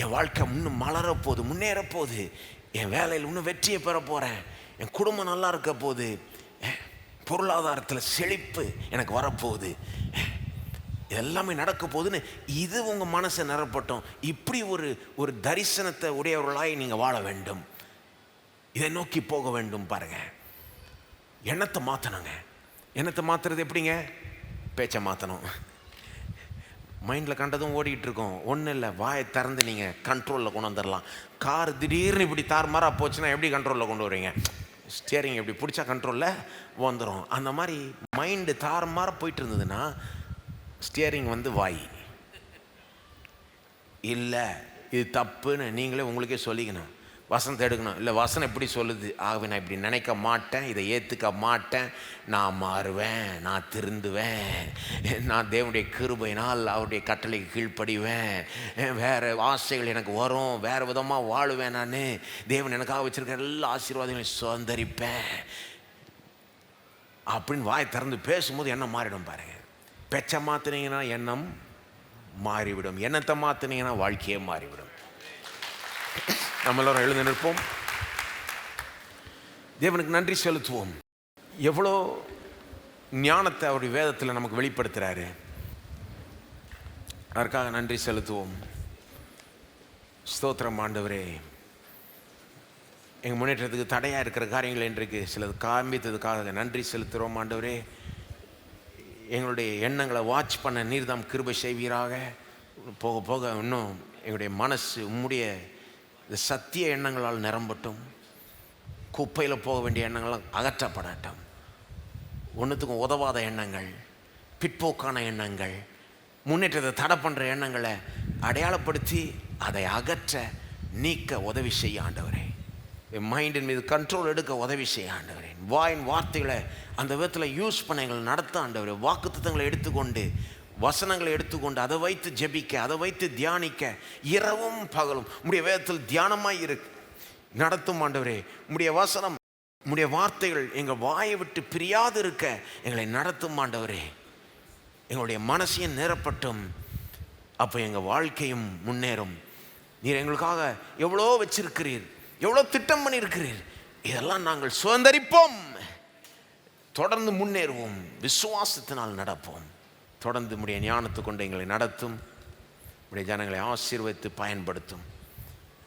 என் வாழ்க்கை இன்னும் மலரப்போகுது, முன்னேறப்போகுது. என் வேலையில் இன்னும் வெற்றியை பெற போகிறேன். என் குடும்பம் நல்லா இருக்க போகுது. பொருளாதாரத்தில் செழிப்பு எனக்கு வரப்போகுது. எல்லாமே நடக்க போகுதுன்னு இது உங்கள் மனசை நிரப்பட்டும். இப்படி ஒரு தரிசனத்தை உடையவர்களாய் நீங்கள் வாழ வேண்டும். இதை நோக்கி போக வேண்டும். பாருங்கள், எண்ணத்தை மாற்றணுங்க. எண்ணத்தை மாற்றுறது எப்படிங்க? பேச்சை மாற்றணும். மைண்டில் கண்டதும் ஓடிக்கிட்டு இருக்கோம். ஒன்றும் இல்லை, வாயை திறந்து நீங்கள் கண்ட்ரோலில் கொண்டு வந்துடலாம். கார் திடீர்னு இப்படி தாறுமாறாக போச்சுன்னா எப்படி கண்ட்ரோலில் கொண்டு வருவீங்க? ஸ்டியரிங் இப்படி பிடிச்சா கண்ட்ரோலில் வந்துடும். அந்த மாதிரி மைண்டு தாறுமாறாக போயிட்டு இருந்ததுன்னா ஸ்டியரிங் வாய் இல்லை, இது தப்புன்னு நீங்களே உங்களுக்கே சொல்லிக்கணும். வசனத்தை எடுக்கணும். இல்லை வசனம் எப்படி சொல்லுது, ஆகவே நான் இப்படி நினைக்க மாட்டேன், இதை ஏற்றுக்க மாட்டேன், நான் மாறுவேன், நான் திருந்துவேன், நான் தேவனுடைய கிருபையினால் அவருடைய கட்டளைக்கு கீழ்ப்படிவேன், வேறு ஆசைகள் எனக்கு வரும், வேறு விதமாக வாழுவேன், நான் தேவன் எனக்காக வச்சுருக்க எல்லா ஆசீர்வாதங்களையும் சுதந்திரிப்பேன் அப்படின்னு வாய் திறந்து பேசும்போது எண்ணம் மாறிடும் பாருங்க. பெச்சை மாற்றினீங்கன்னா எண்ணம் மாறிவிடும், எண்ணத்தை மாற்றினீங்கன்னா வாழ்க்கையே மாறிவிடும். நம்ம எல்லோரும் எழுந்து நிற்போம், தேவனுக்கு நன்றி செலுத்துவோம். எவ்வளோ ஞானத்தை அவருடைய வேதத்தில் நமக்கு வெளிப்படுத்துகிறாரு, அதற்காக நன்றி செலுத்துவோம். ஸ்தோத்திரம் ஆண்டவரே. எங்கள் முன்னேற்றத்துக்கு தடையாக இருக்கிற காரியங்கள் இன்றைக்கு சிலது காண்பித்ததுக்காக நன்றி செலுத்துகிறோம் ஆண்டவரே. எங்களுடைய எண்ணங்களை வாட்ச் பண்ண நீர்தாம் கிருபை செய்வீராக. போக போக இன்னும் எங்களுடைய மனசு உம்முடைய இந்த சத்திய எண்ணங்களால் நிரம்பட்டும். குப்பையில் போக வேண்டிய எண்ணங்களால் அகற்றப்படட்டும். ஒன்றுத்துக்கும் உதவாத எண்ணங்கள், பிற்போக்கான எண்ணங்கள், முன்னேற்றத்தை தடை பண்ணுற எண்ணங்களை அடையாளப்படுத்தி அதை அகற்ற நீக்க உதவி செய்ய ஆண்டவரே. என் மைண்டின் மீது கண்ட்ரோல் எடுக்க உதவி செய்ய ஆண்டவரே. வாயின் வார்த்தைகளை அந்த விதத்தில் யூஸ் பண்ண எங்களை நடத்த ஆண்டவரே. வாக்குத்தத்தங்களை எடுத்துக்கொண்டு, வசனங்களை எடுத்துக்கொண்டு அதை வைத்து ஜெபிக்க, அதை வைத்து தியானிக்க இரவும் பகலும் உம்முடைய வேதத்தில் தியானமாய் இருக்கு நடத்தும் ஆண்டவரே. உம்முடைய வசனம், உம்முடைய வார்த்தைகள் எங்கள் வாயை விட்டு பிரியாது இருக்க எங்களை நடத்தும் ஆண்டவரே. எங்களுடைய மனசையும் நிரப்பட்டும், அப்போ எங்கள் வாழ்க்கையும் முன்னேறும். நீர் எங்களுக்காக எவ்வளோ வச்சிருக்கிறீர், எவ்வளோ திட்டம் பண்ணியிருக்கிறீர், இதெல்லாம் நாங்கள் சுதந்திரிப்போம். தொடர்ந்து முன்னேறுவோம், விசுவாசத்தினால் நடப்போம். தொடர்ந்து உம்முடைய ஞானத்தை கொண்டு எங்களை நடத்தும், உம்முடைய ஜனங்களை ஆசீர்வதித்து பயன்படுத்தும்.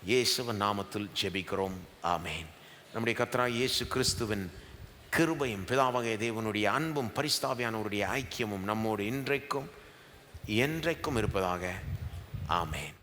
இயேசுவின் நாமத்தில் ஜெபிக்கிறோம், ஆமேன். நம்முடைய கர்த்தராகிய இயேசு கிறிஸ்துவின் கிருபையும் பிதாவாகிய தேவனுடைய அன்பும் பரிசுத்தாவியானவருடைய ஐக்கியமும் நம்மோடு இன்றைக்கும் என்றைக்கும் இருப்பதாக, ஆமேன்.